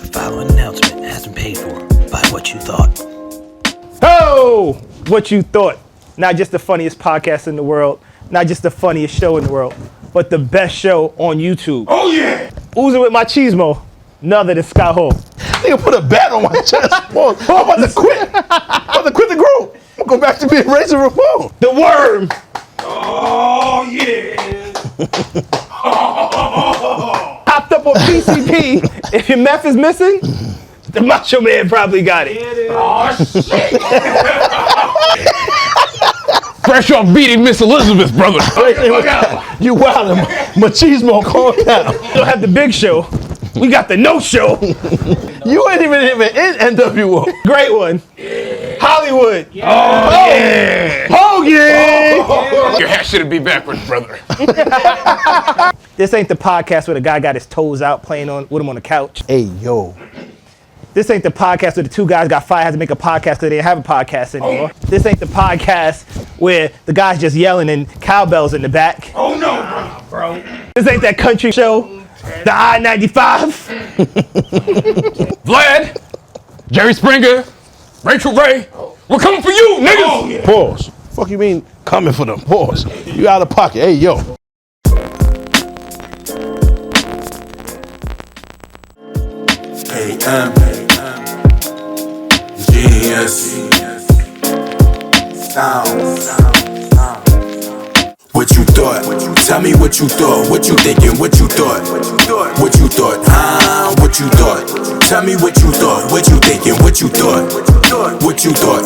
The following announcement has been paid for by What You Thought. Oh, What You Thought. Not just the funniest podcast in the world, not just the funniest show in the world, but the best show on YouTube. Oh yeah! Oozing with my cheesemo, none other than Scott Hall. Nigga put a bat on my chest. I'm about to quit. I'm about to quit the group. I'm gonna go back to being Razor Ramon. The Worm. Oh yeah! Popped up on PCP. If your meth is missing, the Macho Man probably got it. Oh shit! Fresh off beating Miss Elizabeth, brother. You wildin'. Machismo, calm down. We don't have the big show. We got the no show. You ain't even in NWO. Great one. Hollywood. Oh yeah! Your hat shouldn't be backwards, brother. This ain't the podcast where the guy got his toes out playing with him on the couch. Hey yo. This ain't the podcast where the two guys got fired, had to make a podcast because they didn't have a podcast anymore. This ain't the podcast where the guy's just yelling and cowbells in the back. Oh no, bro. This ain't that country show, the I-95. Vlad, Jerry Springer, Rachel Ray, we're coming for you, niggas. Oh, yeah. Pause. Fuck you mean coming for them? Pause. You out of pocket. Hey yo. AM, genius, sound. What you thought? Tell me what you thought. What you thinking? What you thought? What you thought? What you thought? Tell me what you thought. What you thinking? What you thought? What you thought?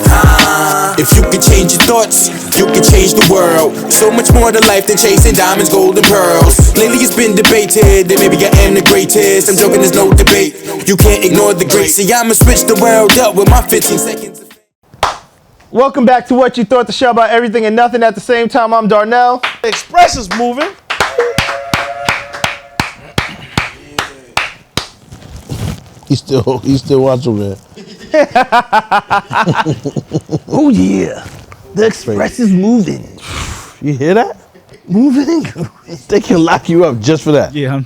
If you can change your thoughts, you can change the world. So much more to life than chasing diamonds, gold, and pearls. Lately it's been debated that maybe I am the greatest. I'm joking, there's no debate. You can't ignore the great. See, I'ma switch the world up with my 15 seconds. Welcome back to What You Thought, the show about everything and nothing at the same time. I'm Darnell. Express is moving. He's still watching, man. Oh yeah, the Express is moving. You hear that? Moving. They can lock you up just for that. Yeah,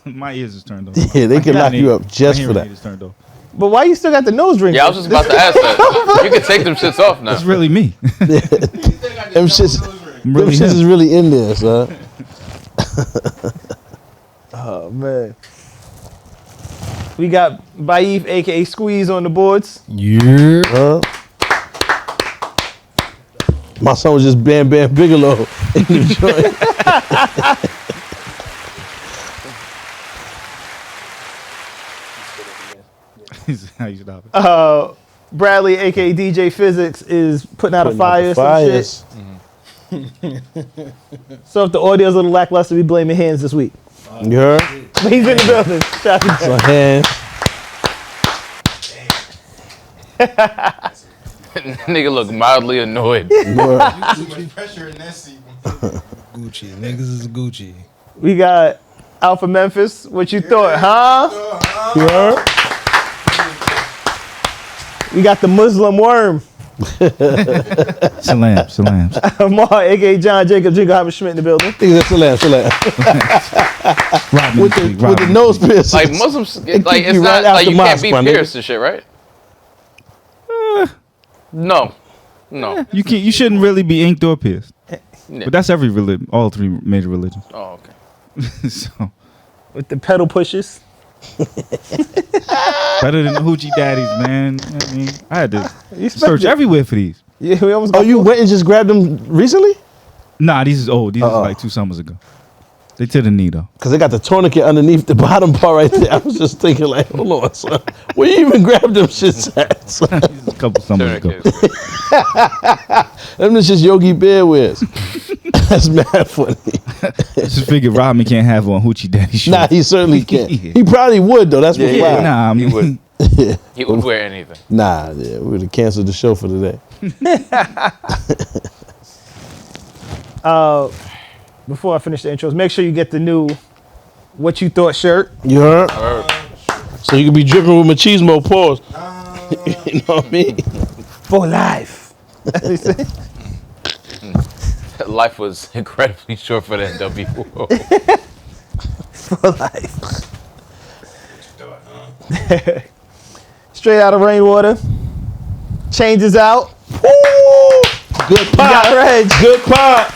my ears is turned off. Yeah, they can lock you up just for that. Is turned off. But why you still got the nose ring? Yeah, I was just about to ask that. You can take them shits off now. It's really me. Them shits is really in there, son. Oh man. We got Baif, aka Squeeze, on the boards. Yeah. My son was just Bam Bam Bigelow in the joint. How you stop it? Bradley, aka DJ Physics, is putting out a fire. Some shit. So if the audio's a little lackluster, we blaming hands this week. You heard? But he's in the building. Shout out to So hands. Nigga look mildly annoyed. Pressure in that seat. Gucci. Niggas is Gucci. We got Alpha Memphis. What you thought, huh? You heard? We got the Muslim Worm. Salams. Amar, aka John Jacob, Jingle Hopper Schmidt in the building. Niggas, that's with the nose piercing. Like Muslims, They like kick it's you not right out like the you can't mosque, be my nigga. pierced and shit, right? No. You shouldn't really be inked or pierced. Yeah. But that's every religion, all three major religions. Oh, okay. So With the pedal pushes. better than the hoochie daddies, man. You know what I mean, I had to You search everywhere for these. Yeah, we almost Oh, got you full. went and just grabbed them recently? Nah, these is old. These is like 2 summers ago. They to the knee though. Because they got the tourniquet underneath the bottom part right there. I was just thinking like, hold on, son. Where you even grab them shits at, son? These is a couple summers ago. Them is just Yogi Bear wears. That's mad funny. Just figured Rodman can't have on hoochie daddy shorts. Nah, he certainly can't. Yeah. He probably would though. That's what's wild. Nah, I mean, He would. He would wear anything. Nah, yeah, we would have canceled the show for today. Before I finish the intros, make sure you get the new What You Thought shirt. You heard? So you can be dripping with machismo, pause. You know what I mean? For life. Life was incredibly short for that WO. For life. Straight out of Rainwater. Changes out. Woo! Good got pod. Reg. Good pod.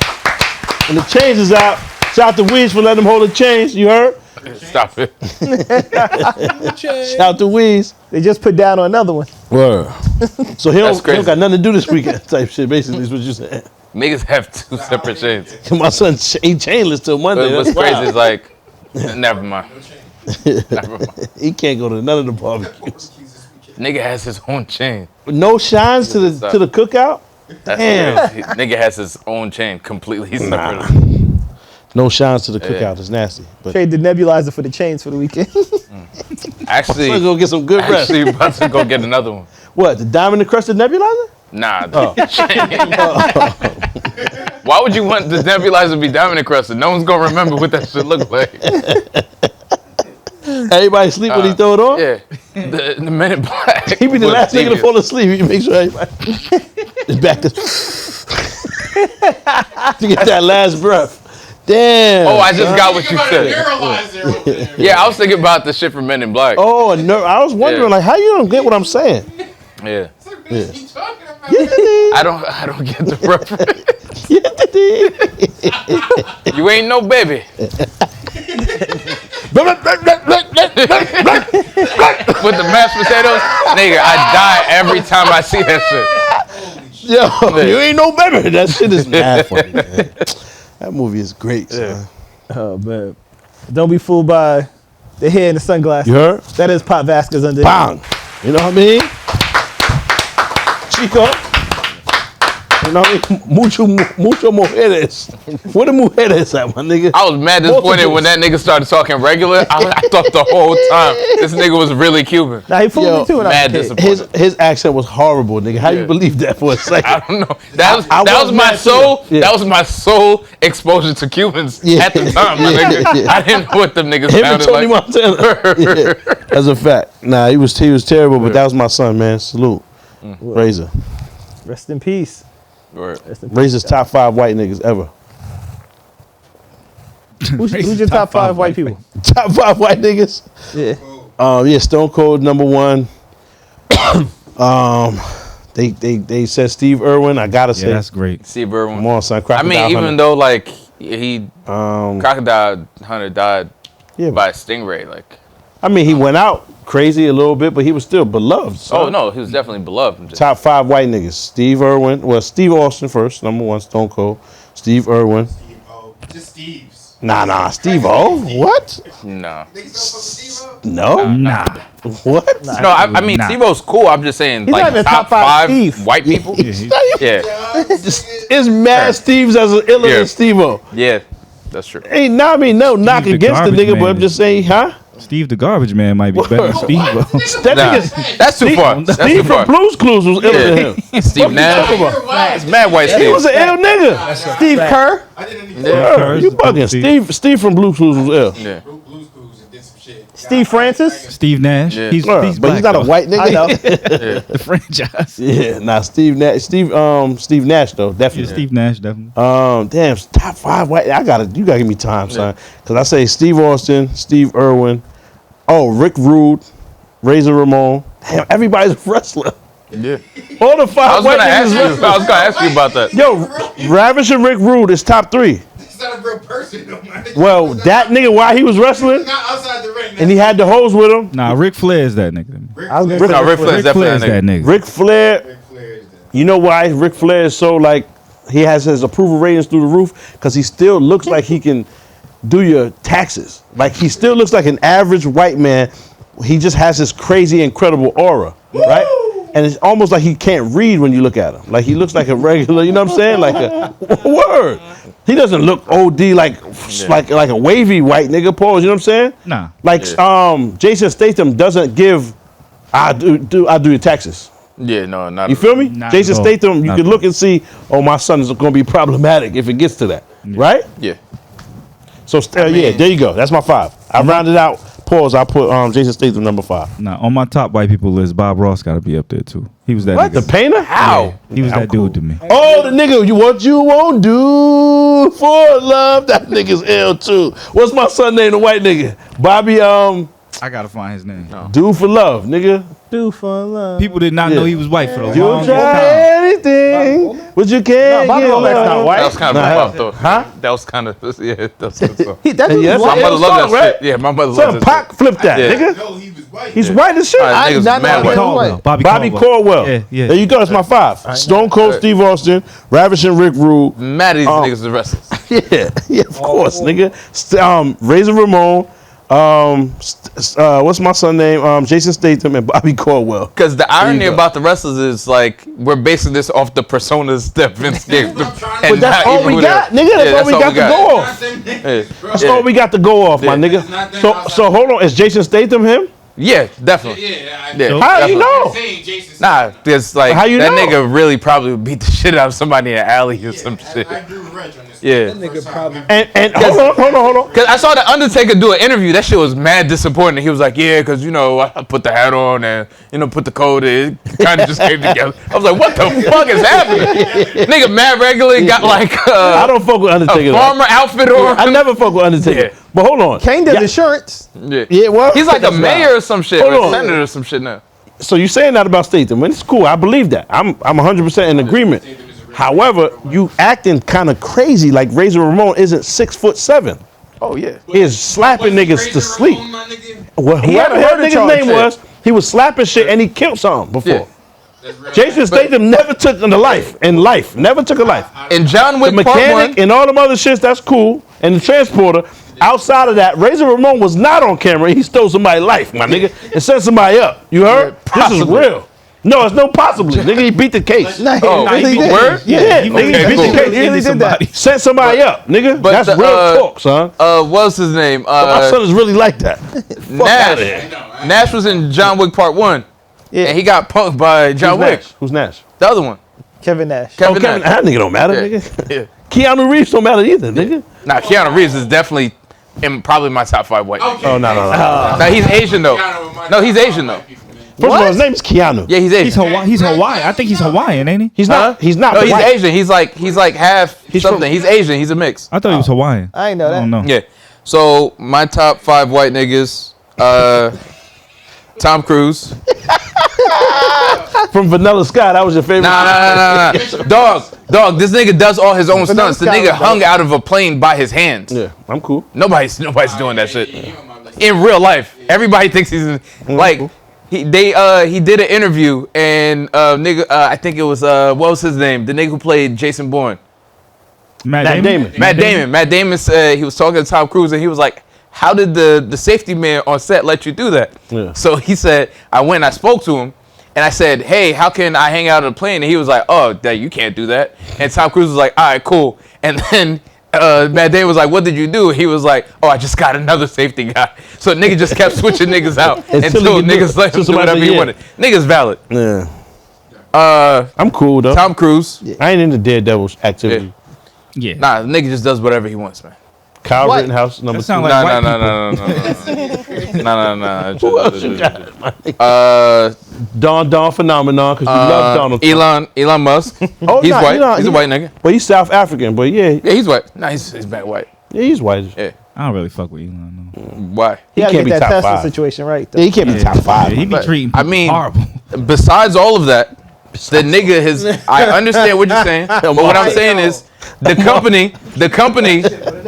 And the change is out. Shout out to Weez for letting him hold the change. You heard? Stop it. Shout out to Weez. They just put down on another one. Word. So he That's don't crazy. got nothing to do this weekend type shit, basically, is what you saying. Niggas have 2 separate chains. My son, he chainless till Monday. But what's That's crazy wild. is like, never mind. Never mind. He can't go to none of the barbecues. Nigga has his own chain. No shines to the cookout? That's Damn. crazy. Nigga has his own chain completely separate. No shines to the cookout. It's nasty. But Trade the nebulizer for the chains for the weekend. Actually, I'm gonna go get some good rest. actually about to go get another one. What, the diamond encrusted nebulizer? Nah, the chain. Why would you want the nebulizer to be diamond encrusted? No one's gonna remember what that shit looked like. Everybody sleep when he throw it on? Yeah, the Men in Black. He be the was last nigga to devious. fall asleep. He make sure everybody is back to get that last breath. Damn. Oh, I just got what you said. Paralyzer over there. Yeah, I was thinking about the shit from Men in Black. Oh, no, I was wondering, Yeah. like, how you don't get what I'm saying? Yeah, What are you talking about? I don't get the reference. You ain't no baby. With the mashed potatoes, nigga, I die every time I see that shit. Yo, you ain't no baby. That shit is mad funny, man. That movie is great, son. Oh, man. Don't be fooled by the hair and the sunglasses. You heard? That is Pop Vasquez under Bang. You know what I mean? Chico. You know what I mean? Mucho mujeres. Where the mujeres at, my nigga? I was mad disappointed when that nigga started talking regular. I thought the whole time this nigga was really Cuban. Now he fooled Yo, me too when I mad was a kid. disappointed. His accent was horrible, nigga. How you Yeah. believe that for a second? I don't know. That was I that was was my mad sole. too. Yeah. That was my sole exposure to Cubans Yeah. at the time. My Yeah. nigga. Yeah. I didn't know what them niggas Him and sounded Tony like. Montana. Yeah, that's a fact. Nah, he was terrible, but that was my son, man. Salute. Razor. Rest in peace. Right. Rest in peace. Razor's top 5 white niggas ever. Who's your top 5 white people? Top 5 white niggas? Yeah. Yeah, Stone Cold #1. They said Steve Irwin. I gotta Yeah, say, that's great. Steve Irwin. come on, son. I Crocodile mean, even Hunter. though like he Crocodile Hunter died Yeah, by a stingray, like I mean, he went out crazy a little bit, but he was still beloved. Son. oh no, he was definitely beloved. I'm just- Top 5 white niggas. Steve Irwin. Well, Steve Austin first. #1, Stone Cold. Steve Irwin. Steve-O. Just Steve's. Nah. Steve O. What? no. Niggas don't fuck with Steve-O? No. Nah. What? No, I mean Nah. Steve-O's cool. I'm just saying, He's not like even top top 5 5 Steve. white people. Yeah, It's mad Steves as an iller Yeah. than Steve O. yeah, that's true. Ain't not I mean no knock the against the garbage nigga, but I'm man. just saying, huh? Steve the Garbage Man might be better than Steve. That Nah, nigga that's too far. That's too Steve far. from Blue's Clues was iller than him. Yeah. Steve Nash. It's mad white He Steve. was an ill nigga. Steve Kerr. I didn't even Word, you bugging. Steve from Blue's Clues was ill. Yeah. Blues Clues and did some shit. Steve Francis. Steve Nash. Yeah. He's Word, he's but he's not black, a white nigga. I know. The franchise. Yeah, nah, Steve Nash though, definitely. Steve Nash definitely. Damn, top 5 white. You gotta give me time, son. Cause I say Steve Austin, Steve Irwin, Rick Rude, Razor Ramon. Damn, everybody's a wrestler. Yeah. All the I 5 was white gonna niggas ask you. wrestlers. I was gonna ask you about that. Yo, Ravish and Rick Rude is top 3. It's not a real person, though, man. Well, that nigga, while he was wrestling, Not outside the ring. and he had the hose with him, Nah, Ric Flair is that nigga. I was gonna No, Ric Flair's Ric Flair is definitely that that nigga. nigga. Ric Flair, Ric Flair is the- you know why Ric Flair is so like, he has his approval ratings through the roof? Because he still looks like he can do your taxes. Like, he still looks like an average white man. He just has this crazy, incredible aura, right? And it's almost like he can't read when you look at him. Like, he looks like a regular, you know what I'm saying? Like a word. He doesn't look OD like a wavy white nigga, pause, you know what I'm saying? Nah. Like, Jason Statham doesn't give, I do your taxes. Yeah, no, not. You feel me? Not Jason at all. Statham, you Not can at look and see, oh, my son is going to be problematic if it gets to that, right? Yeah. So, yeah, there you go. That's my 5. I rounded out, pause, I put Jason Statham #5. Nah, on my top white people list, Bob Ross got to be up there too. He was that What? nigga. The painter? How? He was that dude to me. Oh, the nigga, what you won't do for love. That nigga's ill too. What's my son name, the white nigga? Bobby, I gotta find his name. Do for love, nigga. Do for love. People did not know he was white for the You'll longest try time. anything, but you can't Bobby get Womack's not love. white. That was kind of Nah, fucked though. huh? That was kind of yeah. That's a good song. That's what Yes, he's My white. mother loved that right? shit. Yeah, my mother Son, loved that Pac flipped that, Yeah. nigga. No, he was white. He's white as shit. All right, I niggas did not was mad know white. that. Caldwell. Bobby Caldwell. Yeah. There you go. That's my 5. Stone Cold Steve Austin, Ravishing Rick Rude. Mad at these niggas the rest. Yeah, of course, nigga. Razor Ramon. What's my son name? Jason Statham and Bobby Caldwell. Because the irony about the wrestlers is like we're basing this off the personas that Vince gave them. But that's all we got, nigga. That's all we got to go off. That's all we got to go off, my nigga. So hold on. Is Jason Statham him? Yeah, definitely. Yeah, How you know? Nah, there's like How you that know? nigga really probably would beat the shit out of somebody in an alley or some shit. I agree with Reg on this. Yeah. And hold on. Cause I saw the Undertaker do an interview. That shit was mad disappointing. He was like, "Yeah, cause you know I put the hat on and put the coat in. It kind of just came together." I was like, "What the fuck is happening?" Nigga, mad regularly got like I don't fuck with a Undertaker. farmer outfit on. I never fuck with Undertaker. Yeah. But hold on. Kane does insurance. Yeah. Yeah, well, He's like a mayor or some shit, Hold or a on. senator or some shit now. So you saying that about Statham? And it's cool. I believe that. I'm 100% in agreement. However, you acting kind of crazy. Like Razor Ramon isn't 6'7". Oh yeah. He is slapping niggas to sleep. Well, He had whoever a that murder nigga's charge. name was, he was slapping shit and he killed something before. Yeah. Jason Statham never took a life. Never took a life. And John The Wick Part mechanic 1. and all them other shits, that's cool. And the transporter. Outside of that, Razor Ramon was not on camera. He stole somebody's life, my nigga, and set somebody up. You heard? This is possibly. real. No, it's no possibly. Nigga, he beat the case. Oh, really did. word? Yeah, he nigga, okay, he beat cool. the case. He really did that. Set somebody up, nigga. But That's the, real talk, son. What's his name? My son is really like that. Nash. Nash was in John Wick Part 1. Yeah. And he got punked by John Wick. Who's Nash? The other one. Kevin Nash. Kevin Kevin, Nash. that nigga don't matter, Yeah. nigga. Yeah. Keanu Reeves don't matter either, nigga. Nah, Keanu Reeves is definitely in probably my top 5 white. Okay. Oh, no. Nah, he's Asian though. No, he's Asian though. First of all, his name is Keanu. Yeah, he's Asian. He's Hawaiian. I think he's Hawaiian, ain't he? He's not. He's not. No, he's white. Asian. He's like half something. from- He's Asian. He's a mix. I thought he was Hawaiian. I ain't know that. I don't know. Yeah. So my top 5 white niggas. Tom Cruise. From Vanilla Sky. That was your favorite. Nah. Dog. This nigga does all his own Vanilla stunts. The Sky nigga was hung out of a plane by his hands. Yeah, I'm cool. Nobody's doing that shit in real life. Everybody thinks he's like he did an interview and I think it was what was his name? The nigga who played Jason Bourne. Matt Damon. Matt Damon said he was talking to Tom Cruise and he was like, "How did the safety man on set let you do that?" Yeah. So he said, "I went and I spoke to him and I said, 'Hey, how can I hang out on a plane?' And he was like, 'Oh, that you can't do that.' And Tom Cruise was like, 'All right, cool.' And then Matt Damon was like, 'What did you do?' He was like, 'Oh, I just got another safety guy.' So nigga just kept switching niggas out until he could do niggas it. let him Until do whatever somebody he said, wanted. Niggas valid. Yeah. I'm cool though. Tom Cruise. I ain't into Daredevil's activity. Yeah. Nah, the nigga just does whatever he wants, man. Kyle What? Rittenhouse, number That 2. sound like white people. No. Don Phenomenon, because you love Donald Trump. Elon Musk. Oh, He's nah, white. Elon, He's a white nigga. But he's South African, but yeah, Yeah, he's white. Nah, he's back white. he's white. Yeah. I don't really fuck with Elon. No. Why? He gotta can't get be that top Tesla 5. situation right. Though. Yeah, he can't be top 5. Yeah, he be But, treating I people mean, horrible. Besides all of that, the nigga has. I understand what you're saying, but what I'm saying is the company.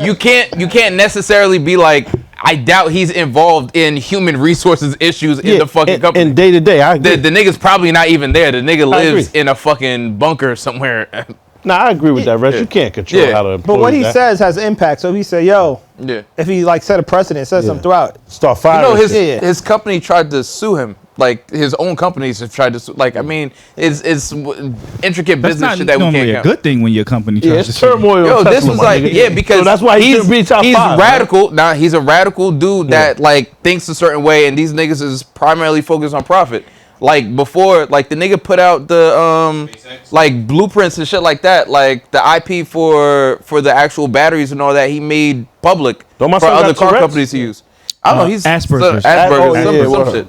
You can't necessarily be like. I doubt he's involved in human resources issues in the fucking company. And day to day, I agree. The nigga's probably not even there. The nigga I lives agree. in a fucking bunker somewhere. Nah, I agree with that, Reg. You can't control Yeah. how to. But what he that. says has impact. So if he said, "Yo," Yeah. if he like set a precedent, says something throughout. Start You firing. know, his shit. Yeah. his company tried to sue him. Like his own companies have tried to sue. Like I mean, it's intricate That's business not shit that we normally can't a count. good thing when your company Yeah, tries to it's sue you. turmoil. Yo, on this Tesla, was my like nigga. because So that's why he he's should be top he's 5. radical. Nah, he's a radical dude that like thinks a certain way, and these niggas is primarily focused on profit. Like before, like the nigga put out the like blueprints and shit like that, like the IP for the actual batteries and all that he made public Don't my for son got other car Tourette's? companies to use. I don't know. He's Asperger's. Asperger's, Oh, yeah, some word. shit.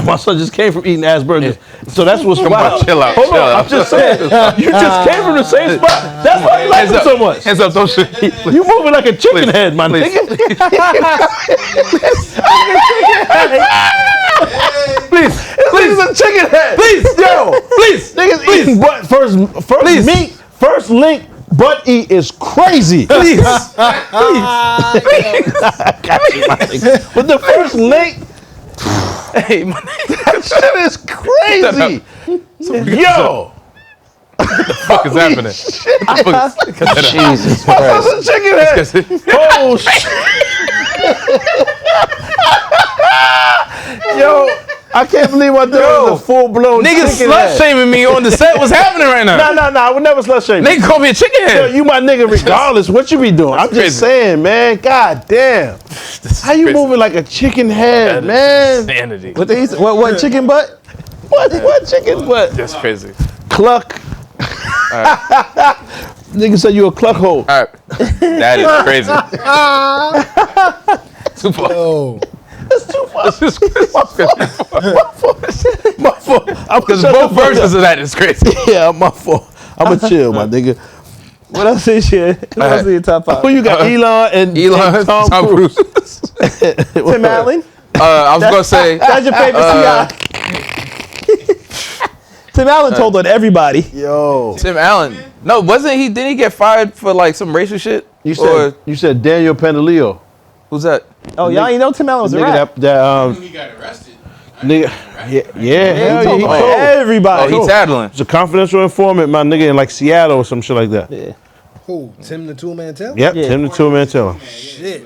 My son just came from eating ass burgers. So that's what's Come wild. on, chill out. Hold chill on, out. I'm just saying. You just came from the same spot. That's why you like him so much. Hands up, don't shoot. You moving like a chicken head, my Please. nigga. Please, please, a chicken head. Please, yo, please, niggas eating butt first Please. meat, first link. Butt eat is crazy. Please, please. I got you, my nigga. But the first link, Hey, my nigga. that shit is crazy. Yo, What the fuck is happening? Jesus Christ. That's a chicken head. Oh shit. Yo, I can't believe I did a full blown Niggas chicken slut head. shaming me on the set. What's happening right now? Nah, I would never slut shame you. Nigga call me a chicken Yo, head. you my nigga regardless what you be doing. I'm crazy. just saying, man. God damn. How you crazy. moving like a chicken head, man? Insanity. What they used to, what chicken butt? What chicken butt? That's crazy. Cluck. Nigga said you a cluck hole. All right. That is crazy. Too far. Oh, That's too much. This is crazy. My fault. Because both versions of that is crazy. Yeah, my fault. I'ma chill, my nigga. What else is your? What else is your top five? Who you got? Elon and Tom Cruise. Tim Allen. I was gonna say That's your favorite CI. Tim Allen told on everybody. Yo, Tim Allen. No, wasn't he? Didn't he get fired for like some racist shit? you Or said Daniel Pantaleo. who's that? Oh, y'all ain't know Tim Allen was a Nigga rat. he got arrested. nigga, yeah, hell He yeah, told he on told. everybody. Oh, he tattling. It's a confidential informant, my nigga, in like Seattle or some shit like that. Yeah. Who? Tim the Two-Man Taylor? Yep, Yeah. Tim the Two-Man Taylor. Shit.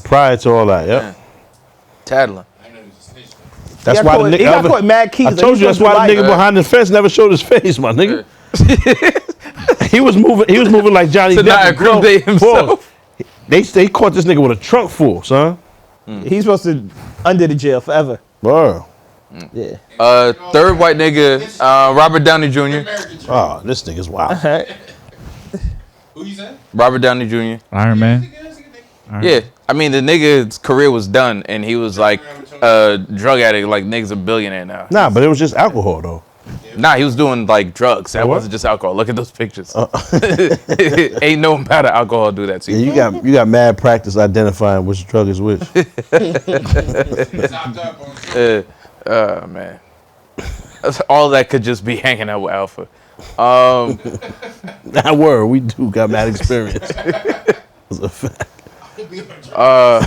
Prior to all that, yep. Tattling. That's He why got the caught- nigga. he got caught mad keys. I told you that's why the nigga Like, behind the fence never showed his face, my nigga. He was moving like Johnny To not Depp. incriminate himself. They caught this nigga with a trunk full, son. He's supposed to under the jail forever. Bro. Yeah. Third white nigga, Robert Downey Jr. Oh, this nigga's wild. Who you said? Robert Downey Jr. Iron Man. Yeah, I mean the nigga's career was done, and he was like a drug addict. Like nigga's a billionaire now. Nah, but it was just alcohol though. Nah, he was doing like drugs. That what? wasn't just alcohol. Look at those pictures. Ain't no amount of alcohol do that to you. Yeah, you got mad practice identifying which drug is which. Man, all that could just be hanging out with Alpha. Nah, word, we do got mad experience. It's a fact. I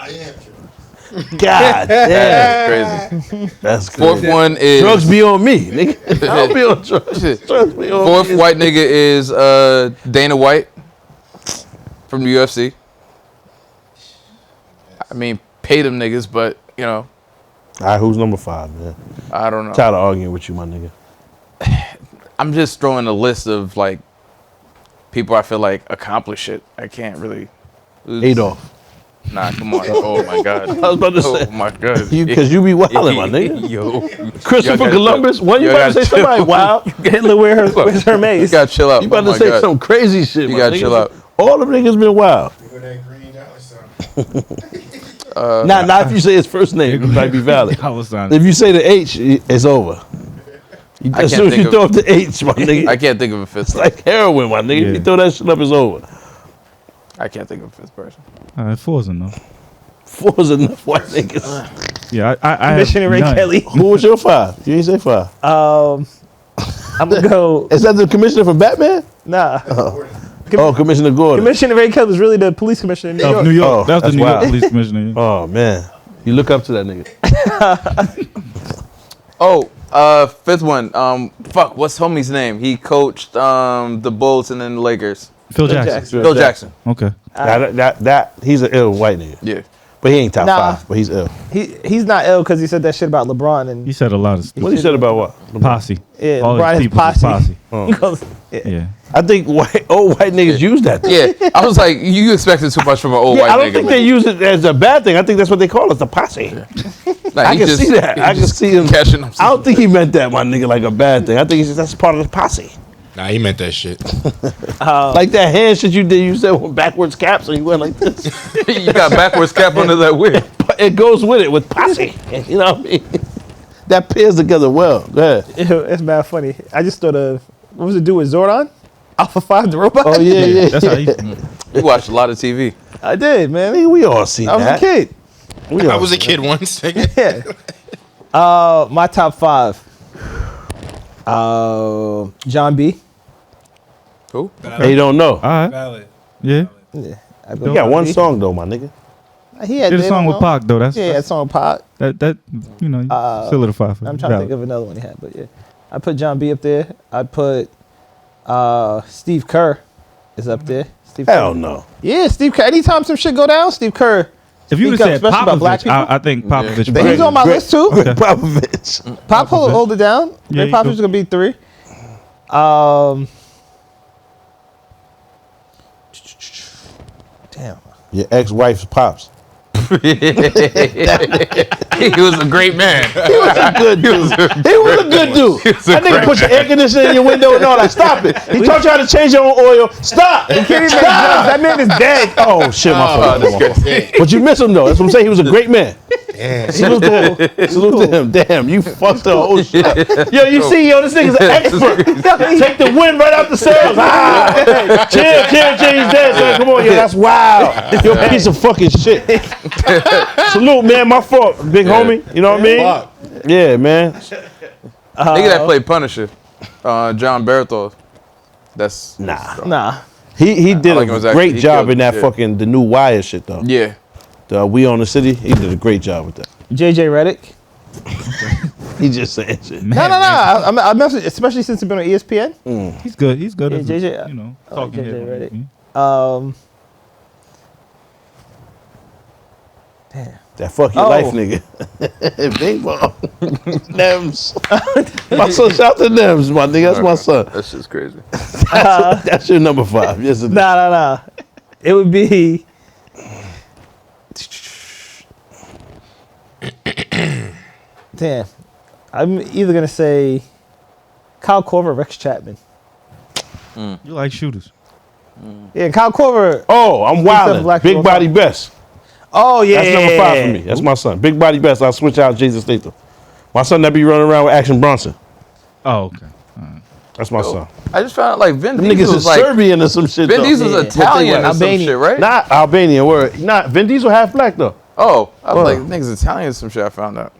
am true. God damn, That's crazy. that's Fourth crazy. one is Drugs be on me, nigga. I don't be on drugs. Drugs be on fourth me. white nigga is Dana White from the UFC. I mean, pay them niggas, but you know, All right, who's number 5, man? I don't know. Tired of arguing with you, my nigga. I'm just throwing a list of like people I feel like accomplish it. I can't really. Adolf. Nah, come on. Oh my god. I was about to say, Oh my god. because you be wildin', my nigga. Yo. Christopher gotta Columbus. chill. When you Y'all about to say gotta somebody chill. wild? Hitler where's her mace? You gotta chill out. You about Oh to my say God. some crazy shit, You my gotta nigga. chill out. All them niggas been wild. Go that green dollar sign. Nah, if you say his first name, it might be valid. I was on. If you say the H, it's over. I As can't soon as think you of- throw up the H, my nigga, I can't think of a fifth. it's like heroin, my nigga. If you Yeah. throw that shit up, it's over. I can't think of a fifth person. 4's enough. 4 is enough white niggas. Yeah, I Commissioner Ray none. Kelly. Who was your 5? You ain't say 5. I'm gonna go. Is that the commissioner for Batman? Nah. Oh, Commissioner Gordon. Commissioner Ray Kelly is really the police commissioner in New York. Of New York. Oh, that was the that's New York wild. Police Commissioner. Yeah. Oh, man. You look up to that nigga. Oh, fifth one. Fuck, what's homie's name? He coached the Bulls and then the Lakers. Phil Jackson. Phil Jackson. Okay. He's an ill white nigga. Yeah. But he ain't top Nah. 5, but he's ill. He's not ill because he said that shit about LeBron and He said a lot of stuff. What he said about what? Posse. yeah, All LeBron his his people was posse. Oh. He goes, yeah. Yeah. I think old white niggas use that. Yeah. I was like, you expected too much from an old Yeah, white I don't nigga. think they use it as a bad thing. I think that's what they call it, the posse. Like, I he can just- see that. he I can just see him. cashing I don't think he meant that, my nigga, like a bad thing. I think that's part of the posse. Nah, he meant that shit. Like that hand shit you did. You said with backwards caps, and you went like this. You got backwards cap under that wig. It goes with it with posse. You know what I mean? That pairs together well. Go ahead. It's mad funny. I just thought of what was it do with Zordon? Alpha 5, the robot. Oh yeah. That's how he. You watched a lot of TV. I did, man. Hey, we all seen I was that. a kid. I was a kid once. Yeah. My top 5. John B. Who? Hey, you don't know. All right. Valid. Yeah. I go You got John one B. song though, my nigga. He had Did a song with Pac. Pac though. That's Yeah, that song with Pac. that you know solidified for I'm trying to think of another one he had, but yeah. I put John B up there. I put Steve Kerr is up there. Steve Hell Kerr. no. Yeah, Steve Kerr. Anytime some shit go down, Steve Kerr. If you would speak have up, said especially about black Popovich, people. I think Popovich. But he's on my list too. Greg Popovich. Pop hold it down. Greg he Popovich do. is gonna be 3. Damn. Your ex-wife's pops. He was a great man. He was a good dude. That nigga put your air conditioner in your window and all that. Stop it. He taught you how to change your own oil. Stop. That man is dead. Oh shit, my fault. But you miss him though. That's what I'm saying. He was a great man. Salute to him. Salute to him. Damn, you fucked the whole shit up. Yo, you see, this nigga's an expert. Take the wind right out the sails. Chill, he's dead, son. Come on, yo, that's wild. Yo, piece of fucking shit. Salute, man. My fault, big homie. You know what I mean? Yeah, man. Nigga that played Punisher, John Berthold. That's Nah. He did like him a as actor. great He job killed in that shit. fucking the new Wire shit though. Yeah. The We Own the City. He did a great job with that. JJ Redick. He just saying shit. No. I messaged, especially since he's been on ESPN. He's good. He's good. Yeah, as JJ you know, I like talking JJ head. Reddick. Damn. That fuck your life, nigga. Big ball. Nems. My son, shout to Nems, my nigga. That's my son. That's just crazy. That's your number 5. Yes, it is. Nah. It would be. Damn. I'm either gonna say Kyle Korver or Rex Chapman. You like shooters? Yeah, Kyle Korver. Oh, I'm wildin'. Black Big people body talk. best. Oh yeah. That's number 5 for me. That's my son. Big body best. I'll switch out Jason Statham. My son that be running around with Action Bronson. Oh, okay. That's my son. I just found out like Vin Them Diesel niggas was is like Serbian or some shit Vin though. Diesel's Yeah. Italian or some Albanian. shit, right? Not Albanian word. Not Vin Diesel half black though. Oh, I was Word. like niggas Italian or some shit. I found out.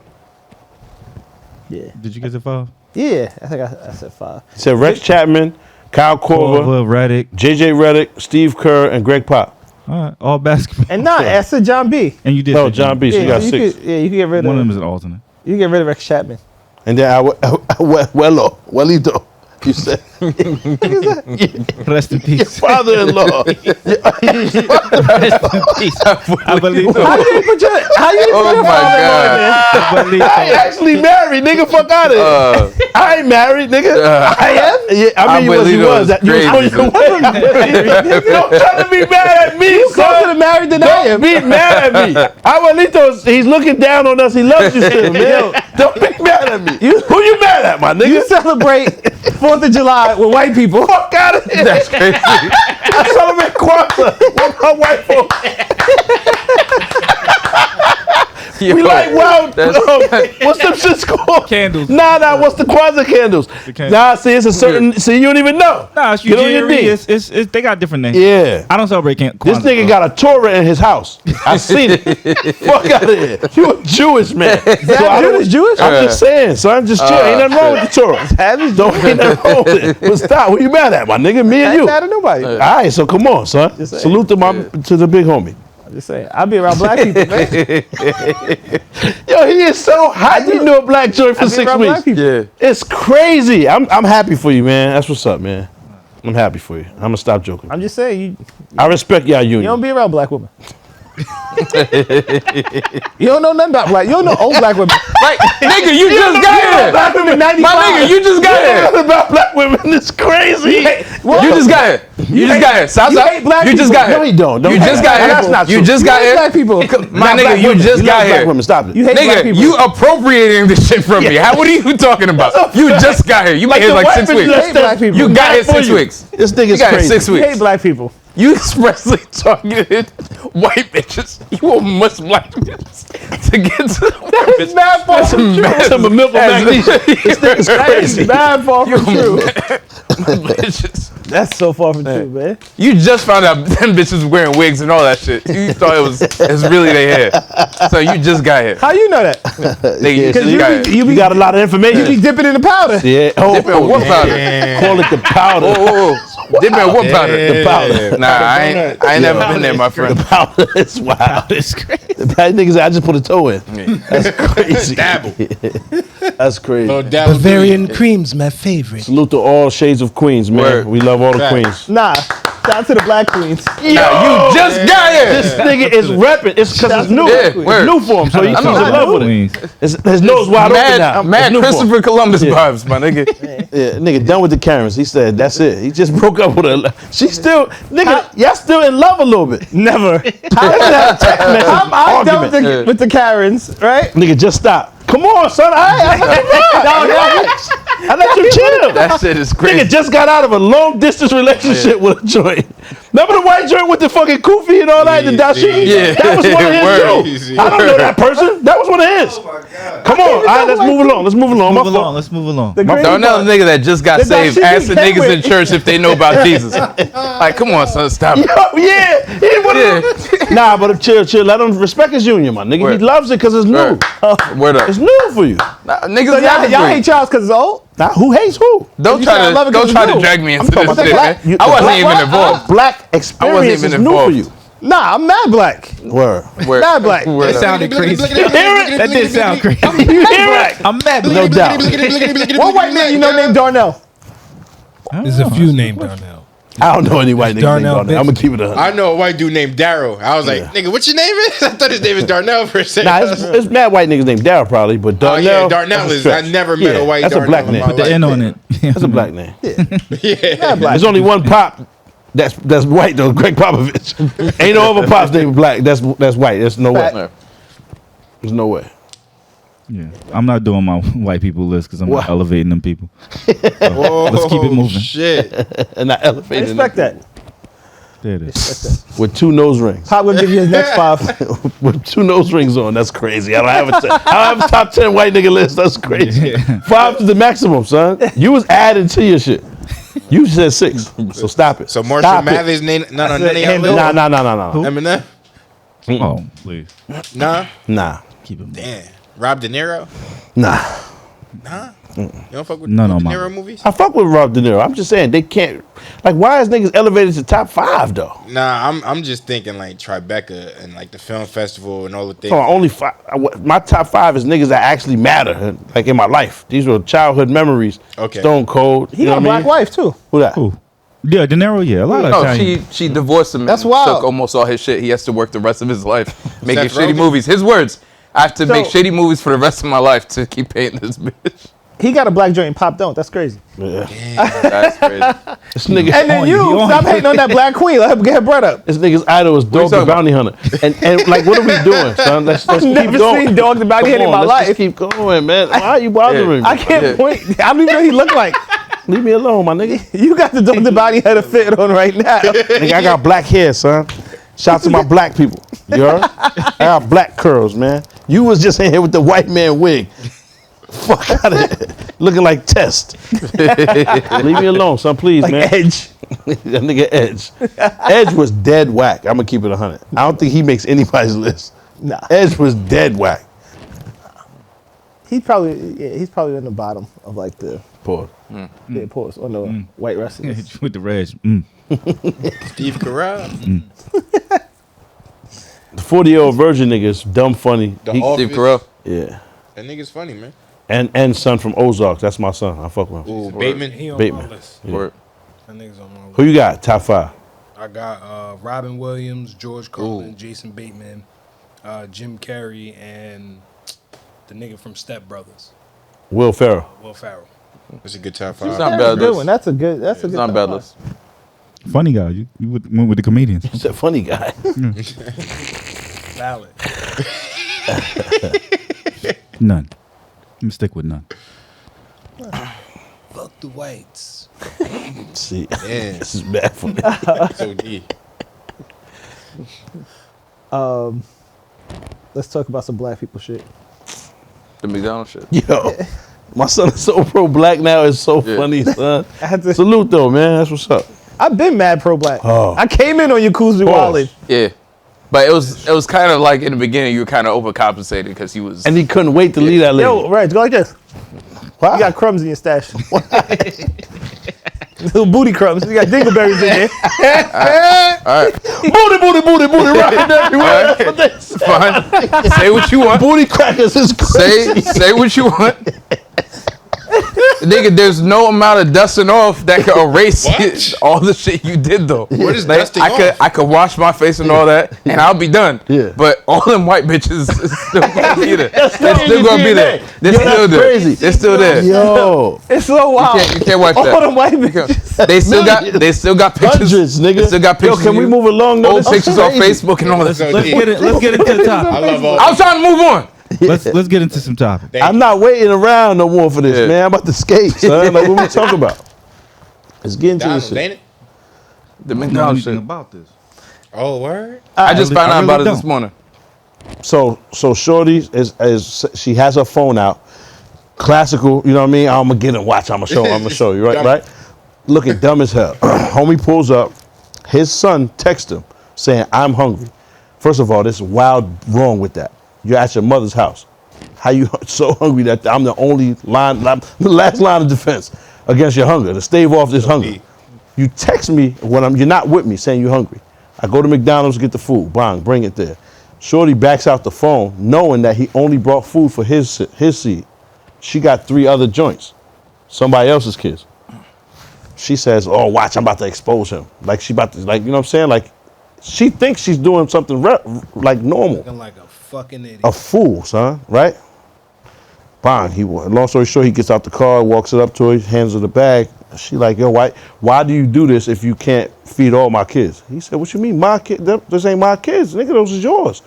Yeah. Did you get the 5? Yeah. I think I said 5. He said Rex Chapman, Kyle Korver, Redick. JJ Redick, Steve Kerr, and Greg Pop. All right, all basketball. And I said John B. And you did. No, say John B. So you got you 6. could get rid One of of. them is an alternate. You can get rid of Rex Chapman. And then Welito. You said Rest in peace. father-in-law. Rest in peace. I believe so. How you put your? How you Oh put your my father-in-law in there? god. I believe I ain't so. actually married, nigga. Fuck out of here. I ain't married, nigga. I am. Yeah, I mean, you was. You was on your way. Don't try to be mad at me, Closer to son. married than I Don't am. be mad at me. Abuelito, he's looking down on us. He loves you still, man. Don't be mad at me. Who you mad at, my nigga? You celebrate 4th of July with white people. Fuck out of here. That's crazy. I celebrate Kwanzaa with my white folks. Yo, We like wild. that's- What's them shit's called? Candles. Nah. What's the Kwanzaa candles? candles. Nah, see, it's a certain. See, you don't even know. Nah, it's Get on your Ujiri. knees. It's they got different names. Yeah. I don't celebrate This nigga got a Torah in his house. I seen it. Fuck out of here. You a Jewish man. Jewish? I'm just saying, son. Just chill. Ain't nothing wrong with the Torah. Don't ain't nothing wrong with it. But stop. Who you mad at, my nigga? Me and I ain't you. mad at nobody. All right, so come on, son. Just saying. Salute to the big homie. I'm just saying. I be around black people, man. Yo, he is so hot. You knew a black joint for I be 6 around black weeks. people. Yeah. It's crazy. I'm happy for you, man. That's what's up, man. I'm happy for you. I'm gonna stop joking. I'm just saying. I respect y'all You don't union. be around black women. You don't know nothing about black. You don't know old black women. Like, nigga, you just got here. Black women 95. My nigga, you just got here. About black women, it's crazy. You just got here. You just got here. Stop, You stop. hate black You just people. got here. No, he don't. You just got here. That's not You true. just got hate here. black people. My nigga, you just got Black here. women, stop it. You hate black Nigga, people. you appropriating this shit from me. What are you talking about? You just got here. You been here the like white 6 bitch weeks. You hate black people. You got here Bad for 6 you. weeks. This You nigga's got here crazy. 6 You weeks. hate black people. You expressly targeted white bitches. You want much black bitches to get to the white bitch. Bad far from true. Some milk and magnesia. This nigga's crazy. Bad far from true. bitches. That's so far from true, man. You just found out them bitches was wearing wigs and all that shit. You thought it's really their hair. So you just got here. How you know that? Nigga, you Yeah, just you got here. You got a lot of information. You be dipping in the powder. Yeah. Oh, Dip in what powder? call it the powder. Oh. Dip in what powder? The powder. Nah, I ain't never been there, my friend. The powder. It's wild. It's crazy. That nigga said, I just put a toe in. That's crazy. Dabble. That's crazy. Little dabble. Bavarian cream's my favorite. Salute to all shades of queens, man. Word. We love all the Facts. queens. Nah, shout out to the black queens. Nah, you just got here. This nigga is repping. It's because it's new. Yeah, it's word. new for him, so he's in know. love with it. Queens. His nose wide open now. Mad It's new for him. Christopher Columbus vibes, my nigga. Yeah, nigga, done with the Karens. He said, that's it. He just broke up with her. She still, nigga, y'all still in love a little bit. Never. I'm done with the Karens, right? Nigga, just stop. Come on, son. I let you chill. That shit is Nigga crazy. just got out of a long distance relationship with a joint. Remember the white joint with the fucking Kofi and all that, the Dashiki? Yeah. That was one of Word. his too. I don't know that person. That was one of his. Come on, all right, let's move along. Let's move along. Move My along. fault. Let's move along. The crazy Darnell, part- the nigga that just got The saved, Dashiki asked the came niggas in with- church if they know about Jesus. Like, come on, son, stop it. Oh, yeah. He would've- Nah, but chill. Let him respect his union, my nigga. Word. He loves it because it's new. Word. Word up. It's new for you. Nah, niggas So y'all never hate Charles because it's old? Now, who hates who? Don't You said I love it 'cause don't it's try to new. drag me into talking this about shit, black- man. you- I wasn't black- even what? involved. Black experience even is new for involved. you. Nah, I'm mad black. Word. Word. Mad black. Word That up. sounded crazy. That That did sound crazy. You hear it? I'm mad. No doubt. What white man you know named Darnell? There's a few named Darnell. I don't know any white niggas named Darnell Darnell. I'm gonna keep it a I hundred. know a white dude named Daryl. I was like, nigga, what's your name is? I thought his name was Darnell for a second. Nah, it's mad white niggas named Daryl probably, but Oh Darnell. yeah, Darnell that's a is. I stretch. never met Yeah, a white that's Darnell a black in name. my Put the life. N on it. That's a black name. Yeah. Mad black. There's only one pop that's white though, Greg Popovich. Ain't no other pops named black. That's white. There's no way. Fact. There's no way. Yeah, I'm not doing my white people list because I'm What? not elevating them people. Oh, Let's keep it moving. Shit. And I I elevated respect that. There it is. with 2 nose rings. Pop will give you his next 5. With 2 nose rings on. That's crazy. I don't have a top 10 white nigga list. That's crazy. 5 is the maximum, son. You was adding to your shit. You said 6. So stop it. So Marshall Stop it. Mathers name none of y'all Nah, list? nah. Eminem? Oh, please Nah. Nah. keep it moving. Damn. Rob De Niro? Nah. Nah. You don't fuck with None De on my Niro list. movies? I fuck with Rob De Niro. I'm just saying they can't. Like, why is niggas elevated to top 5 though? Nah, I'm just thinking like Tribeca and like the film festival and all the things. So only 5. My top 5 is niggas that actually matter, like in my life. These were childhood memories. Okay. Stone Cold. He you know got a what I black mean? wife too. Who that? Who? Yeah, De Niro. Yeah, a lot of No, Italian. she divorced him. That's and wild. Took almost all his shit. He has to work the rest of his life making Seth shitty Rogen? movies. His words: "I have to make So- shitty movies for the rest of my life to keep paying this bitch." He got a black joint and Pop don't. That's crazy. That's crazy. This nigga. And then on you you, he on stop you. hating on that black queen. Let her get her bread up. This nigga's idol is Dog talking the about? Bounty Hunter. And like, what are we doing, son? Let's keep Never going. seen Dog the Bounty Hunter in my Let's life. just keep going, man. Why are you bothering me? I can't Yeah. point. I don't even know what he look like. Leave me alone, my nigga. You got the Dog the Bounty Hunter fit on right now. Nigga, I got black hair, son. Shout to my black people. You heard? I got black curls, man. You was just in here with the white man wig. Fuck out of here. Looking like Test. Leave me alone, son, please, Like man. Edge. That nigga Edge. Edge was dead whack. I'm gonna keep it 100. I don't think he makes anybody's list. Nah. Edge was dead whack. He's probably in the bottom of like the Pause. pause on the white wrestlers. With the red. Steve Carell. The 40-year-old virgin nigga is dumb funny. The He- Office. Steve Carell. yeah. That nigga's funny, man. And son from Ozarks. That's my son. I fuck with him. Ooh, Bateman. He on Bateman. my list. Word. That nigga's on my list. Who you got? Top 5. I got Robin Williams, George Carlin, Jason Bateman, Jim Carrey, and the nigga from Step Brothers, Will Ferrell. Will Ferrell. That's a good top It's five. not That's bad a good list. one. That's a good. That's a It's good. not top bad five. list. Funny guy. You went with the comedians. He's a funny guy. Valid. None. Let me stick with none. Fuck the whites. See, Yeah. this is bad for me. So deep. Let's talk about some black people shit. The McDonald's shit. Yo, my son is so pro-black now. It's so Yeah. funny, son. I had to, Salute, though, man. That's what's up. I've been mad pro black. Oh. I came in on Yakuza Wallet. Yeah. But it was kind of like in the beginning you were kind of overcompensating because he was. And he couldn't wait to leave that lady. Yo, right, go like this. Why? You got crumbs in your stash. Little booty crumbs. You got dingleberries in there. booty, rocking everywhere. That's what they say. Fine. Say what you want. Booty crackers is crazy. Say what you want. Nigga, there's no amount of dusting off that could erase What? all the shit you did though. What is Like, dusting I off? could wash my face and all that, and I'll be done. Yeah. But all them white bitches is still gonna be there. They're still in gonna be your there. DNA. They're Yo, still that's there. crazy. They're still there. Yo, It's so wild. You can't wipe All that. them white bitches. They still got pictures. hundreds, nigga. They still got Yo, pictures. can of we you, move along? though? old This is pictures on crazy. Facebook and all that. So Let's deep. get it. Let's get into the I topic. love all. I was trying to move on. Let's get into some topic. I'm not waiting around no more for this, Yeah. man. I'm about to skate, son. Like, what we talking about? Let's get into this McDonald's, shit. ain't it? The I don't know McDonald's anything shit. about this. Oh, word. I just found out really about it don't. this morning. So Shorty is she has her phone out. Classical, you know what I mean? I'm gonna get and watch. I'm gonna show you, right? Dumb. Right? Looking dumb as hell. Homie pulls up. His son texts him saying, "I'm hungry." First of all, this is wild wrong with that. You're at your mother's house. How you so hungry that I'm the only the last line of defense against your hunger to stave off this hunger? deep. You text me when you're not with me saying you're hungry. I go to McDonald's to get the food. Bang, bring it there. Shorty backs out the phone knowing that he only brought food for his seed. She got 3 other joints, somebody else's kids. She says, "Oh, watch, I'm about to expose him." Like she about to, like, you know what I'm saying? Like she thinks she's doing something like normal. Looking like a fucking idiot. A fool, son, right? Bang. Long story short, he gets out the car, walks it up to her, hands her the bag. She like, "Yo, why do you do this if you can't feed all my kids?" He said, "What you mean, my kid? This ain't my kids, nigga. Those is yours."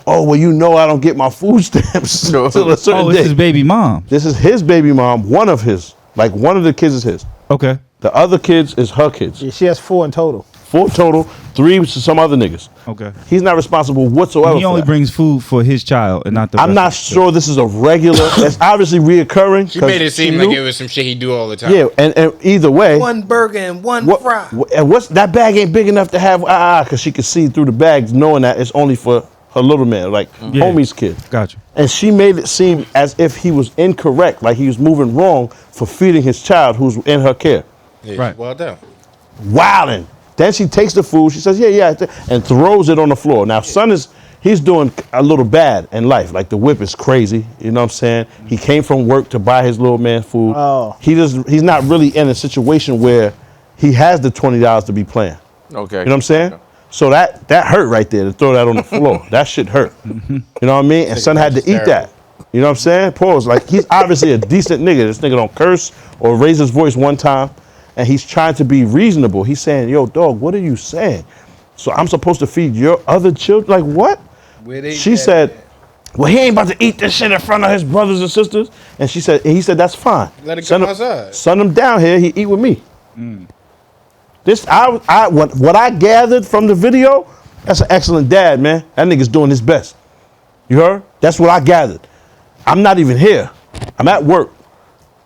"Oh, well, you know I don't get my food stamps till a certain Oh, day." it's his baby mom. This is his baby mom. One of his, like one of the kids is his. Okay. The other kids is her kids. Yeah, she has 4 in total. 4 total, 3 to some other niggas. Okay. He's not responsible whatsoever. He for only that. brings food for his child and not the. I'm rest not of the sure this is a regular. It's obviously reoccurring. She 'cause made it seem she like knew- it was some shit he do all the time. Yeah, and either way, One burger and one what, fry. and what's that bag ain't big enough to have because she could see through the bags, knowing that it's only for her little man, like Yeah. homie's kid. Gotcha. And she made it seem as if he was incorrect, like he was moving wrong for feeding his child who's in her care. Yeah, Right. Well done. Wilding. Then she takes the food. She says, "Yeah," and throws it on the floor. Now, son he's doing a little bad in life. Like the whip is crazy. You know what I'm saying? He came from work to buy his little man food. Oh. He's not really in a situation where he has the $20 to be playing. Okay. You know what I'm saying? So that hurt right there to throw that on the floor. That shit hurt. You know what I mean? And son had to eat that. You know what I'm saying? Pause. Like he's obviously a decent nigga. This nigga don't curse or raise his voice one time. And he's trying to be reasonable. He's saying, "Yo, dog, what are you saying? So I'm supposed to feed your other children? Like what?" Where they She at? said, "Well, he ain't about to eat this shit in front of his brothers and sisters." And he said, "That's fine. Let it Send come him- outside." Send him down here. He eat with me." This what I gathered from the video, that's an excellent dad, man. That nigga's doing his best. You heard? That's what I gathered. I'm not even here. I'm at work.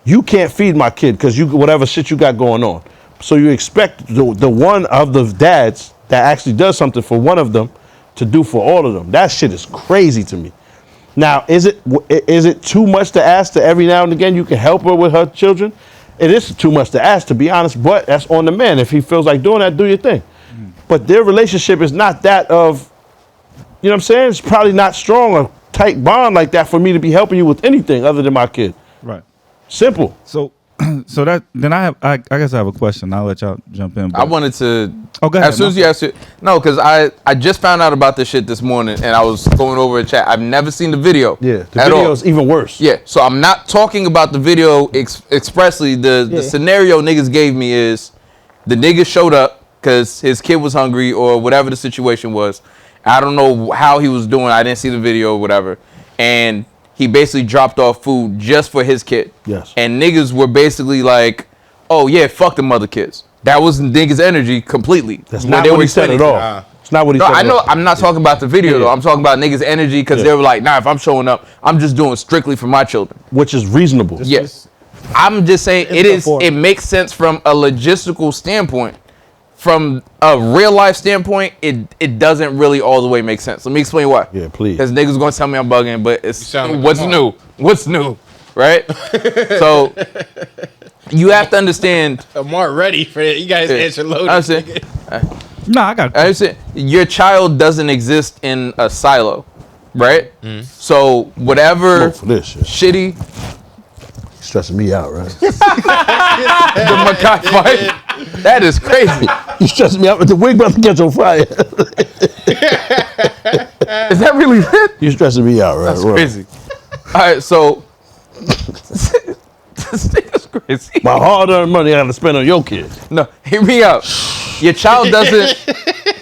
You can't feed my kid because you whatever shit you got going on. So you expect the one of the dads that actually does something for one of them to do for all of them. That shit is crazy to me. Now, is it too much to ask to every now and again you can help her with her children? It is too much to ask, to be honest, but that's on the man. If he feels like doing that, do your thing. But their relationship is not that of, you know what I'm saying? It's probably not strong, a tight bond like that for me to be helping you with anything other than my kid. Right. Simple. So So that then I guess I have a question. I'll let y'all jump in. I wanted to. Oh, go ahead. As soon as you asked it, no, because I just found out about this shit this morning, and I was going over a chat. I've never seen the video. Yeah, the at video all. is even worse. Yeah, so I'm not talking about the video expressly. The scenario niggas gave me is the nigga showed up because his kid was hungry or whatever the situation was. I don't know how he was doing. I didn't see the video or whatever. And he basically dropped off food just for his kid. Yes. And niggas were basically like, oh yeah, fuck them other kids. That was niggas' energy completely. That's not what he said at all. It's not what he said. I know. I'm not talking about the video though. I'm talking about niggas' energy because they were like, nah, if I'm showing up, I'm just doing strictly for my children. Which is reasonable. Yes. I'm just saying it makes sense from a logistical standpoint. From a real life standpoint, it doesn't really all the way make sense. Let me explain why. Yeah, please. Because niggas gonna tell me I'm bugging, but it's like what's new? What's new? Right? So you have to understand. Amar ready for it. You guys answer loaded. I understand. No, I got. I understand. Your child doesn't exist in a silo, right? So whatever For this shit. shitty Stressing me out, right? the Makai fight. That is crazy. You stressing me out with the wig about to catch on fire. Is that really lit? You stressing me out, right? That's crazy. All right, so this nigga's crazy. My hard-earned money I got to spend on your kid. No, hear me out. Your child doesn't.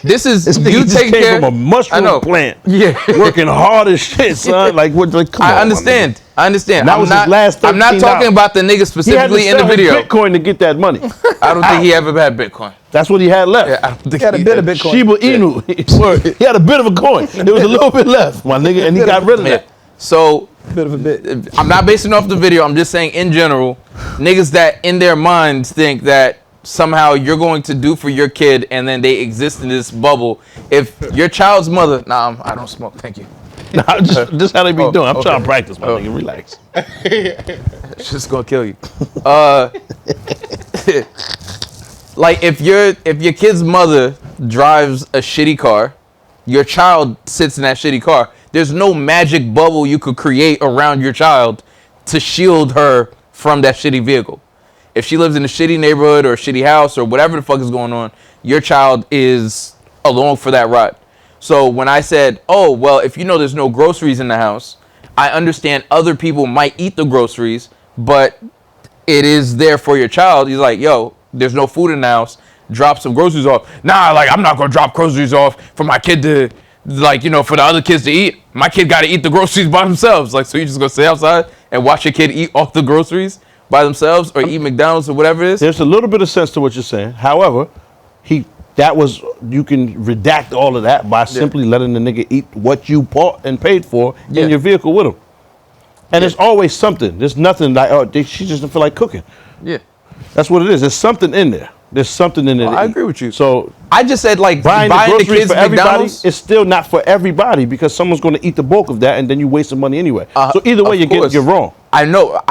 This is This nigga you just take came care. from a mushroom plant. Yeah, Working hard as shit, son. Like what? Like, come on, I understand. I understand. That was his last I'm not $13. talking about the nigga He had to specifically in sell the his video. Bitcoin to get that money. I don't think he ever had Bitcoin. That's what he had left. Yeah, I don't think He had a bit of Bitcoin. Shiba Inu. Word. He had a bit of a coin. There was a little bit left, my nigga, and he got rid of Yeah. that. So Bit of a bit. I'm not basing it off the video. I'm just saying in general, niggas that in their minds think that somehow you're going to do for your kid and then they exist in this bubble. If your child's mother, I don't smoke. Thank you. Nah, just how they be doing. I'm trying to practice, my Oh. nigga. Relax. It's just gonna kill you. Like if your kid's mother drives a shitty car, your child sits in that shitty car. There's no magic bubble you could create around your child to shield her from that shitty vehicle. If she lives in a shitty neighborhood or a shitty house or whatever the fuck is going on, your child is along for that ride. So when I said, oh, well, if you know there's no groceries in the house, I understand other people might eat the groceries, but it is there for your child. He's like, yo, there's no food in the house. Drop some groceries off. Nah, like, I'm not going to drop groceries off for my kid to, like, you know, for the other kids to eat. My kid got to eat the groceries by themselves. Like, so you just going to stay outside and watch your kid eat off the groceries by themselves or eat McDonald's or whatever it is? There's a little bit of sense to what you're saying. However, you can redact all of that by simply letting the nigga eat what you bought and paid for in your vehicle with him. And there's always something. There's nothing like, she just doesn't feel like cooking. Yeah. That's what it is. There's something in there. There's something in there. I agree with you. So I just said, like, buying the the groceries kids for everybody McDonald's. is still not for everybody because someone's going to eat the bulk of that and then you waste some money anyway. So either way, you're wrong. I know.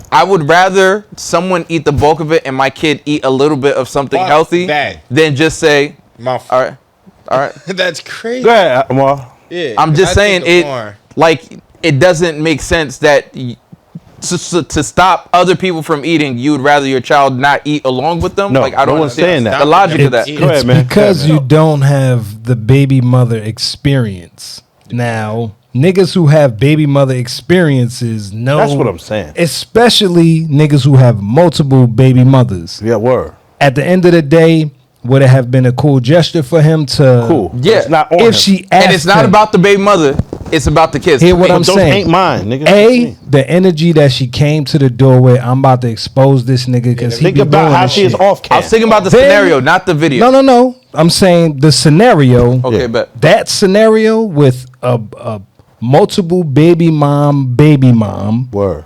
I would rather someone eat the bulk of it and my kid eat a little bit of something Fuck healthy that. than just say, My all right. That's crazy. Go ahead, Amar. Yeah, I'm just I saying think it. Amar- Like, it doesn't make sense that to stop other people from eating, you would rather your child not eat along with them. No, like, I don't no one's understand saying that. the logic of that. It's- Go ahead, man. Because you don't have the baby mother experience. Now, niggas who have baby mother experiences know. That's what I'm saying. Especially niggas who have multiple baby mothers. Yeah, word. At the end of the day, would it have been a cool gesture for him to? Cool. But Yeah. It's not on If him. she asked And it's not him, about the baby mother. It's about the kids. Hear what I'm Those saying. ain't mine, nigga. A, the energy that she came to the doorway. I'm about to expose this nigga because he Think be about doing how this she is shit. off I was cam. thinking about the Then- scenario, not the video. No. I'm saying the scenario. Okay, Yeah. but That scenario with a multiple baby mom, Word.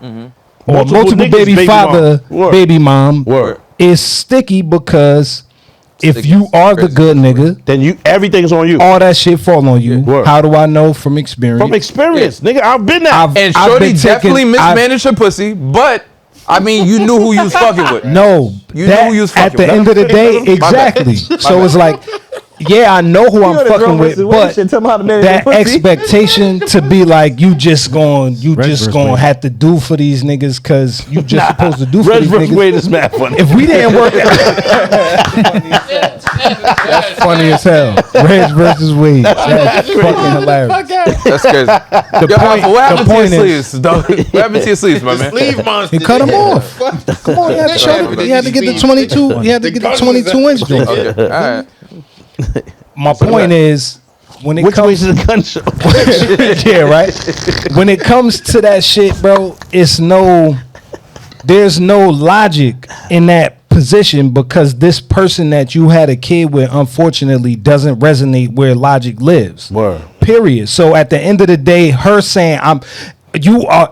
or multiple niggas, baby father, mom. Word. baby mom, Word. is sticky because if Sticky. you are the Crazy. good nigga, Then everything's on you. all that shit fall on you. Word. How do I know from experience? From experience, nigga. I've been there. and I've Shorty been definitely taking- mismanaged her pussy, but I mean, you knew who you was fucking with. No, You that, knew who you was at fucking the with. end of the day, bad. exactly. So it's like, yeah, I know who I'm fucking with, but that pussy. expectation to be like you just going Wade. have to do for these niggas because you just supposed to do for Reg these versus niggas. Wade is mad funny. If we didn't work, that's funny as hell. Reg versus Wade. That's fucking hilarious. That's crazy. Yo, Alpha, what happened to your point is- sleeves, dog? What happened to your sleeves, my man? Sleeve monster. He cut them nigga. off. Come on, he had to show the- he had to get the 22. He had to get the 22-inch joint. Okay, all right. My point is, when it Which way comes is the gun show? yeah, right. When it comes to that shit, bro, there's no logic in that position because this person that you had a kid with, unfortunately, doesn't resonate where logic lives. Word. Period. So at the end of the day, her saying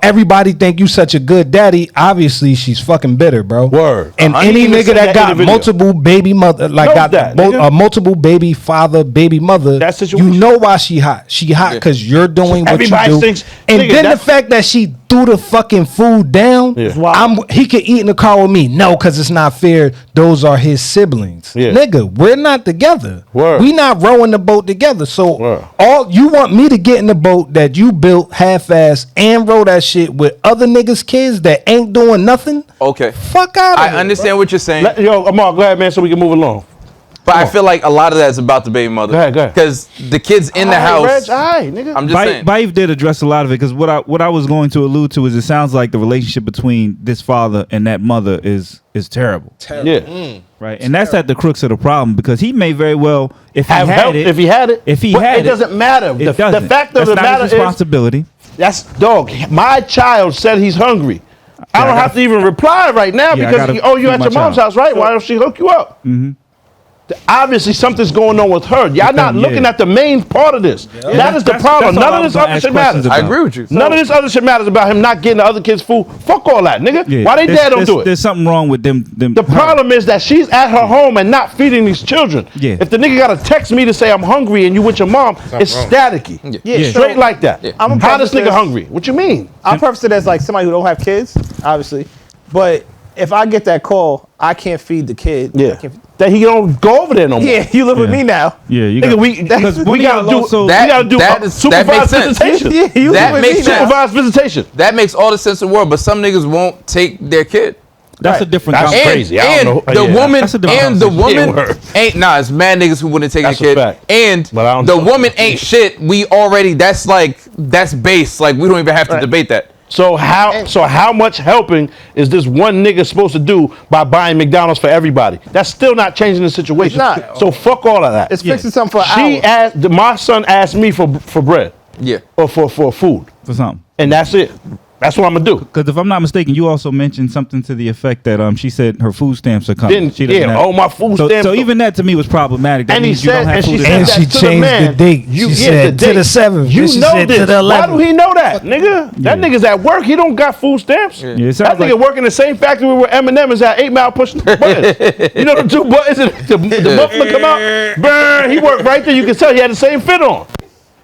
everybody think you such a good daddy. Obviously, she's fucking bitter, bro. Word. And I ain't any even nigga said that that got in the video. multiple baby mother, like Knows got that, nigga. multiple baby father, baby mother, That situation. you know why she hot. She hot because you're doing what you Everybody do. thinks- And nigga, then the that's- fact that she threw the fucking food down, Yeah. he could eat in the car with me. No, because it's not fair. Those are his siblings. Yeah. Nigga, we're not together. Word. We not rowing the boat together. So Word. all you want me to get in the boat that you built half-ass and row that shit with other niggas' kids that ain't doing nothing? Okay. Fuck out of here. I understand what you're saying, Yo, Amar, go ahead, man, so we can move along. but I feel like a lot of that is about the baby mother. Go ahead, go ahead. Because the kids in the house. Reg, all right, nigga. I'm just saying. Baif did address a lot of it because what I was going to allude to is it sounds like the relationship between this father and that mother is terrible, Yeah. right? And that's at the crux of the problem because he may very well, if he Have had help it, if he had it. if he But had it doesn't matter. it The doesn't. fact of That's the not matter his is responsibility. that's dog. My child said he's hungry. I don't have to even reply right now Yeah, I because gotta you feed at my your mom's child. house, right? Why don't she hook you up? Obviously, something's going on with her. Y'all not yeah. looking at the main part of this. That is the That's- problem. that's all None I of was this gonna other ask shit matters. questions about. I agree with you. None of this other shit matters about him not getting the other kids food. Fuck all that, nigga. Yeah, Why they dad don't do it? There's something wrong with them. The problem is that she's at her home and not feeding these children. Yeah. If the nigga gotta text me to say I'm hungry and you with your mom, it's wrong. staticky. Yeah, Straight so like that. I'm gonna How this preface nigga this- hungry? What you mean? I'll preface it as like somebody who don't have kids, obviously. But if I get that call, I can't feed the kid. I Yeah. can't That he don't go over there no more. yeah, you live with Yeah. me now. Yeah, you Nigga, got we one gotta of do y'all also- we gotta do that makes supervised sense. visitation. Yeah, you That live with makes me sense. now. Supervised visitation. That makes all the sense in the world, but some niggas won't take their kid. that's a different. That's conversation. crazy. I don't And know. the Yeah. woman That's a different and the conversation. woman Yeah, word. ain't it's mad niggas who wouldn't take That's a a kid. fact. And But I don't the know. woman ain't shit. We already that's base. Like we don't even have to debate that. So how much helping is this one nigga supposed to do by buying McDonald's for everybody? That's still not changing the situation. It's not. So fuck all of that. It's fixing something for an hour. My son asked me for bread Yeah. or for food, for something. and that's it. That's what I'm gonna do. Because if I'm not mistaken, you also mentioned something to the effect that she said her food stamps are coming. Then She doesn't yeah, have- oh my food so, stamps. So even that to me was problematic. That And he means you don't said, have and she food said And stamps. that she to the changed man. the date. You She yeah, said to the 7th. You Then she know said to this. the Why 11th. do he know that, nigga? That nigga's at work. He don't got food stamps. Yeah, it that sounds nigga like- working the same factory where Eminem is at 8 Mile pushing the buttons. You know the two buttons, the muffler come out. Burn. He worked right there. You can tell he had the same fit on.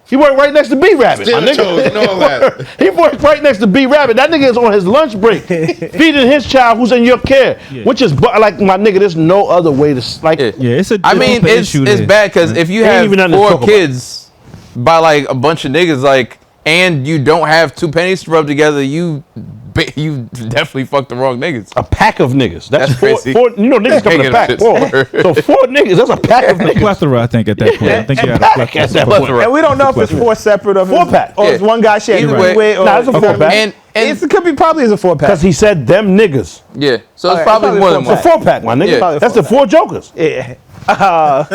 He worked right next to B Rabbit. My Steel toes nigga. and all that. He worked right next to B Rabbit. That nigga is on his lunch break, feeding his child who's in your care. Yeah. Which is like my nigga. There's no other way to like. Yeah. Yeah, it's a. I mean, deeper it's issue it's there. bad because if you Ain't have even nothing to talk 4 about. kids by like a bunch of niggas, like, and you don't have 2 pennies to rub together, you definitely fucked the wrong niggas. A pack of niggas. That's That's crazy. four. You know, niggas come in a Hanging pack. shit. 4. So 4 niggas. That's a pack of A niggas. plethora, I think, at that point. I think you had a Pack plethora. at that point. Plethora. And we don't know if it's 4 separate or if 4-pack. or it's Yeah. one guy sharing Either food way. with. Or Nah, it's a 4-pack. And it could be probably is a 4-pack. Because he said them niggas. yeah, so it's Okay, probably it's more than probably It's one. a 4-pack, my nigga. Yeah. That's the 4 jokers. Yeah. Wow.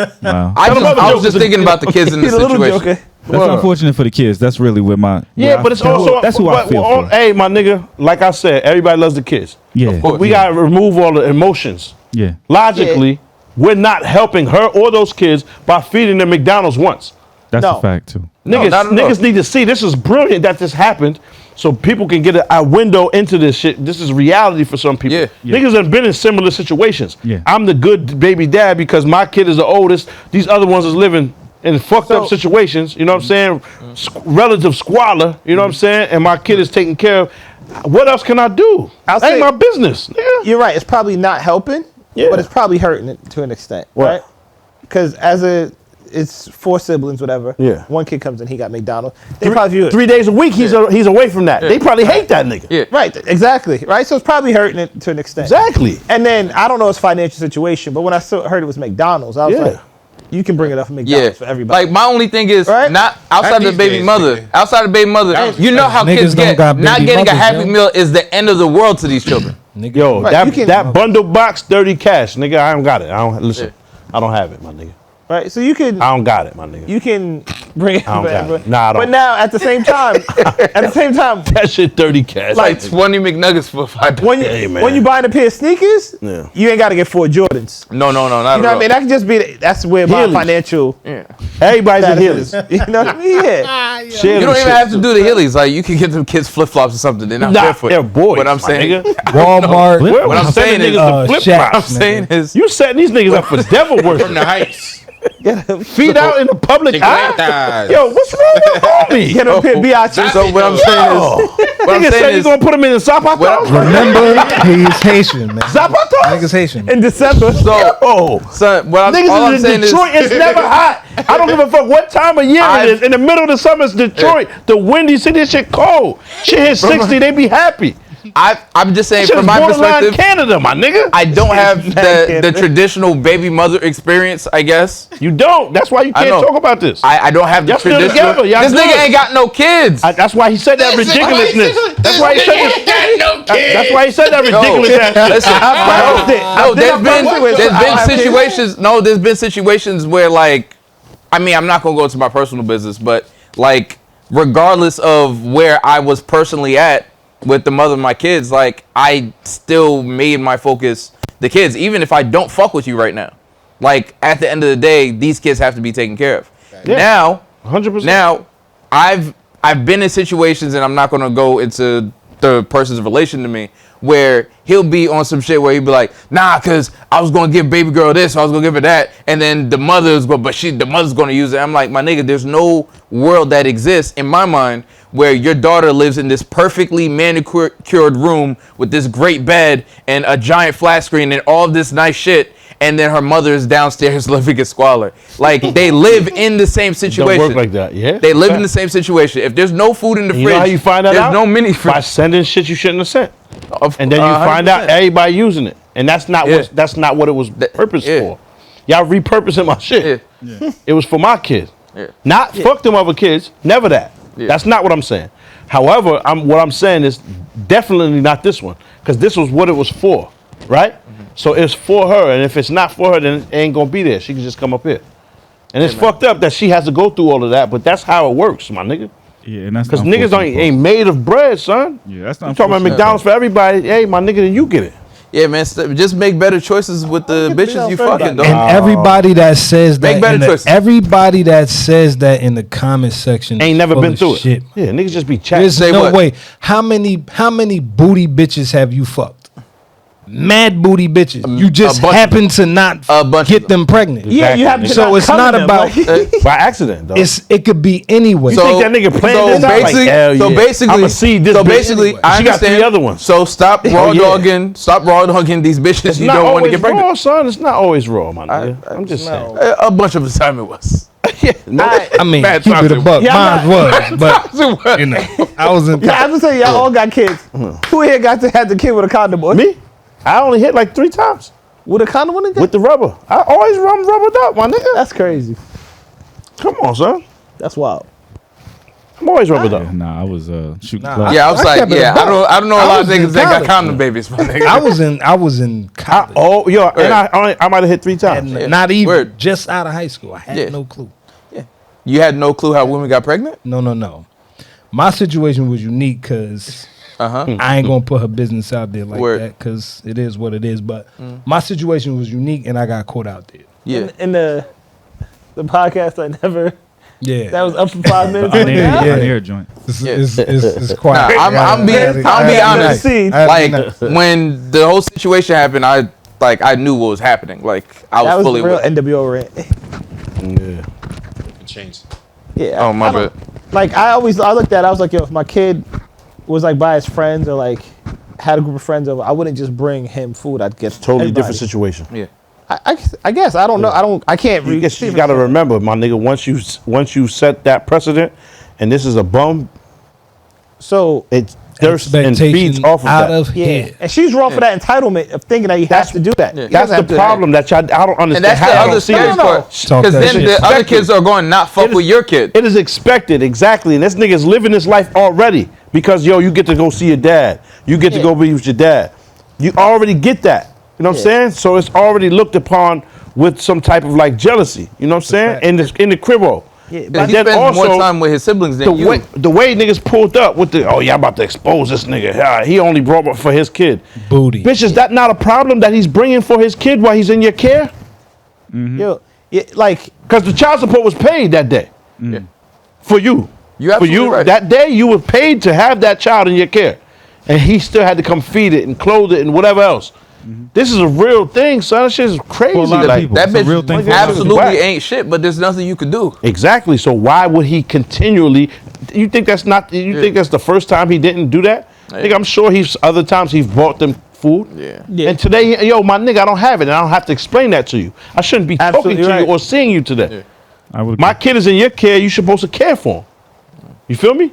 I Tell them other was jokers just to- thinking about the kids in this He's a little situation. joker. That's Word. unfortunate for the kids. That's really where my. Yeah, where I but it's feel- also that's who I feel for. Hey, my nigga, like I said, everybody loves the kids. Yeah, But we gotta remove all the emotions. yeah. Logically, we're not helping her or those kids by feeding them McDonald's once. That's No. a fact too. Niggas, not at all. niggas need to see this is brilliant that this happened, so people can get a window into this shit. This is reality for some people. Yeah. Yeah. Niggas have been in similar situations. Yeah. I'm the good baby dad because my kid is the oldest. These other ones is living in fucked up situations. You know what I'm saying? Relative squalor. You know what I'm saying? And my kid is taken care of. What else can I do? I'll That ain't say- my business. Nigga. You're right. It's probably not helping, Yeah. but it's probably hurting it to an extent, What? right? Because as a it's 4 siblings, whatever. Yeah. One kid comes in, he got McDonald's. They probably view it. 3 days a week, he's away from that. They probably hate that nigga. Yeah. Right, exactly. Right, so it's probably hurting it to an extent. Exactly. And then I don't know his financial situation, but when I heard it was McDonald's, I was Yeah. like, you can bring it up for McDonald's for everybody. Like my only thing is Right? not outside Not the these baby days, mother. nigga. Outside the baby mother, you know how Niggas kids don't get. got Not baby getting a mothers, Happy yo. Meal is the end of the world to these children. Nigga. Yo, Right, you can- that bundle box, 30 cash, nigga. I don't got it. I don't listen. I don't have it, my nigga. right, so you can I don't got it, my nigga. you can bring it I don't for got it. everybody. Nah, I don't. But now at the same time, That shit 30 cash. Like 20 McNuggets for $5. when you Hey, man. when you buying a pair of sneakers, Yeah. you ain't got to get 4 Jordans. No, not You know at what I all. mean? That could just be that's where my Heelys. financial Everybody's a status healer. is. You know what I mean? Yeah. You don't even have to do the Heelys. Like you can get them kids flip flops or something. They're not Nah, barefoot. they're boys. What I'm my saying, nigga. Walmart. What I'm saying is, Shaq. I'm saying is, You setting these niggas up for devil From worship. the heights. Feet out in the public eye. Chicletas. Yo, what's wrong with homie? Get up here, biatches. so what I'm saying is, what I'm Nigga said saying you is, gonna put him in the zapatos? Remember, he's Haitian, man. Zapatos? Niggas Haitian. in December. so, Oh. son, what I'm, all Niggas I'm in saying Detroit, is, it's never hot. I don't give a fuck what time of year it is. In the middle of the summer, it's Detroit. The windy city, this shit cold. Shit hit 60, they be happy. I'm just saying Shit from is my borderline perspective, Canada, my nigga. I don't have the Canada. traditional baby mother experience. I guess You don't. That's why you I can't know. talk about this. I don't have the Y'all still traditional. together. Y'all This good. nigga ain't got no kids. That's why he said that ridiculousness. That's why he said this. That's why he said that ridiculous ass shit. Listen, no, there's been I- situations. No, there's been situations where like, I mean, I'm not gonna go into my personal business, but like, regardless of where I was personally at with the mother of my kids, like I still made my focus the kids, even if I don't fuck with you right now. Like at the end of the day, these kids have to be taken care of. Yeah. Now, 100%. now, I've been in situations, and I'm not gonna go into the person's relation to me, where he'll be on some shit where he'll be like, nah, cause I was gonna give baby girl this, I was gonna give her that, and then the mother's gonna use it. I'm like, my nigga, there's no world that exists in my mind where your daughter lives in this perfectly manicured room with this great bed and a giant flat screen and all this nice shit, and then her mother is downstairs living in squalor. Like, they live in the same situation. Don't work like that, yeah. They live in the same situation. If there's no food in the You fridge, know how you find that there's out? no mini By fridge. sending shit you shouldn't have sent. Of- And then you find out 100%. everybody using it. And that's not Yeah. what it was purposed yeah. for. Y'all repurposing my shit. Yeah. It was for my kid. Yeah. Not fuck them other kids. Never that. Yeah. That's not what I'm saying. However, what I'm saying is definitely not this one. Because this was what it was for. Right? So it's for her. And if it's not for her, then it ain't gonna be there. She can just come up here. And it's fucked up that she has to go through all of that, but that's how it works, my nigga. Yeah, and that's Because not niggas unfortunate, ain't made of bread, son. Yeah, that's not You talking about unfortunate. McDonald's for everybody? Hey, my nigga, then you get it. Yeah, man. Just make better choices with the bitches you fucking, dog. And everybody that says Make that, better in the, choices. everybody that says that in the comment section Ain't is never full been of through shit. it. Yeah, niggas just be chatting. There's Say no what? way. How many booty bitches have you fucked? Mad booty bitches. You just bunch of happen to not A bunch of get them pregnant. Yeah, you have to. So it's not about. By accident, though. It could be anyway. think that nigga planned this out? Like, hell yeah. basically, I'ma see this so bitch basically, anyway. I She got understand. 3 other ones. So stop raw yeah. dogging. Stop raw dogging these bitches It's you not don't want to always get pregnant. raw, son. It's not always raw, my nigga. I'm just saying. A bunch of the time it was. I mean, Bad keep times it a it buck. Yeah, Mine was, but you know, I was in. Yeah, I was gonna say y'all all got kids. Who here got to have the kid with a condom on? Me? I only hit like 3 times With a condom on it? with the rubber. I always run rubbered up, my nigga. That's crazy. Come on, son. That's wild. I'm always rubbered Yeah, up. nah, I was shooting. Nah, clock. Yeah, I was like, kept it yeah, a buck. I don't know a I lot of was in niggas that got college. condom babies, my nigga. I was in college. Oh, yo, and Right. I might have hit 3 times. And not even Word. just out of high school. I had Yeah. no clue. You had no clue how women got pregnant? No. My situation was unique because Uh-huh. I ain't gonna put her business out there like Word. that because it is what it is. But my situation was unique and I got caught out there. Yeah. In the podcast, I never. Yeah, That was up for 5 minutes. I near Yeah. a joint. it's quiet. Nah, I'm being honest. See, Like when the whole situation happened, I knew what was happening. Like I that was was fully the real with. NWO rant. Yeah. It changed. Yeah. Oh my I don't- bad. Like I looked at it, I was like, yo, if my kid was like by his friends or like had a group of friends over, I wouldn't just bring him food. I'd get Totally everybody. different situation. Yeah. I guess I don't know. I can't. You guess you got to remember, my nigga. Once you set that precedent, and this is a bum, So it thirsts and Expectation feeds off of out that. of yeah, here. and she's wrong for that entitlement of thinking that he has to do that. Yeah. He That's doesn't have the to- problem that y'all. I don't understand. And that's how the y'all other don't see scary it. part. Talk Because that then shit. the other Expected. kids are going not fuck It is- with your kid. It is expected, exactly. And this nigga's living his life already because, yo, you get to go see your dad. You get to go be with your dad. You already get that. You know what I'm saying? So it's already looked upon with some type of like jealousy. You know what I'm saying? In the cribbo. Yeah, But he then spends more also, time with his siblings the than you. way niggas pulled up with the, oh, y'all about to expose this nigga. He only brought up for his kid. Booty. Bitch, is that not a problem that he's bringing for his kid while he's in your care? Yo, yeah, like Because the child support was paid that day. Yeah. For you. You For absolutely you, right. that day you were paid to have that child in your care. And he still had to come feed it and clothe it and whatever else. This is a real thing, son. That shit is crazy. For a lot of Like, people. That It's a bitch real thing for a lot of people. absolutely ain't shit, but there's nothing you could do. Exactly. So why would he continually? You think that's not? You think that's the first time he didn't do that? Nigga, I'm sure he's other times he's bought them food. Yeah. And today, yo, my nigga, I don't have it, and I don't have to explain that to you. I shouldn't be Absolutely talking to right. you or seeing you today. I would. My kid is in your care. You supposed to care for him. You feel me?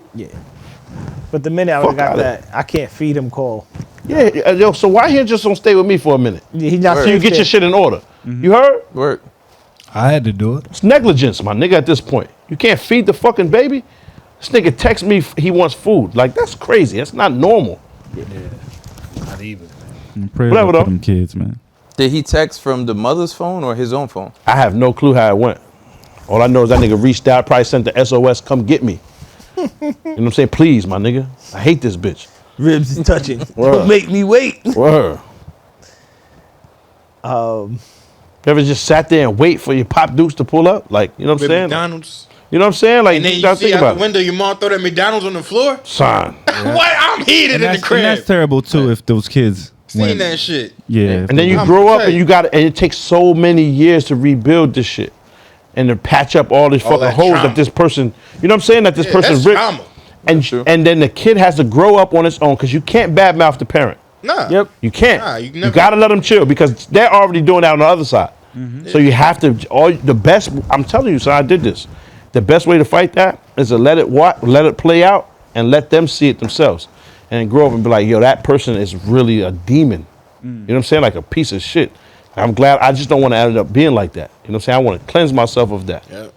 but the minute I Fuck got outta that, I can't feed him call. Yeah. Yo, so why he just don't stay with me for a minute? Yeah, he's not So you safe get your there. shit in order. You heard? Work. I had to do it. It's negligence, my nigga. At this point, you can't feed the fucking baby. This nigga text me he wants food. Like that's crazy. That's not normal. Not even. Prayers Whatever, up for though. them kids, man. Did he text from the mother's phone or his own phone? I have no clue how it went. All I know is that nigga reached out, probably sent the SOS, come get me. You know what I'm saying? Please, my nigga. I hate this bitch. Ribs is touching. Word. Don't make me wait. Word. You ever just sat there and wait for your Pop Dukes to pull up? Like, you know what I'm With saying? McDonald's. You know what I'm saying? Like, And then you you gotta see think out about the it. window, your mom throw that McDonald's on the floor. Son. What? I'm heated in the And that's crib. terrible too. If those kids. Seen went- that shit. Yeah. And then you I'm grow up telling and you. you got and it takes so many years to rebuild this shit. And to patch up all these All fucking that holes trauma. that this person, you know what I'm saying? That this Yeah, person that's ripped. trauma. And then the kid has to grow up on its own because you can't badmouth the parent. Nah. Yep. You can't. Nah, you you never- gotta let them chill because they're already doing that on the other side. So you have to. The best. I'm telling you, son. I did this. The best way to fight that is to let it play out, and let them see it themselves, and then grow up and be like, yo, that person is really a demon. You know what I'm saying? Like a piece of shit. I'm glad. I just don't want to end up being like that. You know what I'm saying? I want to cleanse myself of that. Yep.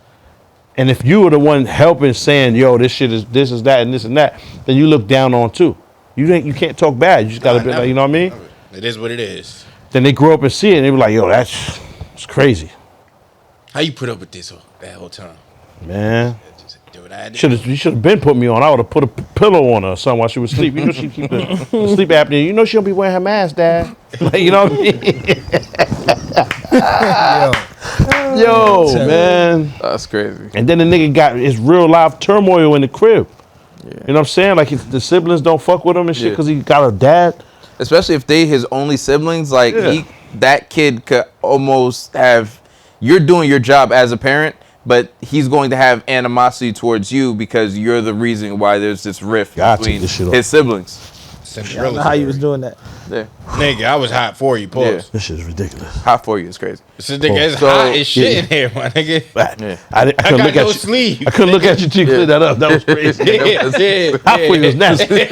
And if you were the one helping, saying, yo, this shit is this is that and this and that, then you look down on too. You can't talk bad. You just gotta Nah, be like, never. you know what I mean? It is what it is. Then they grow up and see it and they be like, yo, it's crazy. How you put up with this that whole time? Man. Just do what I did. You should have been put me on. I would have put a pillow on her or something while she was asleep. You know she keep the sleep apnea. You know she'll be wearing her mask, Dad. Like, you know what I mean? Yo, man. That's crazy. And then the nigga got his real life turmoil in the crib. You know what I'm saying? Like the siblings don't fuck with him and shit Yeah. because he got a dad. Especially if they his only siblings, like Yeah. that kid could almost have. You're doing your job as a parent, but he's going to have animosity towards you because you're the reason why there's this rift Gotta take between this shit off. his siblings. I don't know how you was doing that. Yeah. Nigga, I was hot for you, pause. This shit is ridiculous. Hot for you, it's crazy. This nigga is So- hot as shit Yeah. in here, my nigga. Yeah. I couldn't got look no at you. sleeve. I couldn't look at you till you cleared that up. That was crazy. Yeah, Hot for you is nasty. This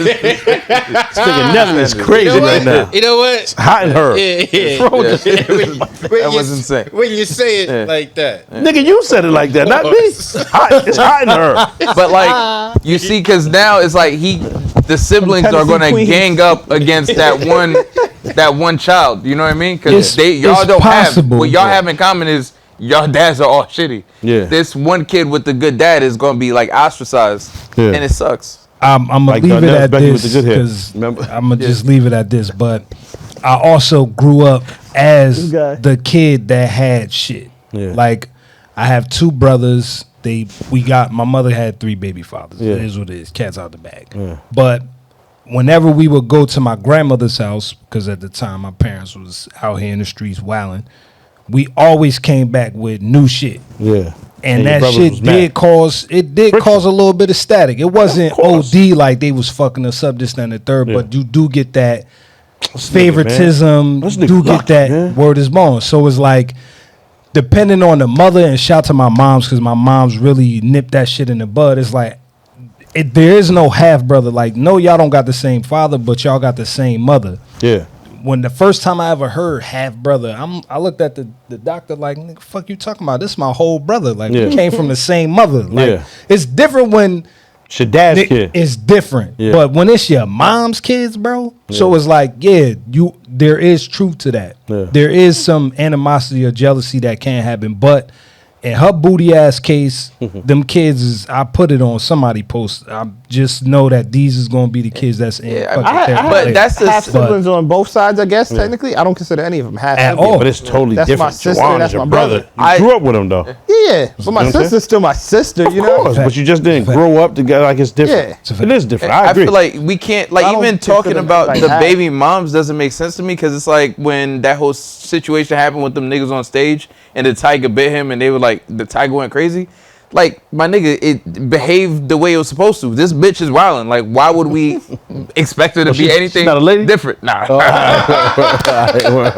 nigga Nelly is crazy You know right now. what? You know what? Hot in her. Yeah, yeah. What's wrong with this? That was insane. When you say it Yeah. like that. Nigga, you said it like that, not me. It's hot in her. But like you see, because now it's like the siblings are Tennessee going to Queens. gang up against that one child. You know what I mean? Because It's- y'all it's don't possible. have what y'all have in common is y'all dads are all shitty. Yeah. This one kid with the good dad is going to be like ostracized, Yeah. and it sucks. I'm gonna Like, leave it Nellis at Becky with this the good hair. because Remember? I'm gonna just leave it at this. But I also grew up as This guy. the kid that had shit. Yeah. Like I have two brothers. My mother had 3 baby fathers. Yeah. It is what it is. Cat's out the bag. But whenever we would go to my grandmother's house, because at the time my parents was out here in the streets wilding, we always came back with new shit. Yeah. And your that brother shit was did mad. cause cause a little bit of static. It wasn't course. OD like they was fucking us up this, that, and the third, Yeah. but you do get that favoritism This nigga do get lucky, that man. word is born. So it's like, depending on the mother, and shout to my moms, because my moms really nipped that shit in the bud. It's like, there is no half brother. Like, no, y'all don't got the same father, but y'all got the same mother. Yeah. When the first time I ever heard half brother, I looked at the doctor like, nigga, fuck you talking about? This is my whole brother. Like, Yeah. we came from the same mother. Like, Yeah. it's different when It's your dad's kid. it's different. Yeah. But when it's your mom's kids, bro, so it's like, there is truth to that. Yeah. There is some animosity or jealousy that can happen. But in her booty ass case, them kids is, I put it on somebody post. I just know that these is gonna be the kids that's in. Yeah, fucking I therapy. have But that's the half siblings on both sides, I guess. Technically, I don't consider any of them half At siblings. all. But it's totally That's different. my sister, Juwan is that's your my brother. brother. You grew up with him though. Yeah, but my what I'm saying? sister's still my sister, you Of know? course, but you just didn't grow up together. Like it's different. Yeah. It is different. I I agree. feel like we can't, like, I don't even talking consider about like the that. baby moms doesn't make sense to me, because it's like when that whole situation happened with them niggas on stage and the tiger bit him and they were like, the tiger went crazy. Like, my nigga, it behaved the way it was supposed to. This bitch is wilding. Like, why would we expect her to be she's anything not a lady? different? Nah. All right.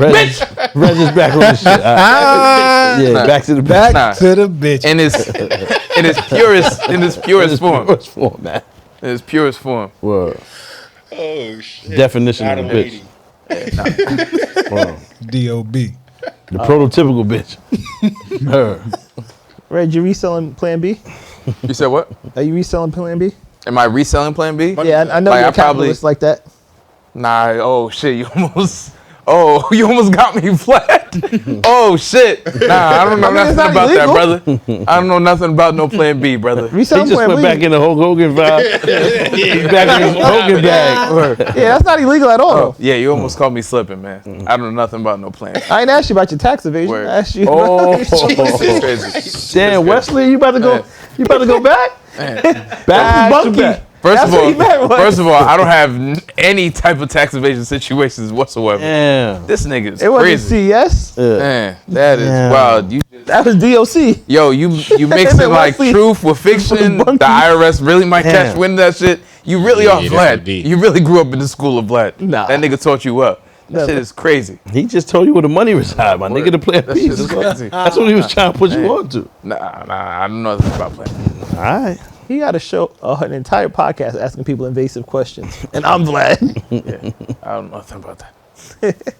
Reg is back on the shit. All right. Yeah, back to the back. Nah. to the bitch. in its purest form. What's for, man? In its purest form. Word. Oh shit. Definition Not of a a bitch. lady. Word. D.O.B. The prototypical bitch. Her. Red, you reselling Plan B? You said what? Are you reselling Plan B? Am I reselling Plan B? Yeah, I know Like, you're I a probably- capitalist like that. Nah, oh shit, you almost got me flat. Oh shit. Nah, I don't know I mean, it's nothing not about that, illegal. brother. I don't know nothing about no Plan B, brother. He Reselling just Plan went B. back in the Hulk Hogan vibe. He's back in his Hogan bag. Yeah, that's not illegal at all. Oh, yeah, you almost caught me slipping, man. I don't know nothing about no Plan B. I ain't asked you about your tax evasion. Word. I asked you. Oh, Crazy. damn, Wesley, you about to go? You about to go back? Back to Bunky. back. First That's of what he meant, all, what? I don't have any type of tax evasion situations whatsoever. Damn. This nigga is It wasn't crazy. CS. Man, that is Damn. wild. You That was DOC. Yo, you mixing Then like Wesley- truth with fiction. The Bunky. IRS really might catch Damn. wind of that shit. You really are that's Vlad. deep. You really grew up in the school of Vlad. Nah. That nigga taught you well. That shit is crazy. He just told you where the money reside, my nigga. The Plan That B. shit is crazy. That's what he was trying to put you on to. Nah, I don't know nothing about Plan. All right. He got a show, an entire podcast asking people invasive questions, and I'm Vlad. I don't know nothing about that.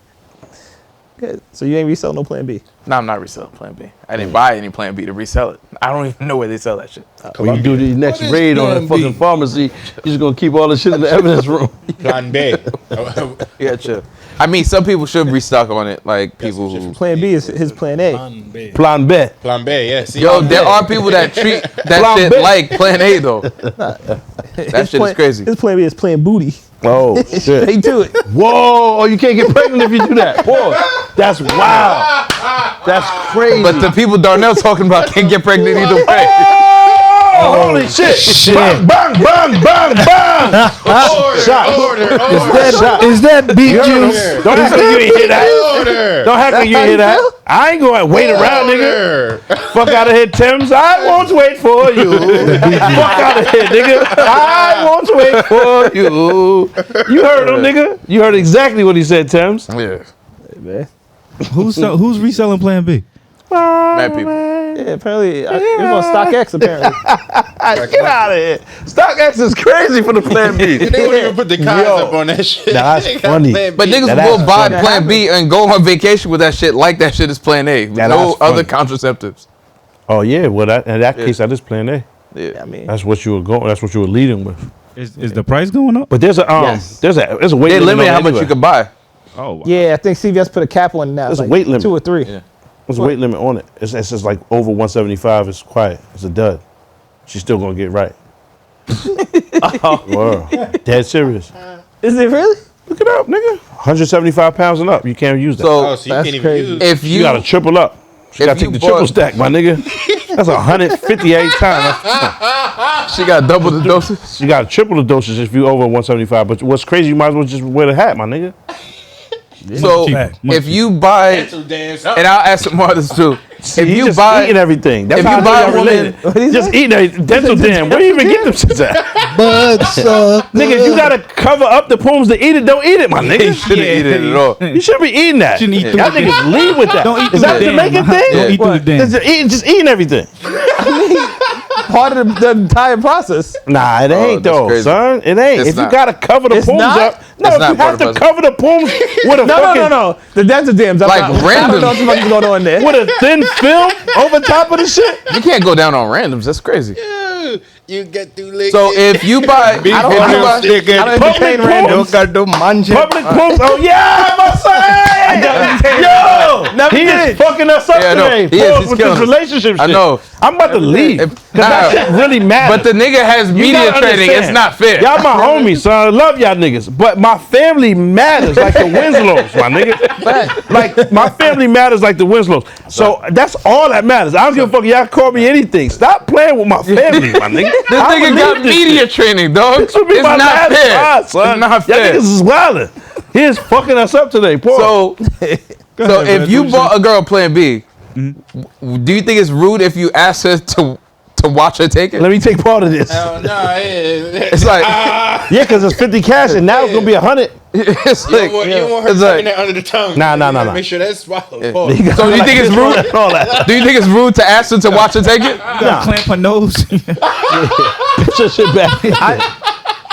Good. So you ain't reselling no Plan B. No, I'm not reselling Plan B. I didn't buy any Plan B to resell it. I don't even know where they sell that shit. When you do the next What is raid on Plan a B? fucking pharmacy, you're just gonna keep all the shit in the evidence room. Plan B. Yeah, chill. I mean, some people should restock on it, like people who. Plan B is his Plan A. Plan B. Plan B. Yeah. See, Yo, there are people that treat that Plan shit B. like Plan A though. That shit is crazy. His Plan B is Plan Booty. Oh shit. Straight to it. Whoa! Oh, you can't get pregnant if you do that. Whoa! That's wild. That's crazy. But the people Darnell talking about can't get pregnant either way. Oh, holy shit! Bang! Bang! Bang! Bang! Bang! Shot. Is that beet juice? Don't act like you ain't hear that. Order. Don't act like you ain't hear that. I ain't going to wait around, nigga. Fuck out of here, Tim's. I won't wait for you. Fuck out of here, nigga. I won't wait for you. You heard him, nigga. You heard exactly what he said, Tim's. Yeah, Man. Who's reselling Plan B? mad people. Yeah, apparently it was on StockX. Apparently, Get out of here. StockX is crazy for the Plan B. They won't even put the cons up on that shit. That's They got funny. Plan But B. niggas That's will buy funny. Plan B and go on vacation with that shit like that shit is Plan A. With Yeah, no that's other funny. contraceptives. Oh yeah, well in that case, that is Plan A. Yeah. I mean, That's what you were going. That's what you were leading with. Is the price going up? But there's a Yes. there's a weight They limit limit on how it much anyway. you could buy. Oh, wow. yeah, I think CVS put a cap on it now. There's a like weight limit. 2 or 3. Yeah. There's a weight limit on it. It's just like over 175. It's quiet. It's a dud. She's still gonna get right. Wow. Dead serious. Is it really? Look it up, nigga. 175 pounds and up. You can't use that. So Oh, so you That's can't even crazy. use. if you you gotta triple up. You if gotta you take the triple bought- stack, my nigga. That's 158 times. she got double the doses. You gotta triple the dosage if you over 175. But what's crazy, you might as well just wear the hat, my nigga. So cheaper, much if you buy, So damn. and I'll ask some others too. See, if he's you just buy eating everything. That's if how you I know buy y'all a woman- related. What'd he Just say? eating everything. Dental dam. Where do you even get them shits at? Nigga, if you gotta cover up the poems to eat it, don't eat it, my He nigga. shouldn't eat it at all. You shouldn't be eating that. Shouldn't eat through Y'all the niggas lead with that. Don't eat Is through that the a Jamaican dam. thing? Don't eat through the dam. Just eating everything. Part of the entire process. Nah, it ain't that's though, crazy. son. It ain't. It's if you not. gotta cover the It's poems not? up, no, It's if not you part have of the to process. cover the poems with a fucking No. The dental dams. Like I don't random. know what the fuck is going on there. with a thin film over top of the shit. You can't go down on randoms. That's crazy. You get to lick So it. if you buy, Big I don't video buy, stick it. I don't entertain Public randoms. Don't got no manja. Public poems. Oh yeah, my son. Yo, Never he did. is fucking us up Yeah, I know. today. He is. Pause He's with killing this us. relationship I shit. know. I'm about to leave because that shit really matters. but the nigga has media gotta training. It's understand. not fair. Y'all my homies, son. I love y'all niggas. But my family matters like the Winslows, my nigga. Like, my family matters like the Winslows. So that's all that matters. I don't give a fuck. Y'all call me anything. Stop playing with my family, my nigga. This I nigga got believe this media shit. training, dog. This would be It's my not last fair. try, son. It's not Y'all fair. niggas is wildin'. He is fucking us up today, Paul. So if you bought a girl Plan B, do you think it's rude if you ask her to watch her take it? let me take part of this. Oh, no, yeah. It's like Yeah, because it's 50 cash and now it's going to be 100. it's You like, don't want her it's like- tucking that under the tongue. Nah. You gotta make sure that's swallowed. Pause. So do you think it's rude? All that. Do you think it's rude to ask her to watch her take it? Clamp her nose. Put your shit back.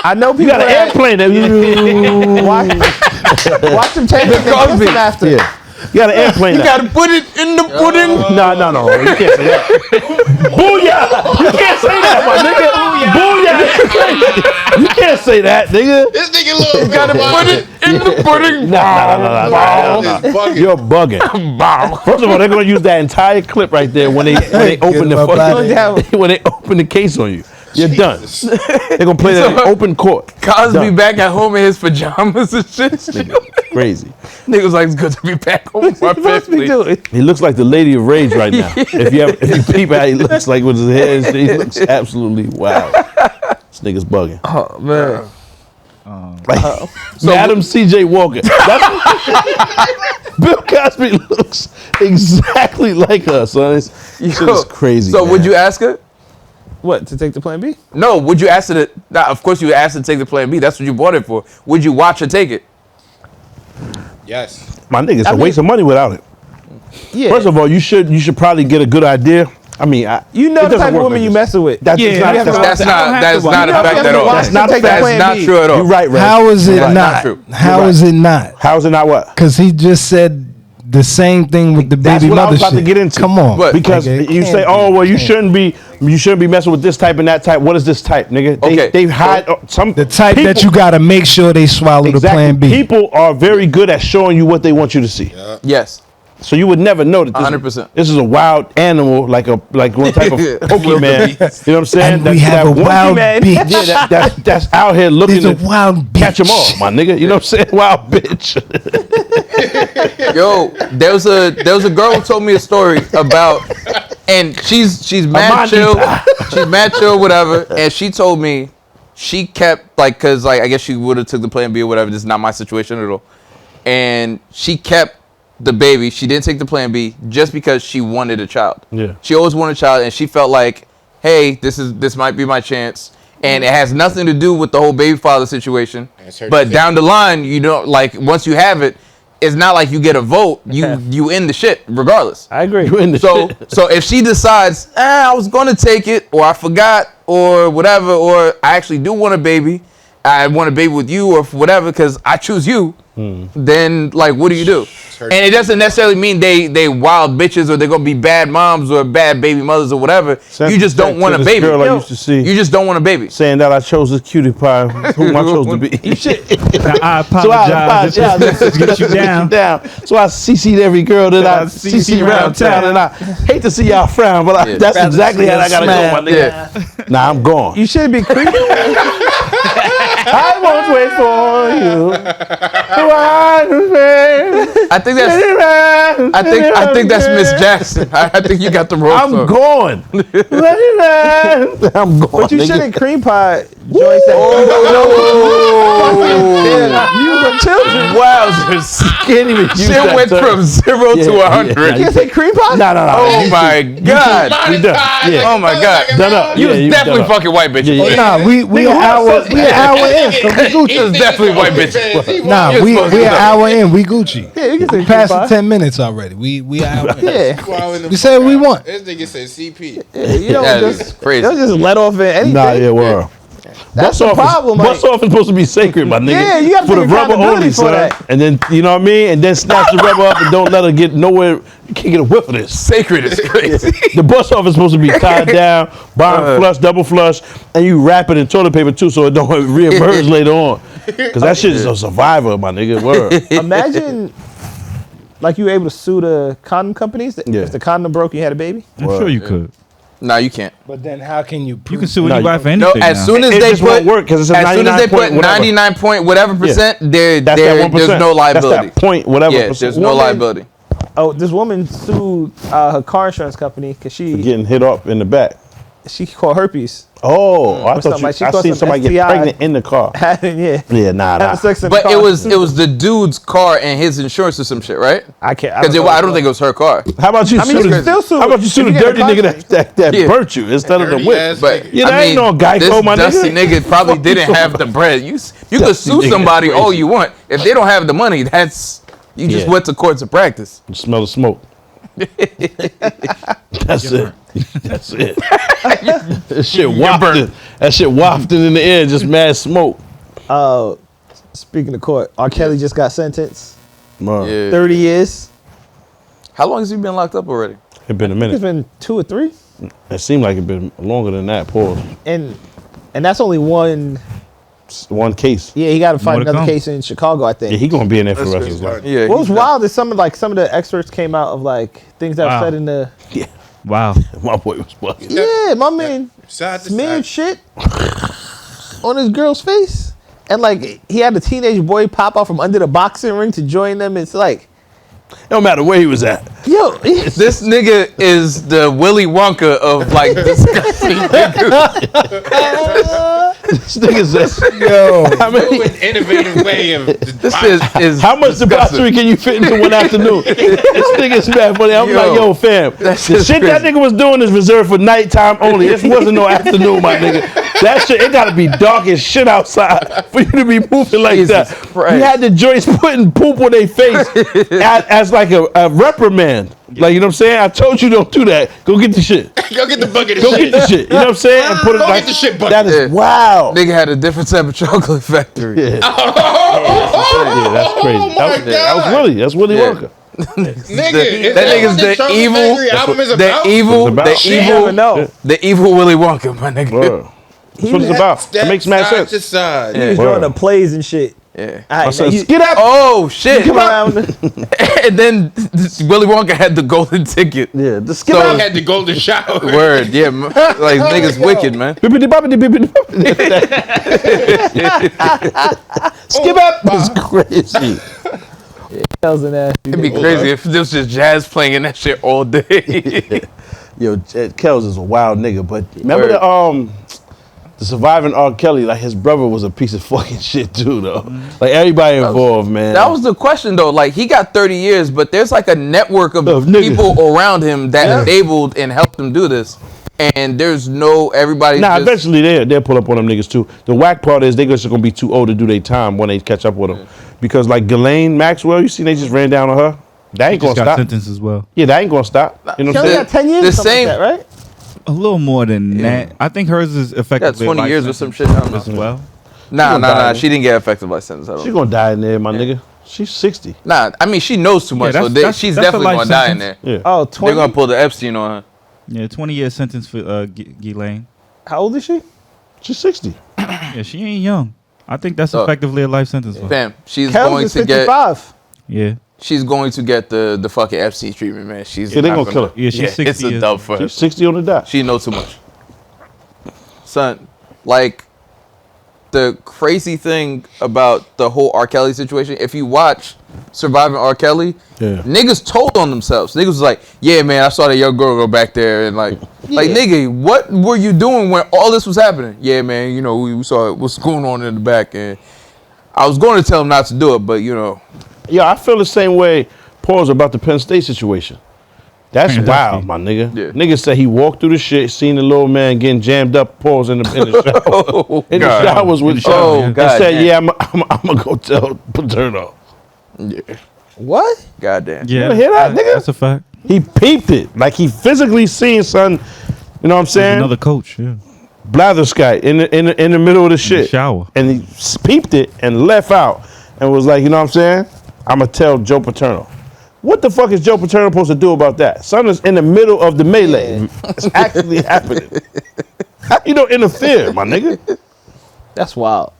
I know people You got an that airplane that watch them take it and kiss them after. Yeah. You got an airplane. You gotta put it in the pudding. No. You can't say that. Booyah! You can't say that, my nigga. Booyah! You can't say that, nigga. This nigga little You gotta put it in the pudding. Nah. You're bugging. First of all, they're gonna use that entire clip right there when they open the him up outta fucking when they open the case on you. You're done. They're gonna play that in open court. Cosby Done. back at home in his pajamas and shit. Crazy. Niggas like, it's good to be back home with my family. He looks like the Lady of Rage right now. If you peep how he looks like with his hair, and shit, he looks absolutely wild. This nigga's bugging. Oh man. Madam C.J. Walker. Bill Cosby looks exactly like her, son. This shit is crazy. So man. would you ask her? What, to take the Plan B? No, would you ask her to? Nah, of course you would ask her to take the Plan B. That's what you bought it for. Would you watch her take it? Yes. My nigga, it's a waste of money without it. Yeah. First of all, you should probably get a good idea. I mean, you know it the doesn't type of work woman like you this. messing with. That's Yeah, not. you have to That's watch not. That's not a fact at all. That's not Take the fact. Plan That's B. not true at all. You're right, Red. How is it Right. not? True. How is it not? How is it not what? Because he just said the same thing with the That's baby what I mother was about shit. to get into. Come on, But- Because nigga, it you can't say, be. oh well, you shouldn't be messing with this type and that type. What is this type, nigga? Okay. They hide some the type people, that you gotta make sure they swallow exactly. the Plan B. People are very good at showing you what they want you to see. Yes. So you would never know that 100%. this is a wild animal, like one type of Pokemon. You know what I'm saying? And we have a wild bitch. Yeah, that's out here looking There's a to wild bitch. catch them all, my nigga. You know what I'm saying? Wild bitch. Yo, there was a girl who told me a story about, and she's mad chill, she's mad chill, whatever. And she told me she kept cause I guess she would have took the Plan B or whatever. This is not my situation at all. And she kept the baby. She didn't take the Plan B just because she wanted a child. Yeah. She always wanted a child, and she felt like, hey, this might be my chance. And it has nothing to do with the whole baby father situation. But down the line, you know, once you have it, it's not like you get a vote. You end the shit regardless. I agree. You in the So shit. so if she decides, I was gonna take it, or I forgot, or whatever, or I actually do want a baby, I want a baby with you, or whatever, because I choose you, then what do you do? And it doesn't necessarily mean they wild bitches or they're gonna be bad moms or bad baby mothers or whatever. You just don't want a this baby. girl I used to see. You just don't want a baby. saying that I chose this cutie pie, whom I chose to be. I So I apologize. apologize. This message gets you down. So I CC'd every girl that I CC CC around town, and I hate to see y'all frown, but Yeah. that's exactly how I gotta go, my nigga. Yeah. Nah, I'm gone. You should be creepy. I won't wait for you. I think that's Miss Jackson. I think you got the wrong I'm song. going. I'm going. But you nigga. shouldn't cream pie joints that Oh, use of children. Wowzers. Can't even use Shit that went term. from 0 to 100. yeah. You can't say cream pie? No. Oh my God. We done. Yeah. Oh my God. Done up. You Yeah, was you definitely done up. fucking white bitches. Yeah, yeah. Nah, we an hour in. So we Gucci. It was definitely white bitches. Nah, You're we supposed an to know. hour in. We Gucci. Yeah, you can say We cream passed pie. the 10 minutes already. We an hour in. Yeah. We said what we want. This nigga said CP. You don't That is just crazy. Don't just let off at anything. Nah, yeah, word. That's the problem. Bus off is supposed to be sacred, my nigga. Yeah, you gotta for the take rubber accountability only, for son. that. And then you know what I mean, and then snatch the rubber up and don't let her get nowhere. You can't get a whiff of this. Sacred is crazy. The bus off is supposed to be tied down, bottom flush, double flush, and you wrap it in toilet paper too, so it don't reemerge later on. Because that shit is a survivor, my nigga. Word. Imagine, like, you were able to sue the condom companies. Yeah. If the condom broke, you had a baby. I'm sure you could. Nah, you can't. But then how can you prove You can sue No, anybody for No, anything. as now. soon as It they just put won't work 'cause it's a as soon as they 99 point put whatever. 99 point whatever percent, That's that there's 1%. no liability. That's that point whatever Yeah, percent. there's no Woman- liability. Oh, this woman sued her car insurance company because Getting hit up in the back. she caught herpes. Oh, I thought something you. like she I caught seen some somebody get STI. pregnant in the car. Yeah. Yeah, nah. Having sex in the But car. it was the dude's car and his insurance or some shit, right? I can't. Because I don't think it was her car. How about you I mean, sue you the? can still sue How about you if sue the you get a dirty nigga contract. that Yeah. burnt you instead of the Dirty whip? ass But Yeah, that ain't no Geico, this my dusty nigga. nigga probably Fuck you didn't talking have the about? bread. You could Dusty sue nigga, somebody that's all crazy. you want. If they don't have the money, that's you just Yeah. went to court to practice. You smell the smoke. That's it. That's it. That shit wafted. That shit wafted in the air, just mad smoke. Speaking of court, R. Kelly just got sentenced Man, Yeah. 30 years. How long has he been locked up already? it been a It's minute. been 2 or 3, It seemed like it been longer than that. Pause. and that's only one. One case. Yeah, he got to fight More to another come. case in Chicago, I think. Yeah, he gonna be in there for the rest of his life. Yeah. What was he's wild is some of the excerpts came out of like things that Wow. were said in the. Yeah, Wow. my boy was bugging. Yeah, my man Side to smeared side. shit on his girl's face, and like he had a teenage boy pop out from under the boxing ring to join them. It's like, No matter where he was at. yo, This nigga is the Willy Wonka of like disgusting niggas. This nigga's Yo, I mean, New and innovative way of This is how much disgusting. debauchery can you fit into one afternoon? This nigga's mad funny. I'm like, yo, fam. The shit's shit that crazy. nigga was doing is reserved for nighttime only. This wasn't no afternoon, my nigga. That shit, it gotta be dark as shit outside for you to be moving like Jesus that. Christ. You had the joints putting poop on their face as like a reprimand. Like, you know what I'm saying? I told you don't do that. Go get the shit. Go get the bucket of Go shit. get the shit. You know what I'm saying? And put it Go like get the shit bucket. that is Yeah. wow. Nigga had a different type of chocolate factory. Yeah. Oh, Yeah, that's crazy. my that was God. Willie. That's Willie Yeah. Wonka. Nigga, is That what nigga's the the Chocolate evil, Factory album is the about? evil, It's about. the Shit. never evil, know. the evil Willy Wonka, my nigga. Word. That's what it's about. It makes mad Side to sense. side. he was Word. doing the plays and shit. Yeah. All right, I now said, you get up. Oh shit! come around. And then Willy Wonka had the golden ticket. Yeah, the skip So- I had the golden shower. Word, yeah, like niggas wicked, man. Bippity boppity bippity boppity. Skip up. It's crazy. Tells an ass. It'd be crazy if there was just jazz playing in that shit all day. Yo, Kells is a wild nigga, but remember Word. the surviving R. Kelly, like his brother was a piece of fucking shit too, though. Like everybody involved, man. That was the question though. Like he got 30 years, but there's like a network of Of niggas. people around him that enabled and helped him do this. And there's no everybody. Nah, just, eventually they'll pull up on them niggas too. The whack part is they just gonna be too old to do their time when they catch up with them. Because like Ghislaine Maxwell, you see they just ran down on her. That ain't Just gonna got stop. sentenced as well. Yeah, that ain't gonna stop. You know what I'm Kelly saying? got 10 years. The or something same- like that, right? A little more than that. I think hers is got effectively 20 life years or some sentence shit. I don't as know. well. Nah. gonna die. She didn't get effective license. I She don't. gonna die in there, my nigga. She's 60. Nah, I mean she knows too much, Yeah, so that's- she's that's a definitely life gonna die in sentence. there. Yeah. Oh, They're 20. gonna pull the Epstein on her. Yeah, 20-year sentence for Ghislaine. How old is she? She's 60. Yeah, she ain't young. I think that's Oh. effectively a life sentence for her. Fam, she's Kells going is to get. 55. Yeah. She's going to get the fucking Epstein treatment, man. She's Yeah, they not gonna kill her. Yeah, she's 60 It's a years dub old. for her. She's 60 on the dot. She knows too much. Son, like the crazy thing about the whole R. Kelly situation, if you watch Surviving R. Kelly, Yeah. niggas told on themselves. Niggas was like, yeah, man, I saw that young girl go back there and like nigga, what were you doing when all this was happening? Yeah, man, you know, we saw what's going on in the back and I was going to tell him not to do it, but you know, Yo, I feel the same way. Pause about the Penn State situation. That's Penn wild, State. my nigga. Yeah. Nigga said he walked through the shit, seen the little man getting jammed up. Pause in the shower. In the God. showers with Oh, and God said, damn. "Yeah, I'm gonna go tell Paterno." Yeah. What? Goddamn. Yeah, You hear that, nigga? That's a fact. He peeped it, like he physically seen son. You know what I'm There's saying? another coach. Yeah. Blatherskite in the middle of the shit. shower. And he peeped it and left out and was like, you know what I'm saying? I'm going to tell Joe Paterno. What the fuck is Joe Paterno supposed to do about that? Son is in the middle of the melee. It's actually happening. How you don't interfere, my nigga? That's wild.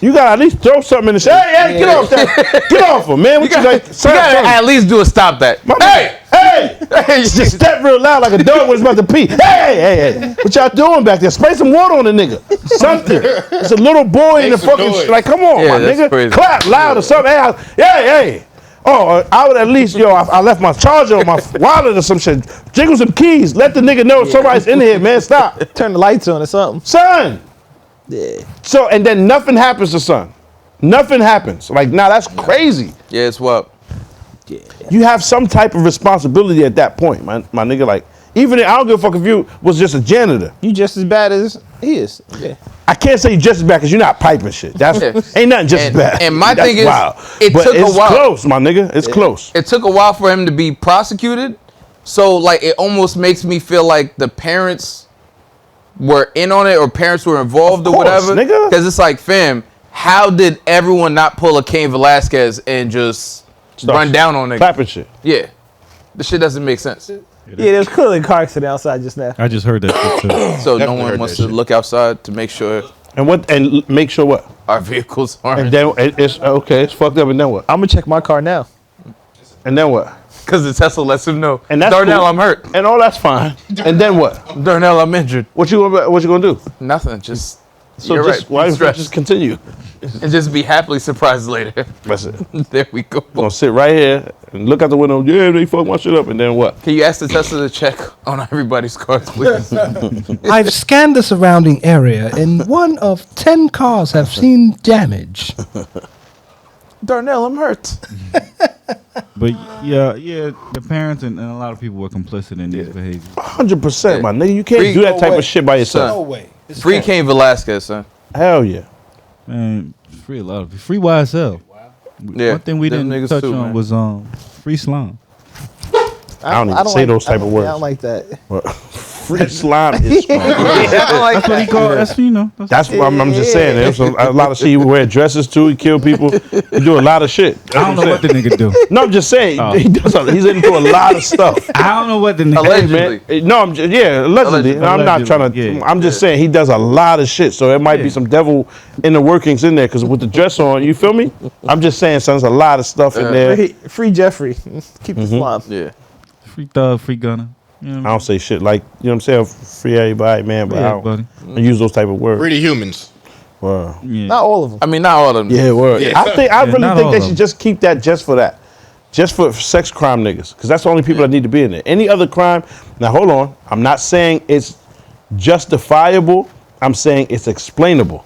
You got to at least throw something in the shit. Hey, get off that. Get off him, man. What you like? You Son, gotta at least do a stop that. hey! Just step real loud like a dog was about to pee. Hey! What y'all doing back there? Spray some water on the nigga. Something. It's a little boy in the some fucking noise. like, come on, Yeah, my that's nigga. crazy. Clap loud or something. Hey. Oh, I would at least, I left my charger or my wallet or some shit. Jiggle some keys. Let the nigga know somebody's in here, man. Stop. Turn the lights on or something. Son. Yeah. So, and then nothing happens to son. Nothing happens. Like, nah, that's crazy. Yeah, it's what. You have some type of responsibility at that point, my nigga. Like, even if, I don't give a fuck if you was just a janitor. You just as bad as he is. Yeah. I can't say you just as bad because you're not piping shit. That's ain't nothing just as bad. And my That's thing is, wild. it But took a it's while. close, my nigga. It's close. It took a while for him to be prosecuted. So, like, it almost makes me feel like the parents were in on it or parents were involved Of or course, whatever. nigga. Because it's like, fam, how did everyone not pull a Cain Velasquez and just run down on it? Clapping shit. Yeah. The shit doesn't make sense. Yeah, there's clearly a car accident outside just now. I just heard that shit too. So no Definitely one heard wants that to shit. look outside to make sure And make sure what? our vehicles And aren't. then it's okay. It's fucked up. And then what? I'm gonna check my car now. And then what? Because the Tesla lets him know. And that's Darnell, cool. I'm hurt. And all that's fine. And then what? Darnell, I'm injured. What you gonna do? Nothing. Just So you're just right. why Be don't you stressed. just continue? And just be happily surprised later. That's it. There we go. Gonna sit right here and look out the window. Yeah, they fucked my shit up. And then what? Can you ask the Tesla to check on everybody's cars, please? I've scanned the surrounding area, and 1 of 10 cars have seen damage. Darnell, I'm hurt. But yeah, the parents and a lot of people were complicit in these behaviors. 100%, Yeah. my nigga. You can't Free- do that no type way. of shit by yourself. Son. No way. It's Free can't. Cain Velasquez, son. Hell yeah. Man, free a lot of people. Free YSL. Yeah, One thing we them didn't niggas touch too, on man. was free slime. I don't even say those type of words. I don't like that. Free slime is fun. I don't like That's what he called. That's that's That's what I'm just saying. There's a lot of shit. You wear dresses too. He kill people. You do a lot of shit. I don't know what the nigga do. No, I'm just saying. Oh. He's into a lot of stuff. I don't know what the nigga Allegedly. Man, no, I'm just, allegedly. Allegedly. I'm not trying to. Yeah. I'm just saying he does a lot of shit. So there might be some devil in the workings in there. Because with the dress on, you feel me? I'm just saying, son, there's a lot of stuff in there. Free Jeffrey. Keep the slime. Yeah. Free thug, free gunner. You know I what don't say shit like, you know what I'm saying? Free everybody, man. But I don't buddy. I use those type of words. Free the humans. Wow. Yeah. Not all of them. I mean, not all of them. Yeah, word. Yeah. I really not think all they of should them. just keep that just for that. Just for sex crime niggas. Because that's the only people that need to be in there. Any other crime, now hold on. I'm not saying it's justifiable. I'm saying it's explainable.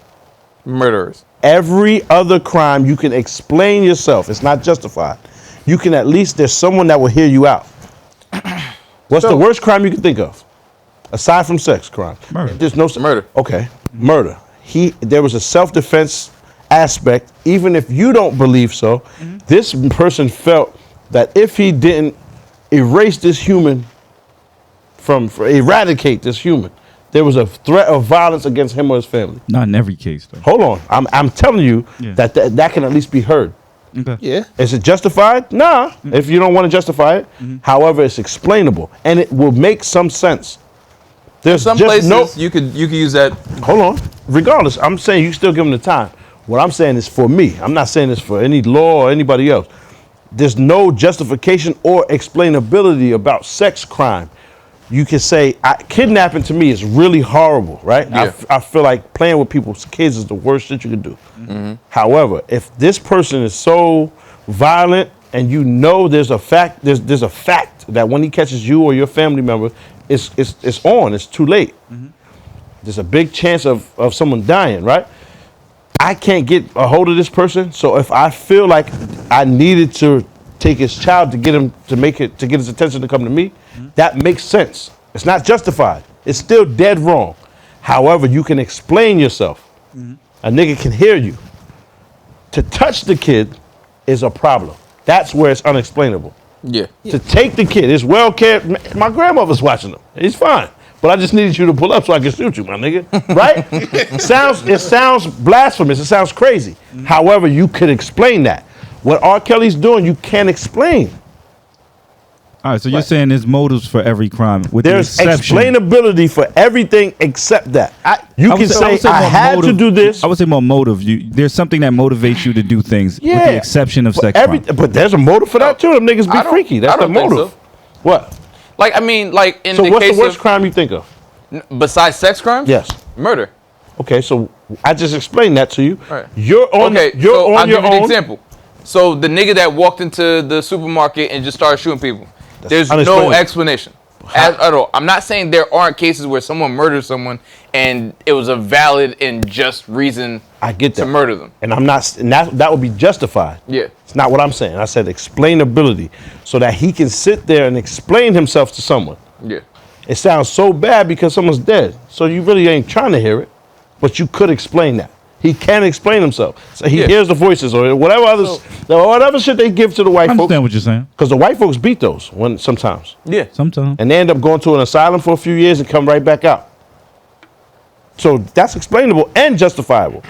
Murderers. Every other crime you can explain yourself. It's not justified. You can at least, there's someone that will hear you out. What's the worst crime you can think of? Aside from sex crime. Murder. There's no Murder. Okay. Murder. There was a self-defense aspect, even if you don't believe so. This person felt that if he didn't erase this human eradicate this human, there was a threat of violence against him or his family. Not in every case, though. Hold on. I'm telling you Yeah. that can at least be heard. Okay. Yeah. Is it justified? Nah, if you don't want to justify it. However, it's explainable and it will make some sense. There's Some just places no. you could use that. Hold on. Regardless, I'm saying you still give them the time. What I'm saying is for me. I'm not saying this for any law or anybody else. There's no justification or explainability about sex crime. You can say kidnapping to me is really horrible, right? Yeah. I feel like playing with people's kids is the worst shit you can do. However, if this person is so violent and you know there's a fact that when he catches you or your family member, it's on. It's too late. There's a big chance of someone dying, right? I can't get a hold of this person. So if I feel like I needed to take his child to get him to get his attention to come to me, that makes sense. It's not justified. It's still dead wrong. However, you can explain yourself. A nigga can hear you. To touch the kid is a problem. That's where it's unexplainable. Yeah. To take the kid, it's well cared. My grandmother's watching him. He's fine. But I just needed you to pull up so I can shoot you, my nigga. Right? It sounds blasphemous. It sounds crazy. However, you could explain that. What R. Kelly's doing, you can't explain. All right, so you're saying there's motives for every crime, with There's the exception. explainability for everything except that. You can say I more had to do this. I would say more motive. There's something that motivates you to do things, with the exception of sex crime. But there's a motive for that too. Them niggas I be don't- freaky. That's I the don't think motive. so. What? Like, I mean, like in So the what's case the worst of, crime you think of? besides sex crimes? Yes. Murder. Okay, so I just explained that to you. Right. You're on. Okay, You're so on I'll your give you an own. example. So the nigga that walked into the supermarket and just started shooting people, there's no unexplainable. explanation at all. I'm not saying there aren't cases where someone murders someone and it was a valid and just reason I get that. to murder them. And I'm not. And that would be justified. Yeah. It's not what I'm saying. I said explainability, so that he can sit there and explain himself to someone. Yeah. It sounds so bad because someone's dead. So you really ain't trying to hear it, but you could explain that. He can explain himself. So he hears the voices or whatever whatever shit they give to the I white folks. understand what you're saying. Because the white folks beat those sometimes. Yeah. Sometimes. And they end up going to an asylum for a few years and come right back out. So that's explainable and justifiable.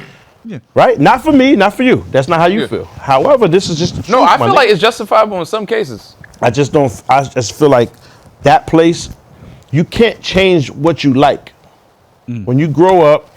Yeah. Right? Not for me, not for you. That's not how you feel. However, this is just the No, truth, I my feel nigga. like it's justifiable in some cases. I just feel like that place, you can't change what you like. When you grow up,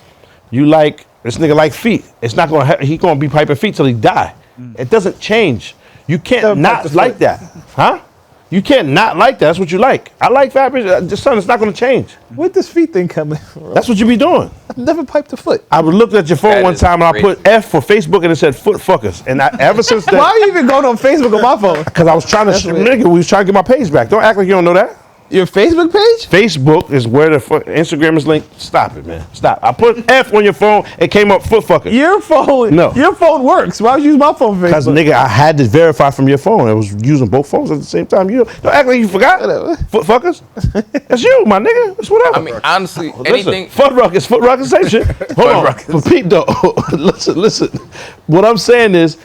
you like, this nigga like feet. It's not gonna, he gonna be piping feet till he die. It doesn't change. You can't not like that. Huh? You can't not like that. That's what you like. I like fat bitches. Son, it's not gonna change. Where'd this feet thing come in from? That's what you be doing. I've never piped a foot. I looked at your phone That one is time and I crazy. put F for Facebook and it said foot fuckers. And ever since then, Why are you even going on Facebook on my phone? because I was trying to, nigga, we was trying to get my page back. Don't act like you don't know that. Your Facebook page? Facebook is where the Instagram is linked. Stop it, man. Stop. I put F on your phone. It came up foot fucker. Your phone. No. Your phone works. Why would you use my phone for Because Facebook? nigga, I had to verify from your phone. I was using both phones at the same time. You don't act like you forgot. Foot fuckers. That's you, my nigga. It's whatever. I mean, honestly, Listen, anything. foot ruckers, same shit. Hold on. ruckers. But Pete, though, listen. What I'm saying is,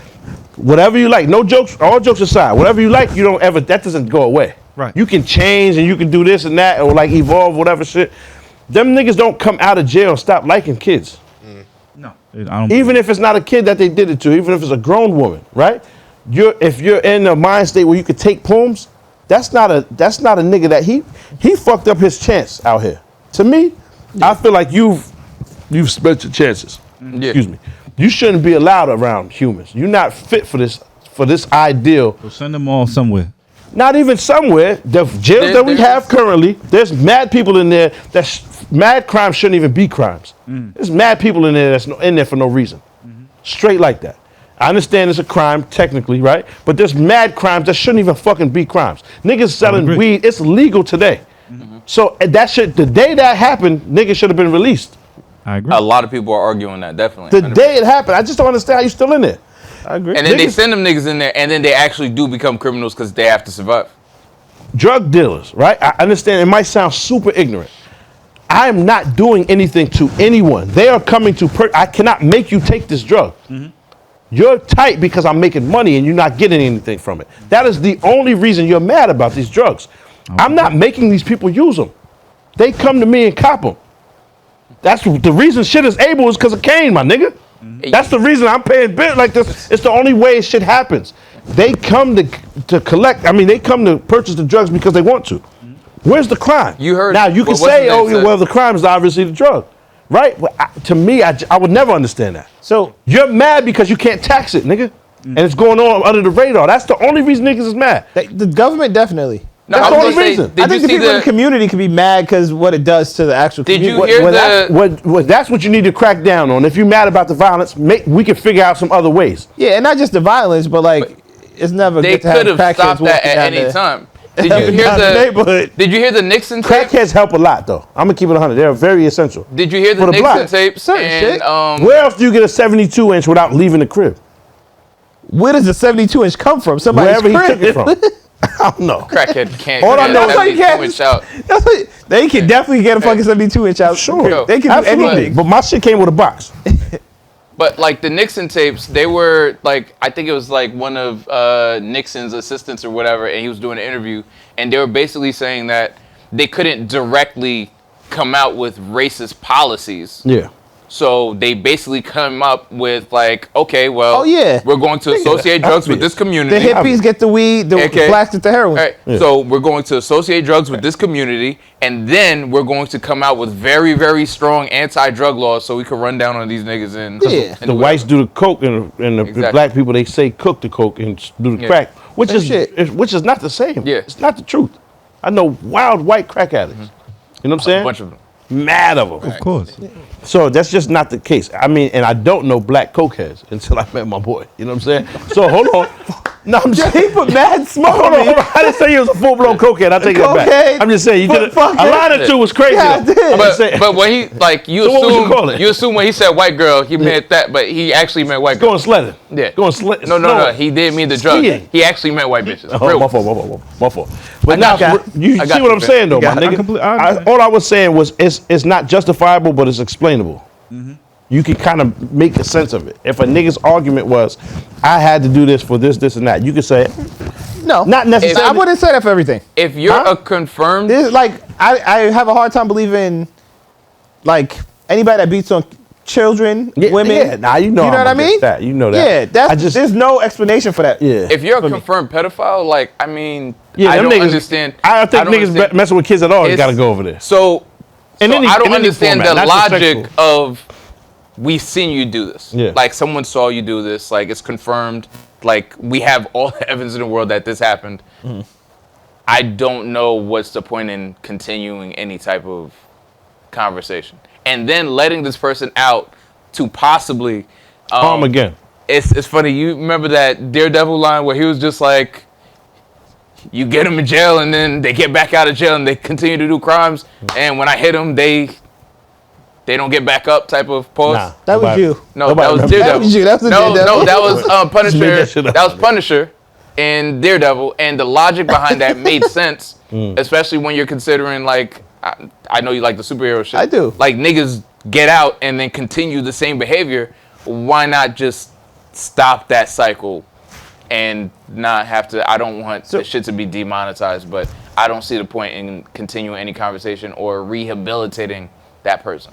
whatever you like, no jokes, all jokes aside, whatever you like, you don't ever, that doesn't go away. Right. You can change and you can do this and that or like evolve, whatever shit. Them niggas don't come out of jail and stop liking kids. No. I don't. Even if it's not a kid that they did it to, even if it's a grown woman, right? If you're in a mind state where you could take poems, that's not a nigga that he fucked up his chance out here. To me, I feel like you've spent your chances. Yeah. Excuse me. You shouldn't be allowed around humans. You're not fit for this ideal. So send them all somewhere. Not even somewhere. The jails that we have currently, there's mad people in there. Mad crimes shouldn't even be crimes. There's mad people in there that's in there for no reason. Straight like that. I understand it's a crime technically, right? But there's mad crimes that shouldn't even fucking be crimes. Niggas selling agree. weed, it's legal today. So that shit, the day that happened, niggas should have been released. I agree. A lot of people are arguing that, definitely. The 100%. day it happened, I just don't understand how you still in there. I agree. And then they send them niggas in there, and then they actually do become criminals because they have to survive. Drug dealers, right? I understand it might sound super ignorant. I am not doing anything to anyone. They are coming to I cannot make you take this drug. You're tight because I'm making money and you're not getting anything from it. That is the only reason you're mad about these drugs. I'm not making these people use them. They come to me and cop them. That's the reason shit is able is because of Kane, my nigga. That's the reason I'm paying bills like this. It's the only way shit happens. They come to collect. I mean, they come to purchase the drugs because they want to. Where's the crime? You heard. Now you can what's say, his name oh, said? well, the crime is obviously the drug, right? But to me, I would never understand that. So You're mad because you can't tax it, nigga, and it's going on under the radar. That's the only reason niggas is mad. the government definitely. No, That's I the was only gonna say, reason. Did I think you the see people in the the? community can be mad because what it does to the actual Did you community. hear That's what you need to crack down on. If you're mad about the violence, we can figure out some other ways. Yeah, and not just the violence, but like it's never They good to have could have crackheads stopped that walking at down any there. time. Did you hear Down the neighborhood. Did you hear the Nixon tape? Crackheads help a lot, though. I'm gonna keep it 100. They're very essential. Did you hear the For the Nixon block. tapes? Certain And, shit. Where else do you get a 72-inch without leaving the crib? Where does the 72-inch come from? Somebody's Wherever he crib. took it from. I don't know. Crackhead can't. All I get know a is- 72-inch out. That's what, they can definitely get a fucking 72-inch out. Sure. They can Absolutely. do anything. But my shit came with a box. But like the Nixon tapes, they were like, I think it was like one of Nixon's assistants or whatever, and he was doing an interview, and they were basically saying that they couldn't directly come out with racist policies. Yeah. So they basically come up with like, okay, well, Oh, yeah. we're going to associate drugs with this The community. hippies get the weed, the Okay. blacks get the heroin. All right. So we're going to associate drugs with this community, and then we're going to come out with very, very strong anti-drug laws so we can run down on these niggas and Yeah. The whites do the coke and the Exactly. black people, they say cook the coke and do the Yeah. crack, which Same is shit. which is not the same. Yeah. It's not the truth. I know wild white crack addicts. You know what I'm saying? a bunch of them. Mad of them. Of course. So that's just not the case. I mean, and I don't know black cokeheads until I met my boy. You know what I'm saying? So hold on. No, I'm just He put mad smoke hold on on, me. hold on. I didn't say he was a full-blown cokehead. I take that Cokehead, back. I'm just saying you did fuck a line or two was crazy. Yeah, I though. did. I'm just saying. But when he like you So what would you assume call it? you assume when he said white girl he meant that, but he actually meant white girl. Going sledding. Yeah. Going sledding. No. He did mean the drug. Skiing. He actually meant white bitches. Oh, Real. my fault. But now, got you I see got what you, I'm saying, though, my got it. nigga? All I was saying was it's not justifiable, but it's explainable. You can kind of make a sense of it. If a nigga's argument was, I had to do this for this, this, and that, you could say, No. not necessarily. I wouldn't say that for everything. If you're Huh? a confirmed, This, like, I have a hard time believing, like, anybody that beats on children, women. Yeah, nah, you know what I'm I mean? against that. You know that. Yeah, that's, I just, there's no explanation for that. yeah. if you're a confirmed pedophile, like I mean, Yeah, I them don't niggas, understand. I don't think don't niggas understand. messing with kids at all. You It's- got to go over there. So, In any- I don't in any understand format, the not just logic sexual. of we seen you do this. Yeah. Like someone saw you do this. Like it's confirmed. Like we have all the evidence in the world that this happened. I don't know what's the point in continuing any type of conversation and then letting this person out to possibly Harm again. It's funny. You remember that Daredevil line where he was just like, you get them in jail and then they get back out of jail and they continue to do crimes. And when I hit them, they don't get back up type of pause. Nah, That was nobody- you. No, nobody that was remember Daredevil. That was you. That was Daredevil. No, that was Just made Punisher. that shit up. That was Punisher in Daredevil. And the logic behind that made sense, especially when you're considering, like, I know you like the superhero shit. I do. Like, niggas get out and then continue the same behavior. Why not just stop that cycle and not have to? I don't want the shit to be demonetized, but I don't see the point in continuing any conversation or rehabilitating that person.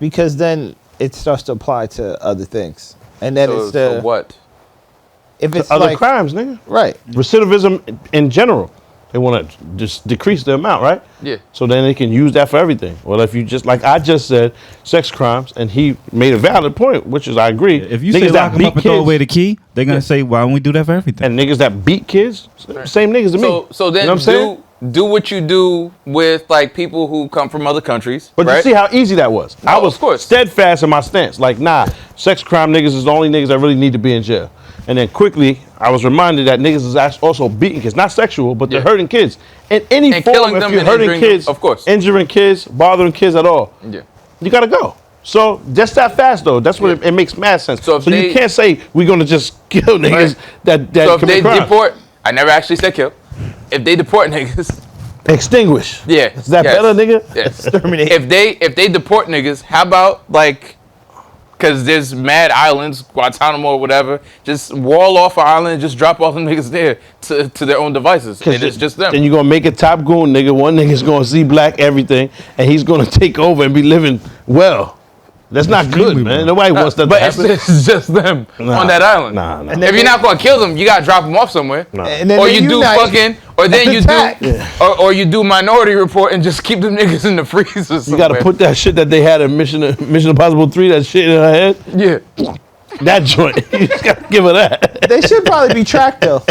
Because then it starts to apply to other things. And then it's So the, what? if it's Other like, crimes, nigga. right. Recidivism in general. They want to just decrease the amount, right? Yeah. So then they can use that for everything. Well, if you just, like I just said, sex crimes, and he made a valid point, which is I agree. If you Niggas say that lock them beat up and throw kids- away the key, they're gonna say, "Why don't we do that for everything?" and niggas that beat kids, same niggas to me. So then you know what I'm saying? do what you do with like people who come from other countries. But right? you see how easy that was. I No, was of course. steadfast in my stance. Like, nah, sex crime niggas is the only niggas that really need to be in jail. And then quickly, I was reminded that niggas is also beating kids, not sexual, but they're Yeah. hurting kids in any And form. killing If them you're and hurting injuring them, kids, of course. injuring kids, bothering kids at all, Yeah. you gotta go. So just that fast though. That's what it makes mad sense. So So, if you they- can't say we're gonna just kill niggas Right. that So if they commit crimes. deport, I never actually said kill. If they deport niggas, Extinguish. yeah. Is that yes, better, nigga? Yes. Exterminate. If they deport niggas, how about like, because there's mad islands, Guantanamo or whatever, just wall off an island and just drop all them niggas there to their own devices, and it's just them. Then you're gonna make a top goon, nigga. One nigga's gonna see black everything, and he's gonna take over and be living well. That's not good, Extremely man. well. Nobody wants that But to it's happen. just them Nah, on that island. Nah, nah. And If you're not gonna kill them, you gotta drop them off somewhere. Nah. And then Or they you do unite fucking, or then you attack. do, or you do Minority Report and just keep them niggas in the freezer. You Somewhere. gotta put that shit that they had in Mission Impossible 3, that shit in her head. Yeah. That joint. You just gotta give her that. They should probably be tracked though.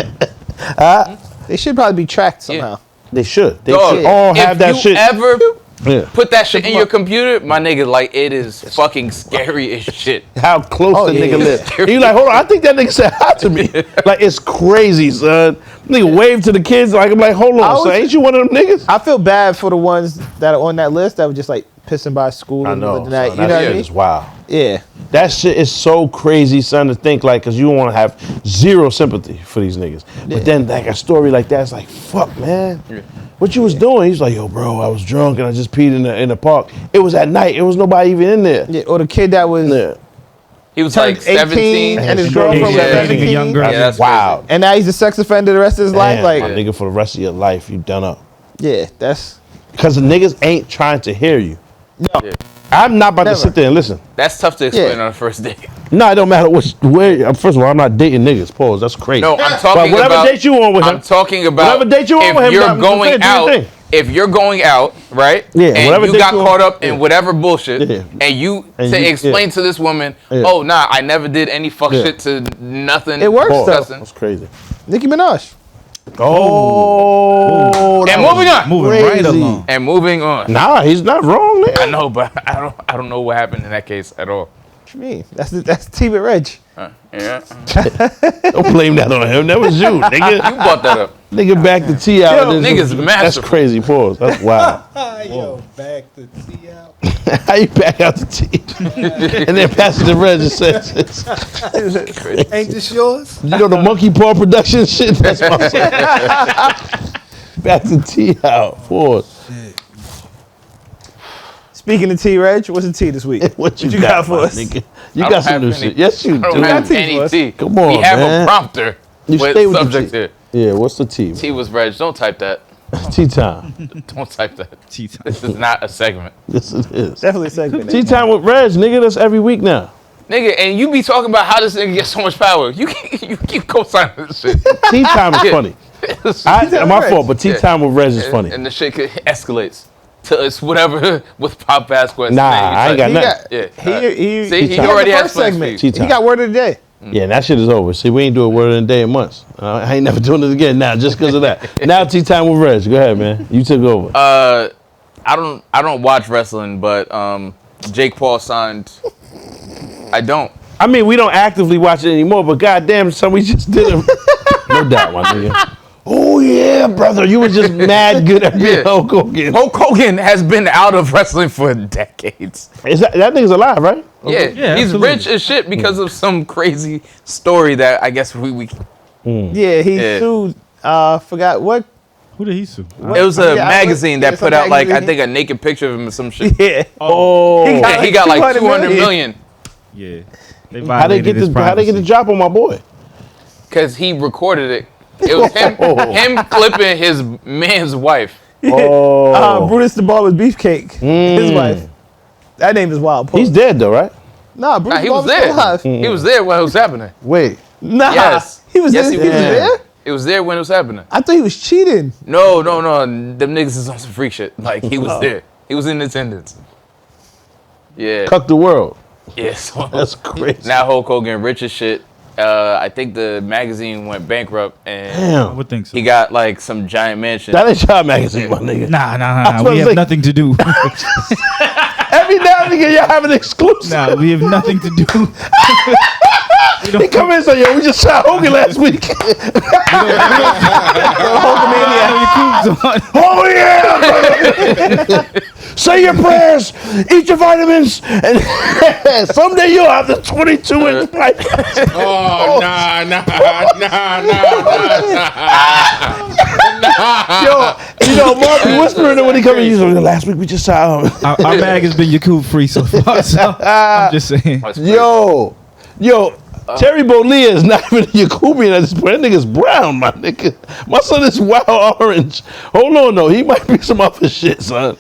They should probably be tracked somehow. They should. They Dog, should all if have that you shit. ever Yeah. Put that shit in your computer, my nigga. Like it is fucking scary as shit. How close the yeah. nigga lives. And you like, hold on, I think that nigga said hi to me. Like, it's crazy, son. Nigga wave to the kids. Like, I'm like, hold on, son. Ain't you one of them niggas? I feel bad for the ones that are on that list that were just like pissing by school. I and know. that, Son, you know what I mean? It's wild. Yeah. That shit is so crazy, son, to think like, cause you want to have zero sympathy for these niggas. Yeah. But then like a story like that's like, fuck, man. Yeah. What you was doing? He's like, yo, bro, I was drunk and I just peed in the park. It was at night. It was nobody even in there. Yeah. Or the kid that was Yeah. He was turned like 17. and his Yeah, girlfriend was yeah, 17. a young girl. Yeah, that's Wow. And now he's a sex offender the rest of his life. Damn, Like, my nigga, for the rest of your life, you done up. yeah, that's Because the niggas ain't trying to hear you. no. Yeah. I'm not about Never. to sit there and listen. That's tough to explain Yeah. on the first date. No, it don't matter where. First of all, I'm not dating niggas. Pause. That's crazy. No, I'm But talking whatever about. date you on with him. I'm talking about. Whatever date you on if with him, you're I'm going saying, do your out. thing. If you're going out, right? Yeah, And whatever you date got you on- caught up yeah. in whatever bullshit, Yeah. and you And to you- explain yeah. to this woman, Yeah. oh nah, I never did any fuck Yeah. shit to nothing. It works, Pause. though. disgusting. That's crazy. Nicki Minaj. Oh. And moving on. Moving right Crazy. along. And moving on. Nah, he's not wrong, man. I know, but I don't know what happened in that case at all. What you mean? That's T with Reg. Yeah, Don't blame that on him. That was you, nigga. you brought that up. Nigga back the T out. Yo, and niggas that's masterful. crazy. Pause. That's wild. Yo, back the T out. How you back out the T? And then pass it to Reg and says, Ain't this yours? you know the monkey paw production shit? That's my back the T out. Pause. Speaking of T, Reg, what's the T this week? What you got for my us? nigga? You I got don't some have new any- shit. Yes, you I don't do. have tea any for us. tea. Come on, we have man. a prompter You with stay with the subjects T. here. Yeah, what's the T? T was Reg. Don't type that. Tea time. Don't type that. Tea time. This is not a segment. Yes, it is. Definitely a segment. Tea time with Reg, nigga. That's every week now. Nigga, and you be talking about how this nigga gets so much power. You keep co-signing this shit. Tea time is Yeah. funny. time My with fault, but tea Yeah. time with Reg is funny. And the shit escalates to it's whatever with Pop Vasquez. Nah, Man, you I ain't touch- got He nothing. got, Yeah. he See, he got already the has first plans for segment. you. Tea He time. got word of the day. Yeah, and that shit is over. See, we ain't do a word in a day in months. I ain't never doing it again now, just because of that. Now tea time with Reg. Go ahead, man. You took over. I don't watch wrestling, but Jake Paul signed. I don't. I mean, we don't actively watch it anymore, but goddamn, son, we just did it. No doubt, my nigga. Oh yeah, brother, you was just mad good at being Yeah. Hulk Hogan. Hulk Hogan has been out of wrestling for decades. Is that nigga's alive, right? Yeah, Yeah, he's absolutely. rich as shit because of some crazy story that I guess we Yeah, he Yeah. sued. Forgot what. Who did he sue? it was a Yeah, magazine yeah, that some put out like I magazine. think a naked picture of him or some shit. Yeah. Oh, Yeah, he got like 200 200 million. million Yeah. They how they get violated his the how they get the privacy. drop on my boy? because he recorded it. It was him clipping his man's wife. Oh, Brutus the Barber's Beefcake. His wife. That name is wild. he's dead though, right? Nah, Brutus Nah, the he was Barber's still there. alive. He was there when it was happening. Wait, Nah. Yes. He was Yes, there. he was there? It was there when it was happening. I thought he was cheating. No. Them niggas is on some freak shit. Like he was there. He was in attendance. Yeah. cuck the world. Yeah. So That's crazy. now Hulk Hogan rich as shit. I think the magazine went bankrupt and I Damn, would think so. he got like some giant mansion. that ain't Child Magazine, my nigga. Nah. what We I'm have saying. nothing to do. Every now and again, y'all have an exclusive. Nah, we have nothing to do. He come in and say, yo, we just shot Hogan last week. Oh yeah, brother. Say your prayers, eat your vitamins, and someday you'll have the 22-inch pipe. Oh nah. Yo, you know, Mark be whispering it when he come in. He's like, last week we just shot him. Our mag has been Yakub free so far. So I'm just saying. Yo, Terry Bollea is not even a Yakubian at this point. That nigga's brown, my nigga. My son is wild orange. Hold on, though. He might be some other shit, son.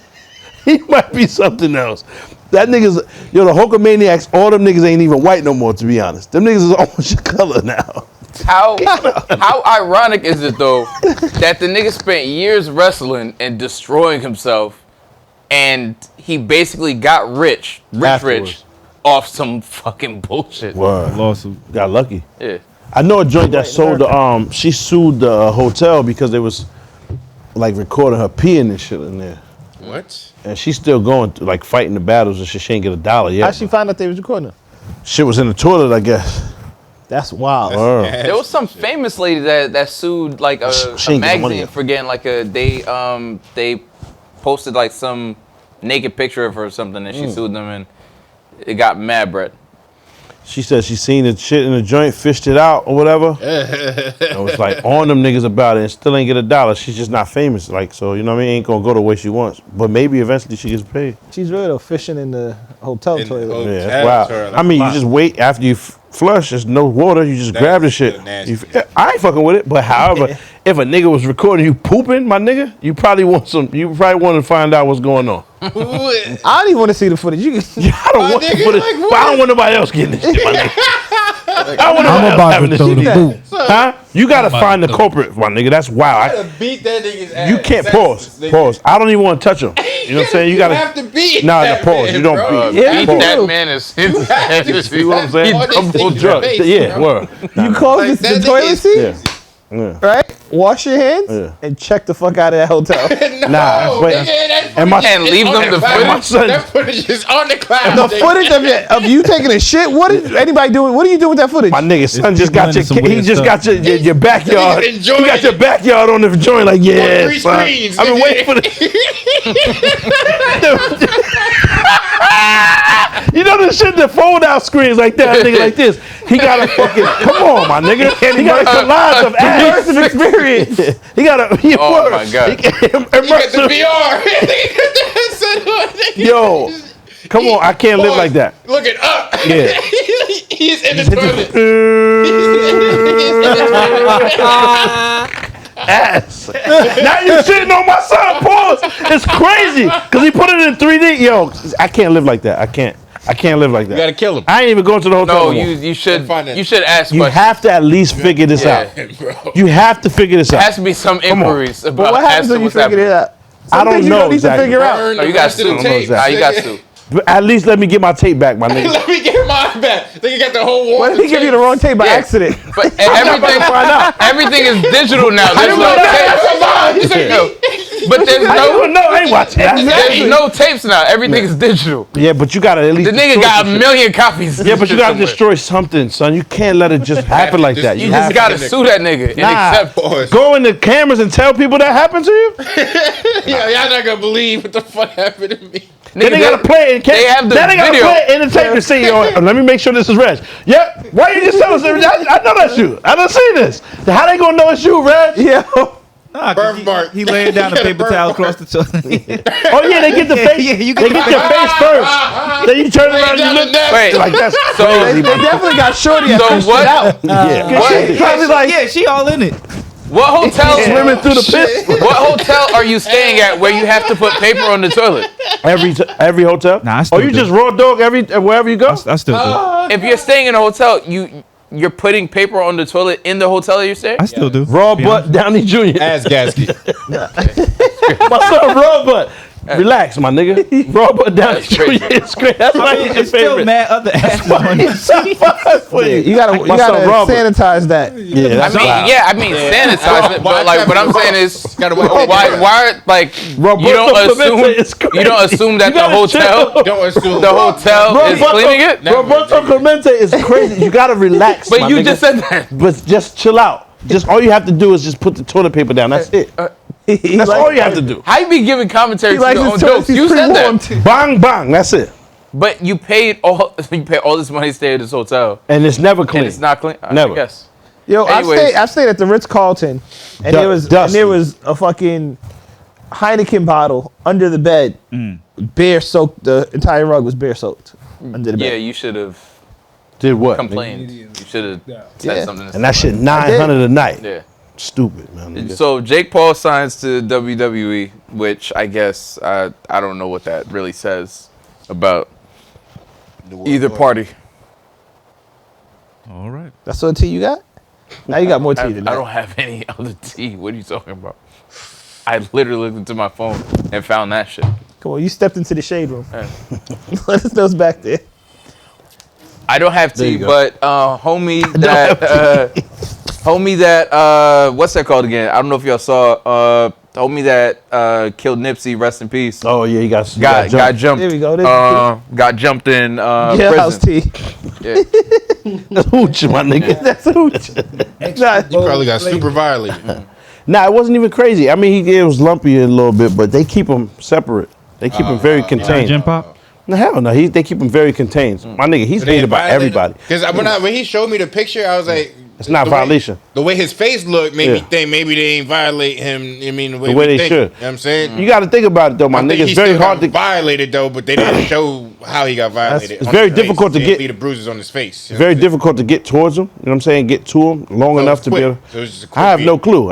He might be something else. That nigga's, the Hulkamaniacs, all them niggas ain't even white no more, to be honest. Them niggas is almost your color now. How ironic is it though that the nigga spent years wrestling and destroying himself, and he basically got rich Afterwards. off some fucking bullshit. Word. Lawsuit. Got lucky. Yeah. I know a joint that sold the, she sued the hotel because they was, like, recording her peeing and shit in there. What? And she's still going through, like, fighting the battles, and she ain't get $1 yet. How'd she find out they was recording them? Shit was in the toilet, I guess. That's wild. Word. There was some famous lady that sued like a She ain't get the money magazine yet. for getting like they posted like some naked picture of her or something, and she sued them, and it got mad bread. She said she seen the shit in the joint, fished it out or whatever. And was like on them niggas about it and still ain't get $1. She's just not famous. Like, so, you know what I mean? Ain't gonna go the way she wants. But maybe eventually she gets paid. She's really though fishing in the hotel toilet. Yeah, that's wild. I mean, you just wait after you flush, there's no water, you just grab the shit. I ain't fucking with it, but however, if a nigga was recording you pooping, my nigga, you probably want to find out what's going on. I don't even want to see the footage. I don't want the footage, but I don't want nobody else getting this shit, my nigga. I want I'm about to throw the boot. Huh? You gotta find the culprit, my nigga. That's wild. Beat that nigga's ass. You can't pause. I don't even want to touch him. You know what I'm saying? You gotta have to beat. Nah, that the pause. man, You don't bro. beat. Yeah, Beat you that do. man is You know what I'm saying? All this Double thing drug. in the face, Yeah, bro. word. You close Like, the that toilet nigga seat, Yeah. Yeah. right? Wash your hands Yeah. and check the fuck out of that hotel. Nah, wait. And my- can't leave them the My footage. son, That footage is on the cloud. The footage of you taking a shit. What is anybody doing? What are you doing with that footage? my nigga, son just people got your. into some He weird just stuff. got your backyard. Niggas He enjoying got your it. backyard on the joint. Like, yeah, 3 son. screens, I've been nigga. waiting for this. You know the shit, the fold out screens like that, nigga, like this. He got a fucking. Come on, my nigga. He got a collage of ass. Immersive experience. He got a. Oh, my God. He got You got the immersive. VR. Nigga got the headset on, nigga. Yo, come on, I can't live like that. Looking up. Yeah. He's in the toilet. Ass. Now you shitting on my son. Pause. It's crazy because he put it in 3D. Yo, I can't live like that. I can't live like that. You gotta kill him. I ain't even going to the hotel. No, no more. you should Find it. you should ask You questions. have to at least figure this Yeah. out. Bro. You have to figure this There out. has to be some on. inquiries But about what as happens to when you what's figure it happening. out? I Some don't things you know don't need to exactly. figure out. Burn Oh, the you got rest of the sued. tape, Nah, you got nigga. sued. But at least let me get my tape back, my nigga. Let me get mine back. They got the whole wall. What if he give you the wrong tape by Yeah. accident? But everything is digital now. There's no tape. No. But there's I don't no know. I ain't watching that. there's no tapes now. Everything is digital. Yeah, but you gotta at least. The nigga destroy got some a shit. million copies. of Yeah, but this you shit gotta somewhere. destroy something, son. You can't let it just happen like that. You have just gotta sue that nigga and Nah. accept. Pause. go in the cameras and tell people that happened to you. Yeah, y'all not gonna believe what the fuck happened to me. Then they gotta play it. They have the then they gotta video. play it in the tape to see. Let me make sure this is Reg. Yep. Why you just tell us? I know that's you. I done seen this. How they gonna know it's you, Reg? Yeah. Nah, 'cause Birthmark. he laying down a paper towel across the toilet. Oh yeah, they get the face. Yeah, you they get your face first. Then you turn around and down you the look. neck. Wait, Like that's so They definitely got Shorty at So first what- shit out. yeah. what, Probably like, Yeah, she all in it. what hotel? Swimming through the piss. What hotel are you staying at where you have to put paper on the toilet? Every hotel. Nah, I still you do. just raw dog wherever you go. I still do. If you're staying in a hotel, you're putting paper on the toilet in the hotel that you're staying? I still do. Raw Be butt honest. Downey Jr. Ass gasket. My son, raw butt. Relax, my nigga. Raw butt Downey That's crazy. Jr. It's great. That's I my mean, it's still favorite. mad other ass on it. For you. you gotta My son, Robert. sanitize that. Yeah, I that's mean, wild. yeah, I mean, sanitize it, but like, what I'm saying is, Gotta wait. why, like, you Roberto don't Clemente is assume, you don't assume that You the gotta hotel, chill. Don't assume. the hotel is cleaning it. Roberto Clemente is crazy. You gotta relax. But my you nigga. just said that. But just chill out. Just all you have to do is just put the toilet paper down. That's it. That's all you have to do. How you be giving commentary He to likes your own his toilets. jokes? He's You said pre-warmed. that, Bang bang. That's it. but you paid all this money to stay at this hotel, And it's never and clean. it's not clean. Never. I guess. Yo, Anyways. I stayed at the Ritz Carlton, and there was a fucking Heineken bottle under the bed, bare soaked. The entire rug was bare soaked under the Yeah, bed. you should have Did what? complained. You should have said Yeah. something. And that shit 900 a night. Yeah. Stupid, man. nigga. So Jake Paul signs to WWE, which I guess I don't know what that really says about either party. All right. That's all the tea you got? Now you got more tea I than that. don't have any other tea. What are you talking about? I literally looked into my phone and found that shit. Come on, you stepped into the shade room. Yeah. Let us know what's back there. I don't have There tea, you go. but homie that what's that called again? I don't know if y'all saw homie that killed Nipsey, rest in peace. Oh yeah, he got jumped. There we go. Got jumped in Jailhouse prison. T. Yeah. That's hooch, my nigga. That's hooch. He probably got super violated. Nah, it wasn't even crazy. I mean, it was lumpy a little bit, but they keep him separate. They keep him very contained. Gym Pop? No, hell no. They keep him very contained. My nigga, he's hated by everybody. Because when he showed me the picture, I was like, It's not violation. The way his face looked made me think maybe they ain't violate him. I mean, the way they think, should. You know what I'm saying? You got to think about it though, my nigga. It's very hard to violated though, but they didn't show how he got violated. It's very difficult to get the bruises on his face. It's very difficult to get towards him. You know what I'm saying? Get to him long enough to be able. So it was just a quick I have beat. no clue.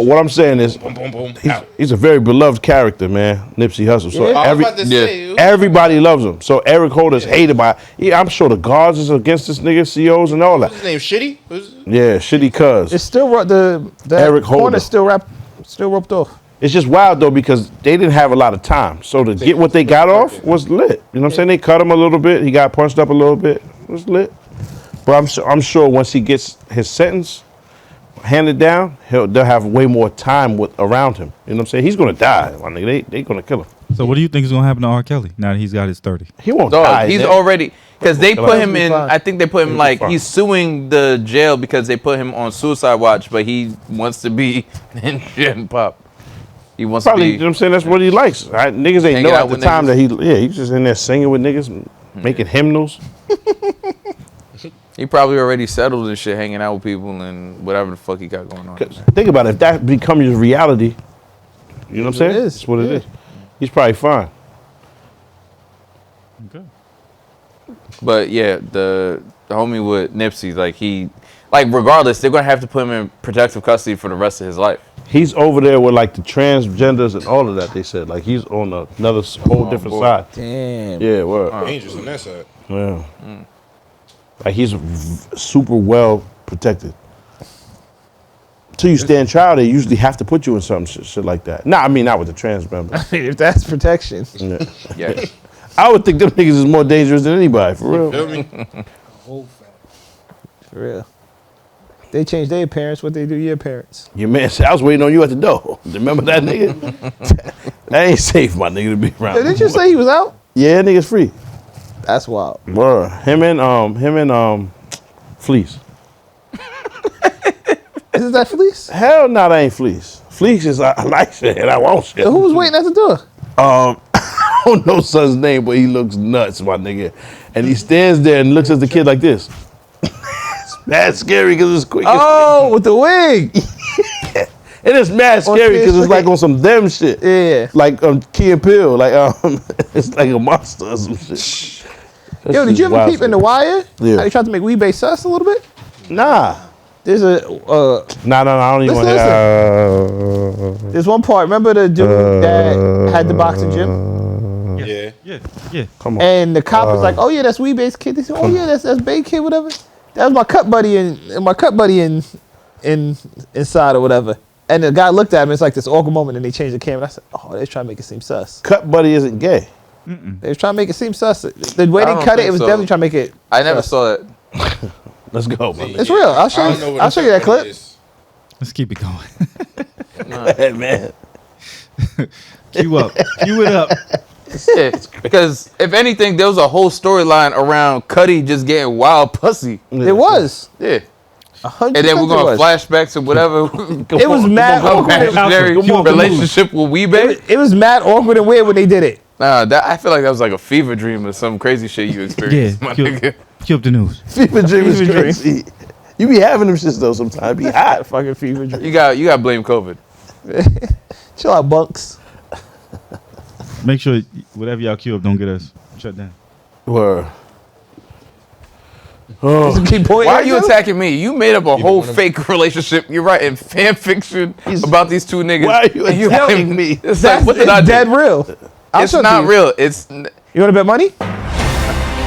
What I'm saying is, Boom, boom, boom. he's a very beloved character, man. Nipsey Hussle. So I was about to say, everybody loves him. So Eric Holder's hated by. Yeah, I'm sure the guards is against this nigga, COs and all that. What's his name? Shitty? Yeah, shitty cuz. It's still the Eric Holder. corner's still roped off. It's just wild though because they didn't have a lot of time. So to get what they got off was lit. You know what I'm saying? They cut him a little bit. He got punched up a little bit. It was lit. But I'm sure once he gets his sentence handed down, they'll have way more time around him. You know what I'm saying? He's gonna die. My nigga. They gonna kill him. So what do you think is gonna happen to R. Kelly now that he's got his 30? He won't Dog, die. he's nigga. already because they put him be in. fine. I think they put him He'll be like fine. he's suing the jail because they put him on suicide watch, but he wants to be in Gen Pop. He wants Probably, you to know what I'm saying? That's what he likes. Right? Niggas ain't Hanging know out at the with time niggas. that he's just in there singing with niggas, making hymnals. be. He probably already settled and shit, hanging out with people and whatever the fuck he got going on. 'Cause think about it. If that becomes your reality, you know what I'm saying? It is. That's what it Yeah. is. He's probably fine. Okay. But yeah, the homie with Nipsey, like regardless, they're gonna have to put him in protective custody for the rest of his life. He's over there with like the transgenders and all of that. They said like he's on another whole different boy. side. Damn. Yeah, word. Dangerous on that side. Yeah. Like he's super well protected. Till you stand trial, they usually have to put you in some shit like that. Nah, I mean not with the trans member. If that's protection. Yeah. Yeah. I would think them niggas is more dangerous than anybody, for real. Feel me? For real. They change their parents, what they do your parents. Your man said, I was waiting on you at the door. Remember that nigga? That ain't safe, my nigga, to be around. Didn't you say he was out? Yeah, that nigga's free. That's wild. Word. Him and Fleece. Isn't that Felice? Hell no, that ain't Fleece. Fleece is I like shit and I want shit. So who was waiting at the door? I don't know son's name, but he looks nuts, my nigga. And he stands there and looks at the kid like this. It's mad scary because it's quick. Oh, with the wig. And it's mad scary because it's Facebook. like on some them shit. Yeah. Like Key and Peele. Like it's like a monster or some shit. That Yo, did shit's you ever wild peep in The scary. Wire? Yeah. How they tried to make Weebay sus a little bit? Nah. There's a Nah, I don't even want to. there's one part. Remember the dude that had the boxing gym? Yeah. Yeah. Come on. And the cop was like, "Oh yeah, that's Weebay's kid." They said, "Oh yeah, that's Bay kid, whatever." That was my cut buddy in inside or whatever. And the guy looked at him. It's like this awkward moment, and they changed the camera. I said, "Oh, they're trying to make it seem sus." Cut Buddy isn't gay. They was trying to make it seem sus. The way I they don't cut it, think it was so. definitely trying to make it. I never sus. saw that. Let's go, man. It's real. I'll show I don't know you. what I'll show you that clip. Let's keep it going. Hey, man. Cue up. Cue it up. Yeah, because if anything, there was a whole storyline around Cuddy just getting wild pussy. It was. Yeah. 100% And then we're it gonna was. flashback to whatever It was mad awkward. imaginary Come on, relationship with Weebay. It was mad awkward and weird when they did it. Nah, I feel like that was like a fever dream or some crazy shit you experienced, my Cue, nigga. cue up the news. Fever dream is Fever dream. crazy. You be having them shits though sometimes. Be hot. Fucking fever dream. You got to blame COVID. Chill out, bunks. Make sure whatever y'all cue up don't get us shut down. Word. Keep pointing Why are at you them? attacking me? You made up a whole fake relationship. You're writing fan fiction about these two niggas. Why are you and attacking me? It's That's like, what did I do? dead real. I'll It's show it to not you. real. It's You want to bet money?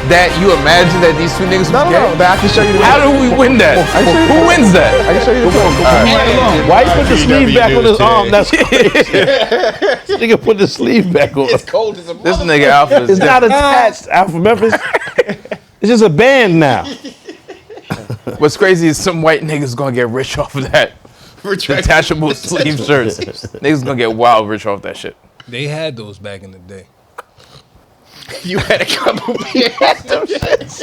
that you imagine that these two niggas No, was no, gay. no. But I can show you the How do we win that? I can show you the Who clip. wins that? I can show you the clip. Why you put the sleeve back on his Today. arm? That's crazy. Nigga put the sleeve back on. Cold as a This nigga Alpha is It's not attached, Alpha Memphis. It's just a band now. What's crazy is some white niggas gonna get rich off of that. detachable sleeve shirts. Niggas gonna get wild rich off that shit. They had those back in the day. You had a couple. He had them shits.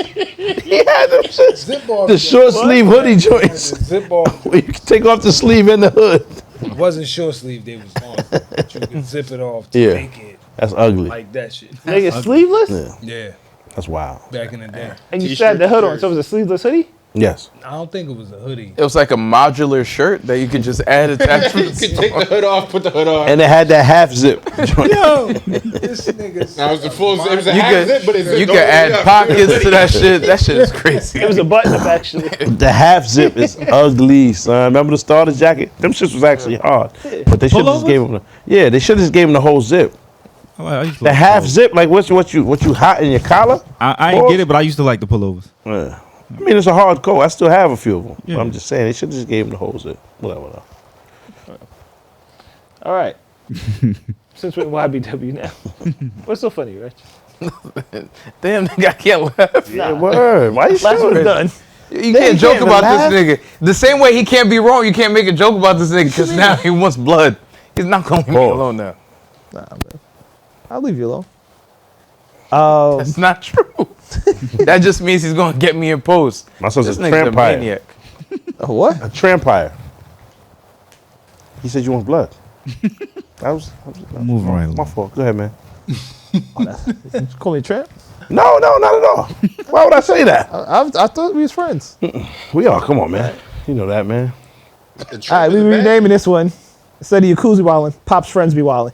Zip off The short sleeve hoodie joints. Zip off. Where you can take off the sleeve and the hood. It wasn't short sleeve. They was on. But you could zip it off to Yeah. make it That's ugly. like that shit. Make it sleeveless? Yeah, That's wild. back in the day. And you still had the hood on, so it was a sleeveless hoodie? Yes. I don't think it was a hoodie. It was like a modular shirt that you could just add attachments. You could take the hood off, put the hood on. And it had that half zip. Yo, this nigga's. Now it was the full. It was a You half zip, but could, it's you could add pockets to that shit. That shit is crazy. It was a button up, actually. The half zip is ugly, son. Remember the starter jacket? Them shits was actually hard. But they should have just Pullovers? gave him they should have just gave him the whole zip. I used to The like half pullovers. zip, like what you hot in your collar? I ain't get it, but I used to like the pullovers. Yeah. I mean, it's a hard coat. I still have a few of them. Yeah. But I'm just saying, they should have just gave him the whole zip. Whatever. All right. Since we're in YBW now. What's so funny, Rich? Damn, nigga, I can't laugh. Yeah, word. Why you Last one's shooting? done. You can't joke can't about laugh. this nigga. The same way he can't be wrong, you can't make a joke about this nigga because now he wants blood. He's not gonna leave me Pause. alone now. Nah, man. I'll leave you alone. That's not true. That just means he's gonna get me in post. My son's This a nigga's a trampire. maniac. A what? A trampire. He said you want blood. That was Moving right my along. fault. Go ahead, man. You call me a tramp? No, not at all. Why would I say that? I thought we was friends. We are. Come on, man. You know that, man. All right, we renaming this one. Instead of Yakuza wildin', Pop's friends be wildin'.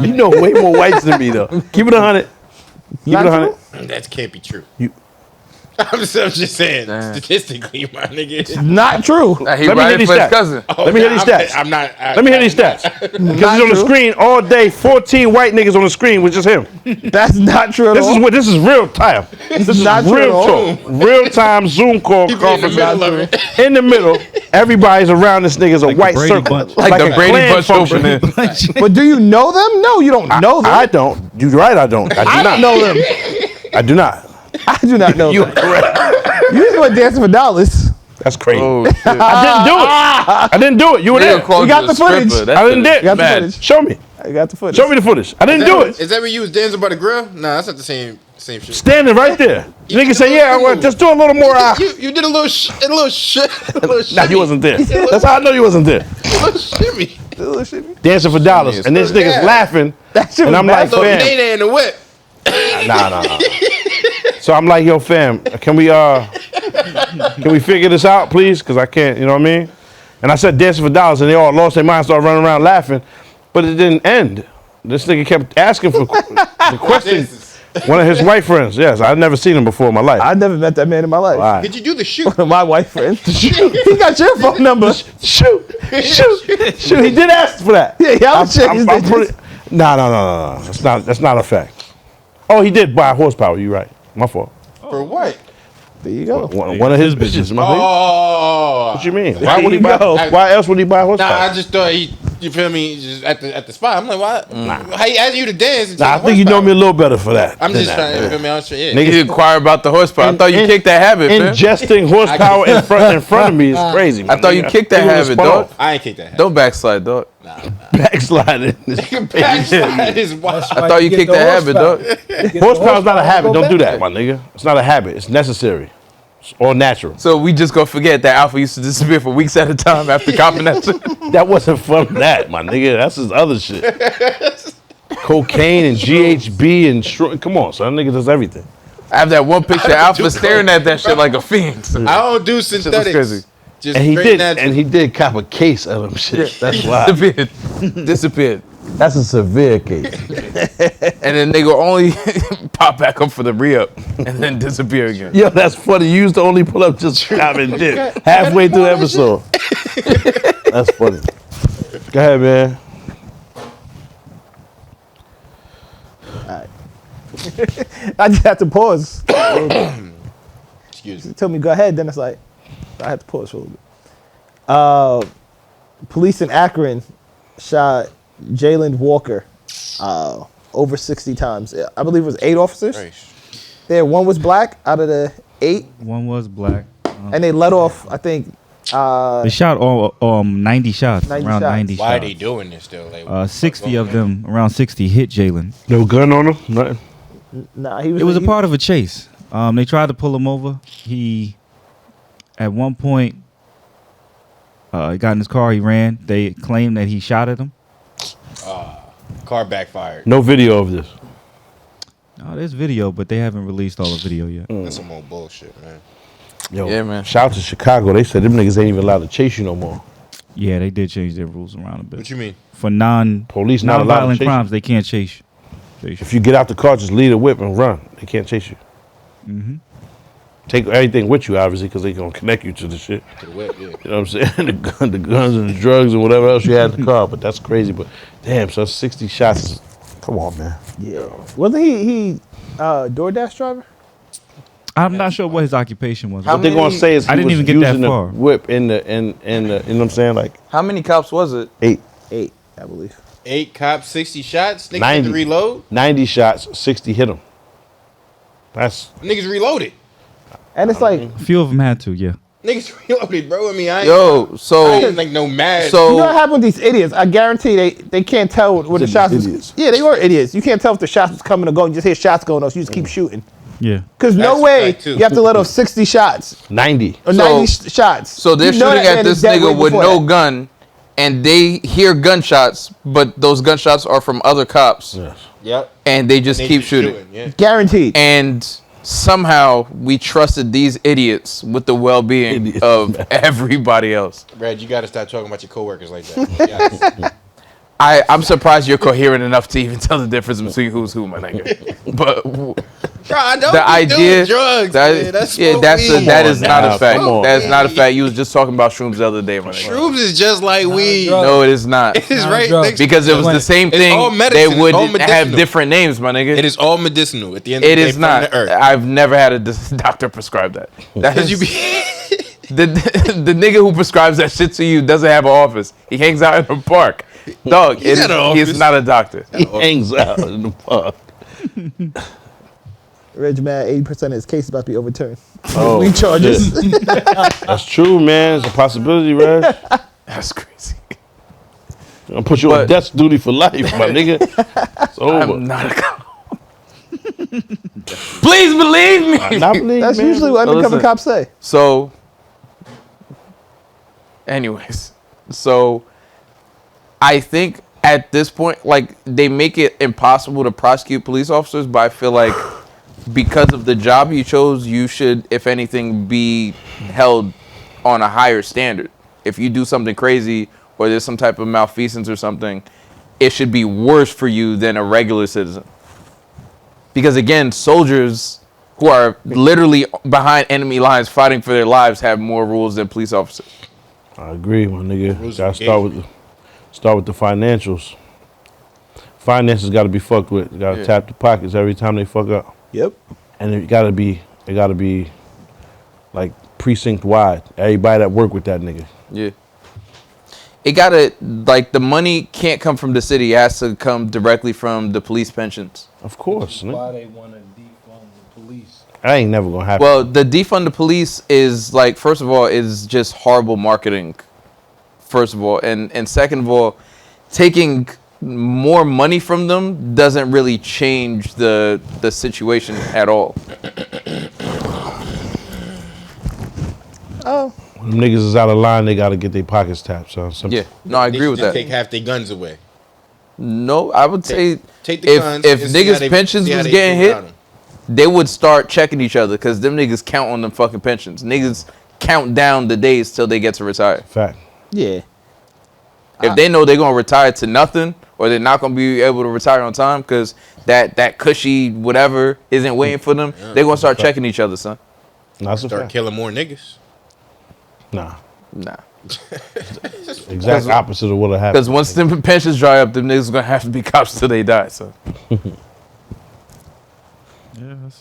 You know way more whites than me, though. Keep it 100. Keep Not it 100. That can't be true. You- I'm just saying, statistically, my nigga. Not true. Nah, he Let me hear riding these for his stats. cousin. Let me hear these stats. I'm not. Let me hear these stats. Because he's on the screen all day. 14 white niggas on the screen with just him. That's not true at all. This is real time. This is not true at real all. talk. Real time Zoom call in the conference. middle of it. In the middle, everybody's around this nigga's a Like the white Brady circle. Bunch. Like the a Brady clan Bunch function. opening. But do you know them? No, you don't know them. I don't. You're right, I don't. I do I not. don't know them. I do not. I do not know You're them. correct. You just went dancing for dollars. That's crazy. Oh shit. I didn't do it. I didn't do it. You were Nigga there. called We got you a the footage. stripper. That I shit didn't is do it. Got the mad. footage. Show me. I got the footage. Show me the footage. I didn't do it. Is that where you was dancing by the grill? Nah, that's not the same shit. Standing right there. The nigga said, "Yeah, I want just do a little more." You did a little shit. Nah, you wasn't there. That's how I know you wasn't there. A little shimmy. Dancing for dollars, and this nigga's Yeah. laughing, That shit and was I'm bad. like, So fam, they in the whip. nah. So I'm like, yo, fam, can we figure this out, please? Because I can't, you know what I mean? And I said dancing for dollars, and they all lost their mind, started running around laughing, but it didn't end. This nigga kept asking for the question. One of his white friends, yes, I'd never seen him before in my life. I never met that man in my life. Why? Did you do the shoot? My white friend. He got your phone number. Shoot. He did ask for that. Yeah, y'all check his I'm digits. No. That's not a fact. Oh, he did buy horsepower. You right. My fault. For what? There you go. One of his bitches. My nigga. Oh. What you mean? Why would he There you buy? go. Why else would he buy horsepower? Nah, I just thought you feel me, just at the spot. I'm like, why? How he asked you to dance? And Nah, I take think you know me a horsepower? little better for that. I'm than just that. trying to feel me. I'm sure. Yeah. Nigga, You inquire about the horsepower. I thought you in- kicked that habit, man. Ingesting horsepower in front of me is crazy. I thought you kicked that habit, dog. I ain't kicked that. Don't backslide, dog. Backsliding. Backslide is wild. I thought you kicked that habit, dog. Horsepower's not a habit. Don't do that, my nigga. It's not a habit. It's necessary. It's all natural. So we just gonna forget that Alpha used to disappear for weeks at a time after copping that shit. That wasn't from that, my nigga. That's his other shit. Cocaine and GHB and come on, son. That nigga does everything. I have that one picture of Alpha staring at that shit like a fiend. I don't do Shit was synthetics. crazy. Just And he straight did, natural. and he did cop a case of them shit. That's why. Disappeared. That's a severe case. And then they go only pop back up for the re-up and then disappear again. Yo, that's funny. You used to only pull up just common dick halfway through the episode. That's funny. Go ahead, man. I just had to pause. Excuse me. He told me go ahead, then it's like I had to pause for a little bit. Police in Akron shot Jalen Walker over 60 times. I believe it was 8 officers. Right. There, one was black out of the 8. One was black. And they let off, I think, They shot all 90 shots, 90 around shots. 90 Why are shots. they doing this though? Like, 60 of them, around 60, hit Jalen. No gun on him. Nothing. nah, he was. It was a he- part of a chase. They tried to pull him over. He, at one point, he got in his car. He ran. They claimed that he shot at him. car backfired. No video of this. Oh, there's video, but they haven't released all the video yet. That's some more bullshit, man. Yo, Yeah, man. Shout out to Chicago. They said them niggas ain't even allowed to chase you no more. Yeah, they did change their rules around a bit. What you mean? For Police not allowed to non-violent chase crimes, they can't chase you. If you get out the car, just leave the whip and run. They can't chase you. Mm-hmm. Take everything with you, obviously, because they gonna connect you to the shit. To the whip, yeah. You know what I'm saying? the guns and the drugs and whatever else you had in the car. But that's crazy. But damn, so 60 shots. Come on, man. Yeah. Wasn't he DoorDash driver? I'm not sure what his occupation was. How What they're gonna many- say is he I didn't was even get that using the far. whip in the you know what I'm saying? Like How many cops was it? 8, 8, I believe. 8 cops, 60 shots. Niggas had 90. to reload. 90 shots, 60 hit him. That's Niggas reloaded. And it's like, A few of them had to, yeah. Niggas reloaded, bro. I mean, I Yo, so ain't like no mad. so you know what happened with these idiots? I guarantee they can't tell what the Said shots these was. idiots. Yeah, they were idiots. You can't tell if the shots was coming or going. You just hear shots going off. So you just keep shooting. Yeah. Because no That's way fact, too. you have to let off 60 shots 90. or So- 90 shots. So they're You know shooting that at man is this dead way nigga with before no that. gun, and they hear gunshots, but those gunshots are from other cops, Yes. Yep. and they just They keep just shooting. Yeah. Guaranteed. And somehow we trusted these idiots with the well-being Idiots, of man. everybody else. Brad, you gotta stop talking about your coworkers like that. Yes. I'm surprised you're coherent enough to even tell the difference between who's who, my nigga. But Bro, I don't the be idea, doing drugs, that, man. That's yeah, that's weed. that is Come not on a now, fact. come on. That is not a fact. You was just talking about shrooms the other day, my nigga. Shrooms is just like weed. drugs. No, it is not. It is Nah, right drugs. next Because it was the same It's thing. all They medicine. It's would all have medicinal. different names, my nigga. It is all medicinal at the end It of the day is from not. the earth. I've never had a doctor prescribe that. That Because is, you be the nigga who prescribes that shit to you doesn't have an office. He hangs out in the park. Dog, He's got an he's office. not a doctor. He hangs out in the park. Reg mad 80% of his case is about to be overturned. Oh, We charges. shit. That's true, man. It's a possibility, Reg. That's crazy. I'm gonna put you on But- death duty for life, my nigga. It's over. I'm not a cop. Please believe me. Not believe, That's man. usually what undercover listen. cops say. So, anyways, so I think at this point, like, they make it impossible to prosecute police officers, but I feel like because of the job you chose, you should, if anything, be held on a higher standard. If you do something crazy or there's some type of malfeasance or something, it should be worse for you than a regular citizen. Because again, soldiers who are literally behind enemy lines fighting for their lives have more rules than police officers. I agree, my nigga. Rules Gotta of start with the financials. Finances got to be fucked with. You got to Yeah. tap the pockets every time they fuck up, Yep. and it got to be like precinct wide. Everybody that work with that nigga. Yeah. It gotta, like, the money can't come from the city. It has to come directly from the police pensions. Of course, nigga. Why they want to defund the police? That ain't never gonna happen. Well, the defund the police is, like, first of all, is just horrible marketing. First of all, and second of all, taking more money from them doesn't really change the situation at all. Oh, When them niggas is out of line, they gotta get their pockets tapped. So Yeah, no, I They agree should with just that. Take half their guns away. No, I would say Take the guns. if and see how niggas' they- pensions see how was they getting feel hit, about 'em. they would start checking each other because them niggas count on them fucking pensions. Niggas count down the days till they get to retire. fact. yeah. If they know they're gonna retire to nothing or they're not gonna be able to retire on time because that cushy whatever isn't waiting for them, they're gonna start checking each other, son. That's a Start fact. killing more niggas. Nah, Nah, exact opposite of what happened. because once them pensions dry up, them niggas gonna have to be cops till they die, son. Yeah,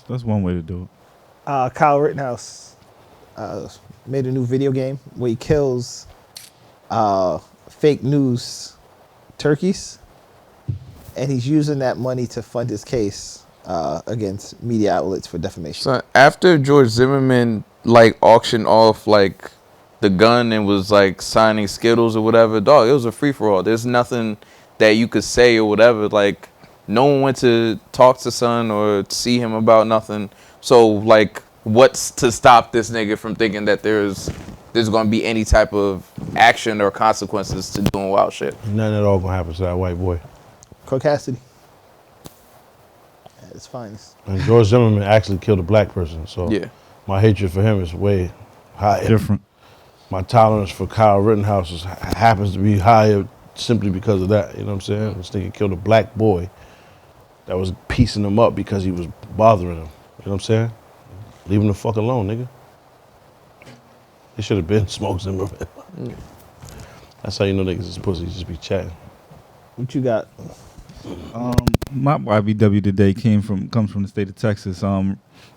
that's one way to do it. Kyle Rittenhouse made a new video game where he kills fake news turkeys, and he's using that money to fund his case against media outlets for defamation. So after George Zimmerman like auctioned off like the gun and was like signing Skittles or whatever, dog, it was a free for all. There's nothing that you could say or whatever. Like no one went to talk to Son or see him about nothing. So like, what's to stop this nigga from thinking that there's gonna be any type of action or consequences to doing wild shit? Nothing at all gonna happen to that white boy. Cook Cassidy. At its finest. And George Zimmerman actually killed a black person, so Yeah. my hatred for him is way higher. Different. My tolerance for Kyle Rittenhouse happens to be higher simply because of that. You know what I'm saying? This nigga killed a black boy that was piecing him up because he was bothering him. You know what I'm saying? Leave him the fuck alone, nigga. They should have been smoked Zimmerman. That's how you know niggas is pussy. Just be chatting. What you got? My YBW today comes from the state of Texas.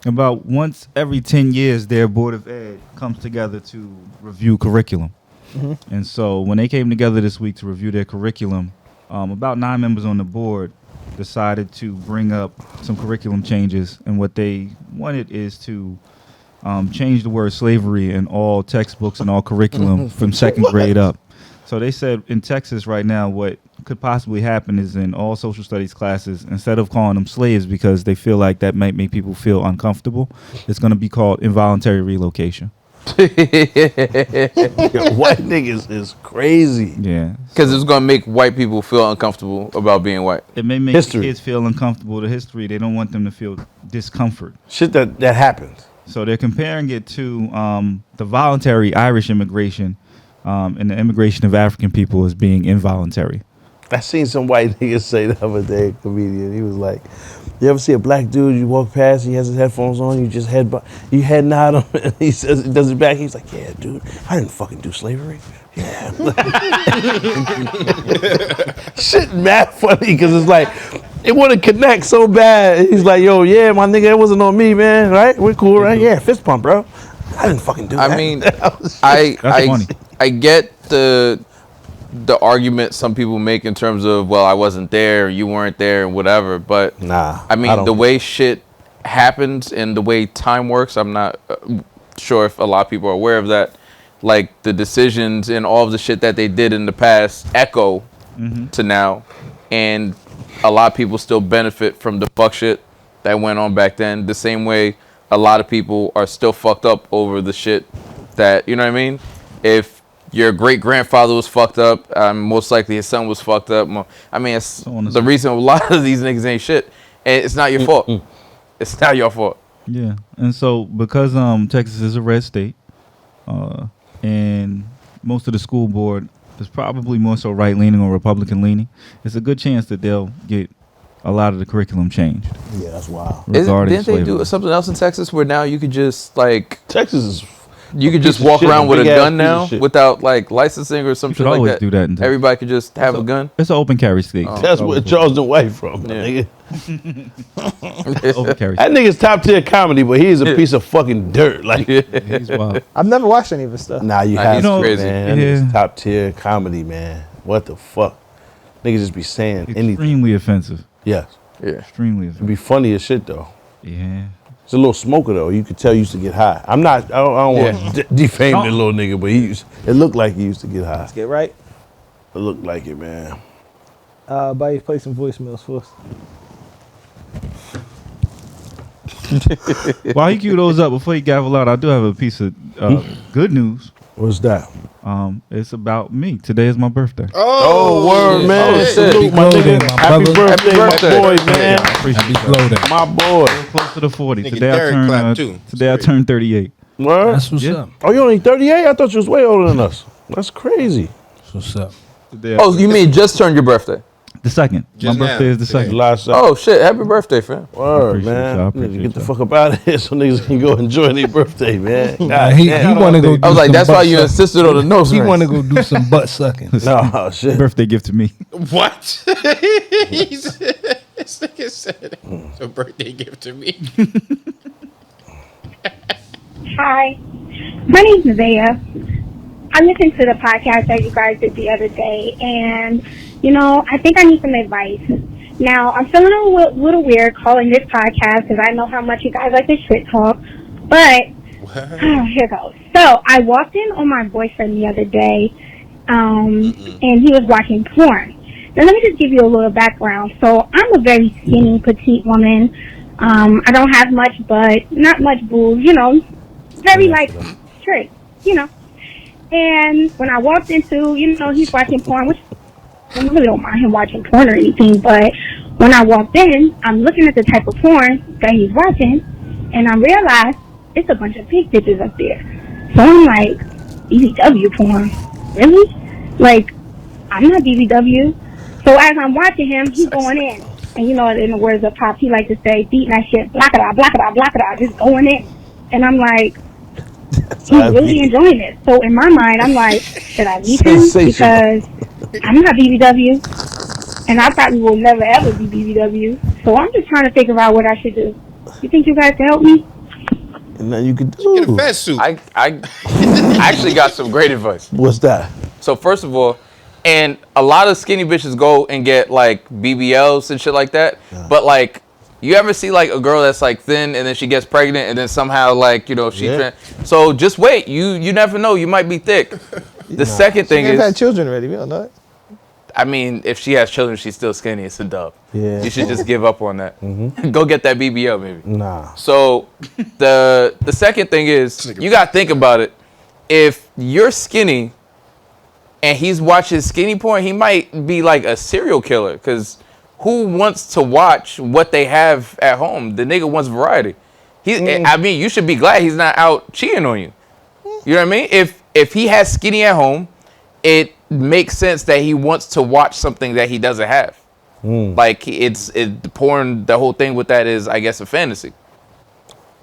About once every 10 years, their Board of Ed comes together to review curriculum. And so when they came together this week to review their curriculum, about 9 members on the board decided to bring up some curriculum changes. And what they wanted is to change the word slavery in all textbooks and all curriculum from second grade up. So they said in Texas right now, what could possibly happen is in all social studies classes, instead of calling them slaves because they feel like that might make people feel uncomfortable, it's going to be called involuntary relocation. White niggas is crazy. Yeah. Because it's gonna make white people feel uncomfortable about being white. It may make History. kids feel uncomfortable to history. They don't want them to feel discomfort. Shit that happens. So they're comparing it to the voluntary Irish immigration and the immigration of African people as being involuntary. I seen some white nigga say the other day, a comedian. He was like, "You ever see a black dude? You walk past, he has his headphones on. You just head nod him, and he says, he does it back. He's like, yeah, dude, I didn't fucking do slavery. Yeah, shit, mad funny because it's like it want to connect so bad. He's like, yo, yeah, my nigga, it wasn't on me, man. Right? We're cool, right? Yeah, fist pump, bro. I didn't fucking do that. I mean, I get the argument some people make in terms of, well, I wasn't there, you weren't there, and whatever. But nah, I mean, the way shit happens and the way time works, I'm not sure if a lot of people are aware of that. Like the decisions and all of the shit that they did in the past echo to now, and a lot of people still benefit from the fuck shit that went on back then. The same way a lot of people are still fucked up over the shit that, you know what I mean? If your great grandfather was fucked up, most likely his son was fucked up. I mean, it's the reason a lot of these niggas ain't shit, and it's not your fault. It's not your fault. Yeah, and so because Texas is a red state, and most of the school board is probably more so right leaning or Republican leaning, it's a good chance that they'll get a lot of the curriculum changed. Yeah, that's wild. Didn't they do something else in Texas where now you could just like Texas is you could just walk around with a gun now without like licensing or something like that? Do that in Texas. Everybody could just have a gun. It's an open carry state. That's where Charleston White from, nigga. Open carry. That nigga's top tier comedy, but he's a piece of fucking dirt. Like He's wild. I've never watched any of his stuff. Nah, you have to, crazy. man. That nigga's top tier comedy, man. What the fuck? Niggas just be saying anything. Extremely offensive. Yes. Yeah. Extremely It'd offensive. be funny as shit though. Yeah. He's a little smoker though. You could tell he used to get high. I don't want to defame the little nigga, but it looked like he used to get high. Let's get right. It looked like it, man. Buddy, play some voicemails for us. While he queue those up, before you gavel out, I do have a piece of good news. What's that? It's about me. Today is my birthday. Oh, word, man. Oh, shit. Salute, my nigga. Happy birthday, my boy, man. Appreciate My boy. Close to the 40. Nigga Today I Derek turned clapped too. today I turned 38. Word? That's what's up. Oh, you only 38? I thought you was way older than us. That's crazy. That's what's up. Today Oh, you mean just turned your birthday? the second. Just my birthday now, is the today. second. Last Oh shit! Happy birthday, fam. Word, appreciate man. y'all, Nigga, appreciate get the y'all. fuck up out of here so niggas can go enjoy their birthday, man. He want to go. I was like, that's why you insisted on the nose He ring. want to go do some butt sucking. No, shit. Birthday gift to me. What? This nigga said it's a birthday gift to me. Hi, my name's Nevaeh. I listened to the podcast that you guys did the other day, and, you know, I think I need some advice. Now, I'm feeling a little weird calling this podcast because I know how much you guys like to shit talk, but here goes. So, I walked in on my boyfriend the other day, and he was watching porn. Now, let me just give you a little background. So, I'm a very skinny, petite woman. I don't have much butt, not much boobs, very, straight, And when I walked into, he's watching porn, which I really don't mind him watching porn or anything, but when I walked in, I'm looking at the type of porn that he's watching, and I realized it's a bunch of pig bitches up there. So I'm like, BBW porn? Really? Like, I'm not BBW. So as I'm watching him, he's going in. And in the words of Pop, he like to say, beating that shit, block it out, just going in. And I'm like, he's really enjoying it. So in my mind, I'm like, should I leave him? Because I'm not BBW. And I probably will never ever be BBW. So I'm just trying to figure out what I should do. You think you guys can help me? And then you could do. Get a fat suit. I actually got some great advice. What's that? So first of all, and a lot of skinny bitches go and get like BBLs and shit like that. But like, you ever see like a girl that's like thin and then she gets pregnant and then somehow like so just wait. You never know. You might be thick. The second thing is, had children already. We don't know it. I mean, if she has children, she's still skinny. It's a dub. Yeah. You should just give up on that. Go get that BBL, maybe. Nah. So the second thing is, you gotta think about it. If you're skinny and he's watching skinny porn, he might be like a serial killer. Because who wants to watch what they have at home? The nigga wants variety. I mean, you should be glad he's not out cheating on you. You know what I mean? If he has skinny at home, it makes sense that he wants to watch something that he doesn't have. Like porn. The whole thing with that is, I guess, a fantasy.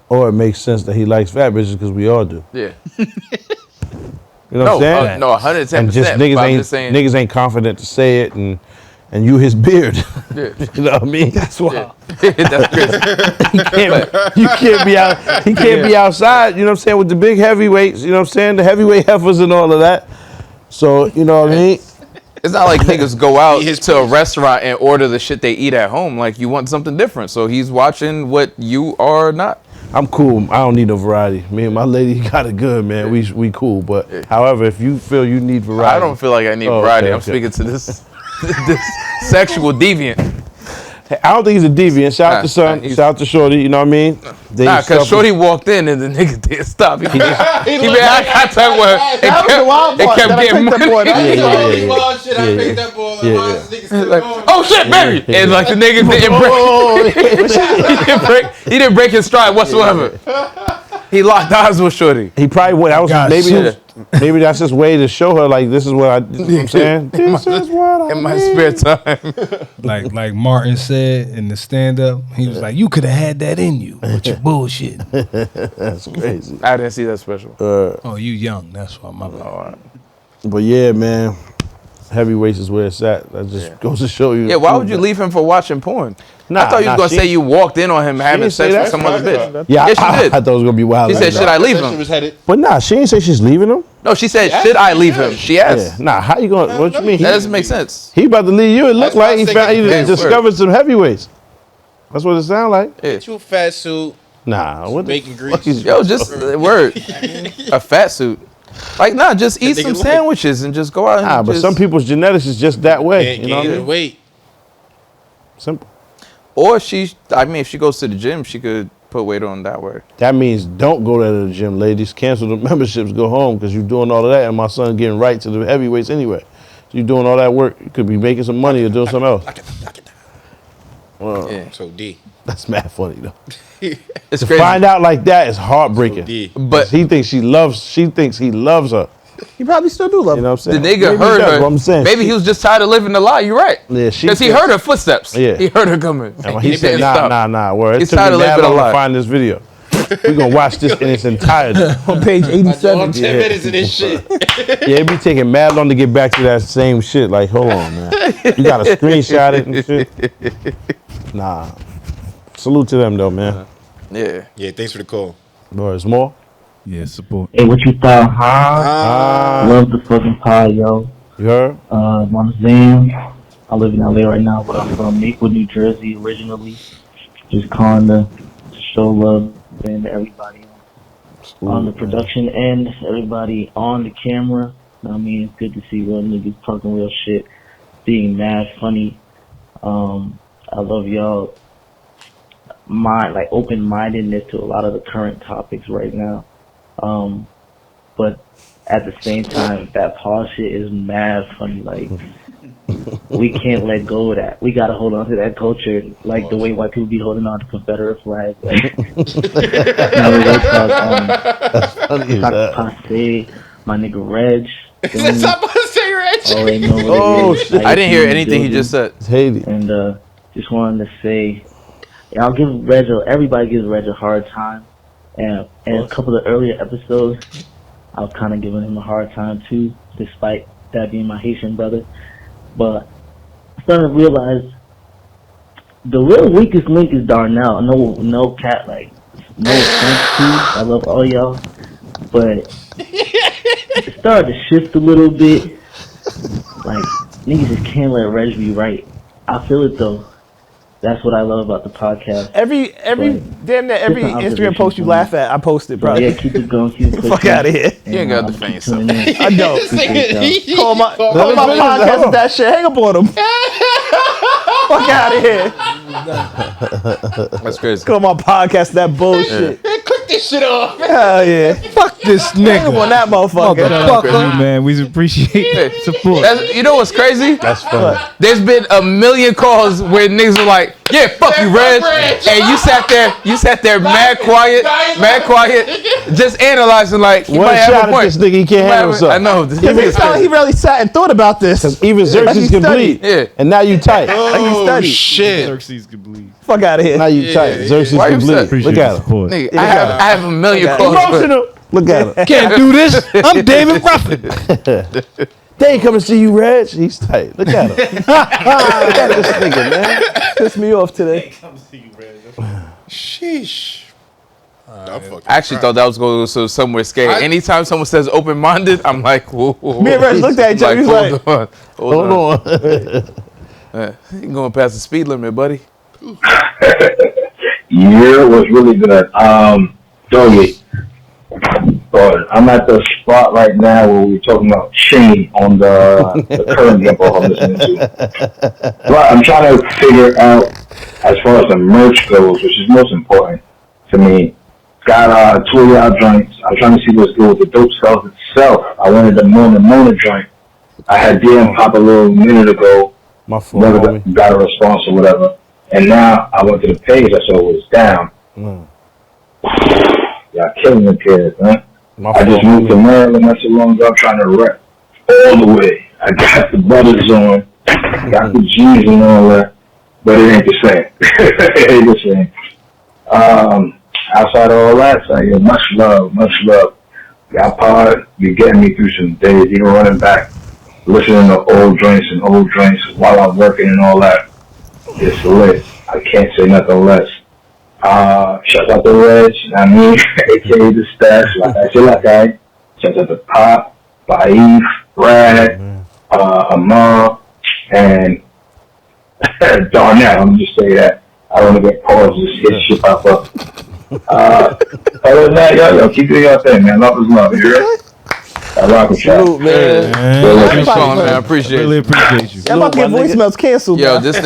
Or it makes sense that he likes fat bitches because we all do. Yeah. You know what I'm saying? No, 110%. And just niggas ain't confident to say it, and you his beard. Yeah. You know what I mean? That's why. That's crazy. You can't be out. He can't be outside. You know what I'm saying? With the big heavyweights. You know what I'm saying? The heavyweight heifers and all of that. So you know what I mean? It's not like niggas go out to a restaurant and order the shit they eat at home. Like, you want something different. So he's watching what you are not. I'm cool. I don't need no variety. Me and my lady got it good, man. We cool. But however, if you feel you need variety, I don't feel like I need variety. Okay, I'm speaking to this sexual deviant. I don't think he's a deviant. Shout out to son. Shout out to Shorty. You know what I mean? Because Shorty walked in and the nigga didn't stop. He made eye contact with her. That was the wild part. It kept getting money. Oh shit, baby! And like the nigga didn't break. He didn't break his stride whatsoever. He locked eyes with Shorty. He probably went. Maybe that's his way to show her, like, this is what you know what I'm saying. This is what I in my spare time. like Martin said in the stand up, he was like, you could have had that in you, but you bullshit. That's crazy. I didn't see that special. Oh, you young. That's why my bad. But yeah, man, heavyweights is where it's at. That just goes to show you. Yeah, why would you leave him for watching porn? Nah, I thought you was gonna say you walked in on him having sex with some other bitch. Yeah, yes, she did. I thought it was gonna be wild. She said, "Should I leave him?" But nah, she didn't say she's leaving him. No, she said, "Should I leave him?" She asked. Yeah. Nah, how you gonna? What you mean? That doesn't make sense. He about to leave you. It looked like he discovered some heavyweights. That's what it sounds like. Yeah. You a fat suit. Nah, what bacon the fuck grease. is Yo, just word. A fat suit. Like, nah, just eat some sandwiches and just go out and but some people's genetics is just that way. You know what I mean? Weight. Simple. Or if she goes to the gym, she could put weight on that way. That means don't go to the gym, ladies. Cancel the memberships, go home, because you're doing all of that, and my son getting right to the heavyweights anyway. So you're doing all that work. You could be making some money or doing something else. Well, yeah. So D. That's mad funny though. It's to crazy. Find out like that is heartbreaking. So but he thinks she loves her. He probably still do love her. You know what I'm saying? The nigga heard her. What I'm saying. Maybe he was just tired of living the lie. You're right. Yeah, because he heard her footsteps. Yeah, he heard her coming. And he said, nah. Word. He's It took tired me of mad living a long to lie. find this video. We're gonna watch this in its entirety. On page 87. 10 minutes of this shit. Yeah, it be taking mad long to get back to that same shit. Like, hold on, man. You gotta screenshot it and shit. Nah. Salute to them though, man. Yeah. Yeah, thanks for the call. Boy, there's more. Yeah, support. Hey, what you thought, huh? Love the fucking pod, yo. You heard? Mama Zam. I live in LA right now, but I'm from Maplewood, New Jersey originally. Just calling to show love and everybody on the production end, everybody on the camera. I mean, it's good to see real niggas talking real shit, being mad funny. I love y'all open-mindedness to a lot of the current topics right now. But at the same time, that Paul shit is mad funny. Like, we can't let go of that. We gotta hold on to that culture, like the way white people be holding on to Confederate flags. Like, That's funny. Passe, my nigga Reg. That's not Passe Reg. Oh shit! I didn't hear anything he just said. Haiti. And just wanted to say, I'll give everybody gives Reg a hard time, and a couple of the earlier episodes, I was kind of giving him a hard time too, despite that being my Haitian brother. But I started to realize the real weakest link is Darnell. No cat, like, no offense to you. I love all y'all, but it started to shift a little bit. Like, niggas just can't let Reg be right. I feel it though. That's what I love about the podcast. Every Instagram post you laugh at, I posted, bro. Yeah, keep it going, keep it pushing. Fuck out of here. You ain't gotta defend yourself. I know. Call my podcast with that shit. Hang up on him. Fuck out of here. That's crazy. Call my podcast that bullshit. Man, click this shit off. Hell yeah. Fuck this nigga. Hang up on that motherfucker. You, man, we appreciate support. You know what's crazy? That's funny. There's been a million calls where niggas were like, "Yeah, fuck you, Reg," and you sat there, mad quiet, just analyzing like, you One might have shot a at point. this nigga, he can't handle himself. I know. This He nigga really sat and thought about this. Even Xerxes can bleed. Yeah. And now you tight. Oh, shit. Xerxes could bleed. Fuck out of here. Now you tight. Xerxes Why can you bleed. upset? Look at him. Support. Nigga, I have a million calls. Emotional. Look at him. Can't do this. I'm David Ruffin. They ain't coming to see you, Reg. He's tight. Look at him. Look at this nigga, man. Pissed me off today. Sheesh. I actually thought that was going to go somewhere scary. Anytime someone says open-minded, I'm like, whoa. Me and Reg looked at each other. He was like, hold on. You going past the speed limit, buddy. Yeah, it was really good. Doggy, I'm at the spot right now where we're talking about Shane on the current example I'm listening to. But I'm trying to figure out, as far as the merch goes, which is most important to me. Got 2 of y'all joints. I'm trying to see what's good with the dope cells itself. I wanted the Mona joint. I had DM pop a little minute ago. My phone. Never got a response or whatever. And now I went to the page. I saw it was down. Y'all killing the kids, man. I just moved to Maryland not so long ago. I'm trying to rep all the way. I got the butters on, got the G's and all that, but it ain't the same. It ain't the same. Outside of all that, so yeah, much love. Y'all pod, you're getting me through some days, even running back, listening to old joints while I'm working and all that. It's lit. I can't say nothing less. Shout out to Reg, aka the Stash, like. Shout out to Pop, Baif, Brad, Amar, and Darnell. I'm just say that. I don't want to get paused, just hit shit pop up. Other than that, yo, keep doing your thing, man. Love is love, you hear it? I rock with y'all. Man. I appreciate it. Really appreciate you. Y'all about to get voicemails canceled. Yo, man. this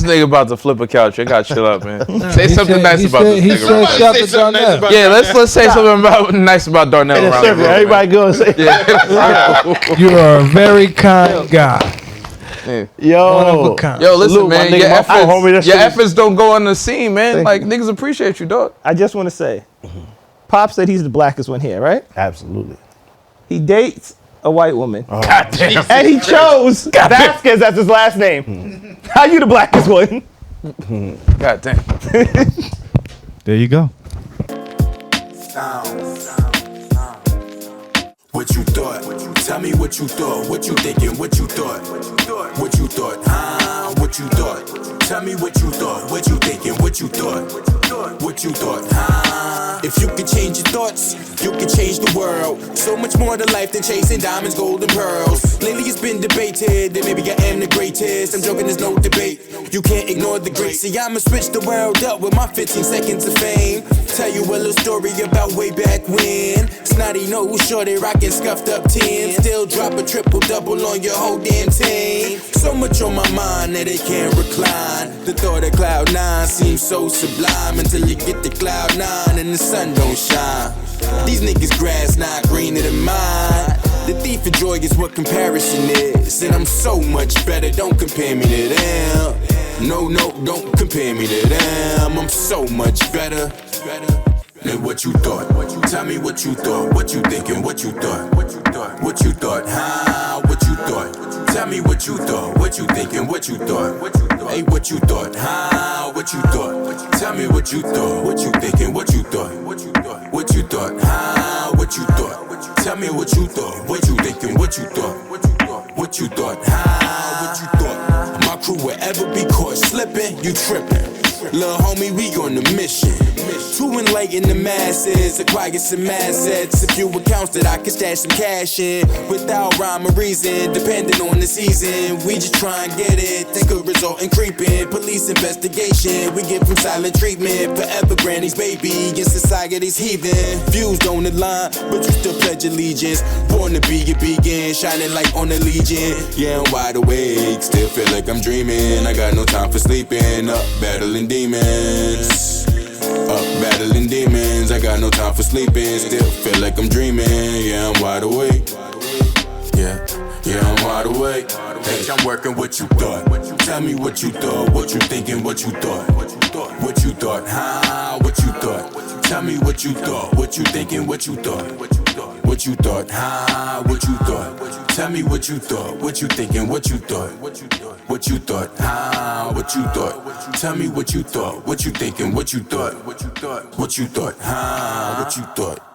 nigga about to flip a couch. I gotta chill out, man. Say something nice about this nigga. Yeah, let's say something nice about Darnell. Everybody go and say. You are a very kind guy. Yo, listen, man. Your efforts don't go on the scene, man. Like, niggas appreciate you, dog. I just want to say, Pop said he's the blackest one here, right? Absolutely. He dates a white woman. God damn. And he chose Vasquez as his last name. How you the blackest one? God damn. There you go. What you thought? Tell me what you thought. What you thinking? What you thought? What you thought? What you thought? Tell me what you thought. What you thinking? What you thought? What you thought? If you could change your thoughts, you could change the world. So much more to life than chasing diamonds, gold, and pearls. Lately it's been debated that maybe I am the greatest. I'm joking, there's no debate. You can't ignore the great. See, I'ma switch the world up with my 15 seconds of fame. Tell you a little story about way back when. Snotty nose, shorty rockin' scuffed up 10. Still drop a triple double on your whole damn team. So much on my mind that it can't recline. The thought of cloud 9 seems so sublime until you get to cloud 9 and the sun don't shine. These niggas grass not greener than mine. The thief of joy is what comparison is, and I'm so much better. Don't compare me to them. No, don't compare me to them. I'm so much better than what you thought. Tell me what you thought. What you thinking? What you thought? What you thought? Huh? What you thought? Tell me what you thought. What you thinking? What you thought? Hey, what you thought? Huh? What you thought? Tell me what you thought. What you thinking? What you thought? What you thought? Huh? What you thought? Tell me what you thought. What you thinking? What you thought? What you thought? Huh? What you thought? My crew will ever be caught slipping, you tripping. Lil' homie, we on the mission to enlighten the masses, acquire some assets, a few accounts that I can stash some cash in without rhyme or reason, depending on the season. We just try and get it, that could result in creeping. Police investigation, we give them silent treatment. Forever granny's baby, in society's heathen. Views don't align, but you still pledge allegiance. Born to be a beacon, shining light on the legion. Yeah, I'm wide awake, still feel like I'm dreaming. I got no time for sleeping, up battling demons. Up battling demons, I got no time for sleeping. Still feel like I'm dreaming, yeah, I'm wide awake. Yeah, I'm wide awake. Hey, I'm working what you thought. Tell me what you thought, what you thinking, what you thought. What you thought, huh? What you thought? Tell me what you thought, what you thinking, what you thought. What you thought, huh? What you thought? Tell me what you thought, what you thinking, what you thought. What you thought, huh? What you thought? Tell me what you thought, what you thinking, what you thought. What you thought, huh? What you thought?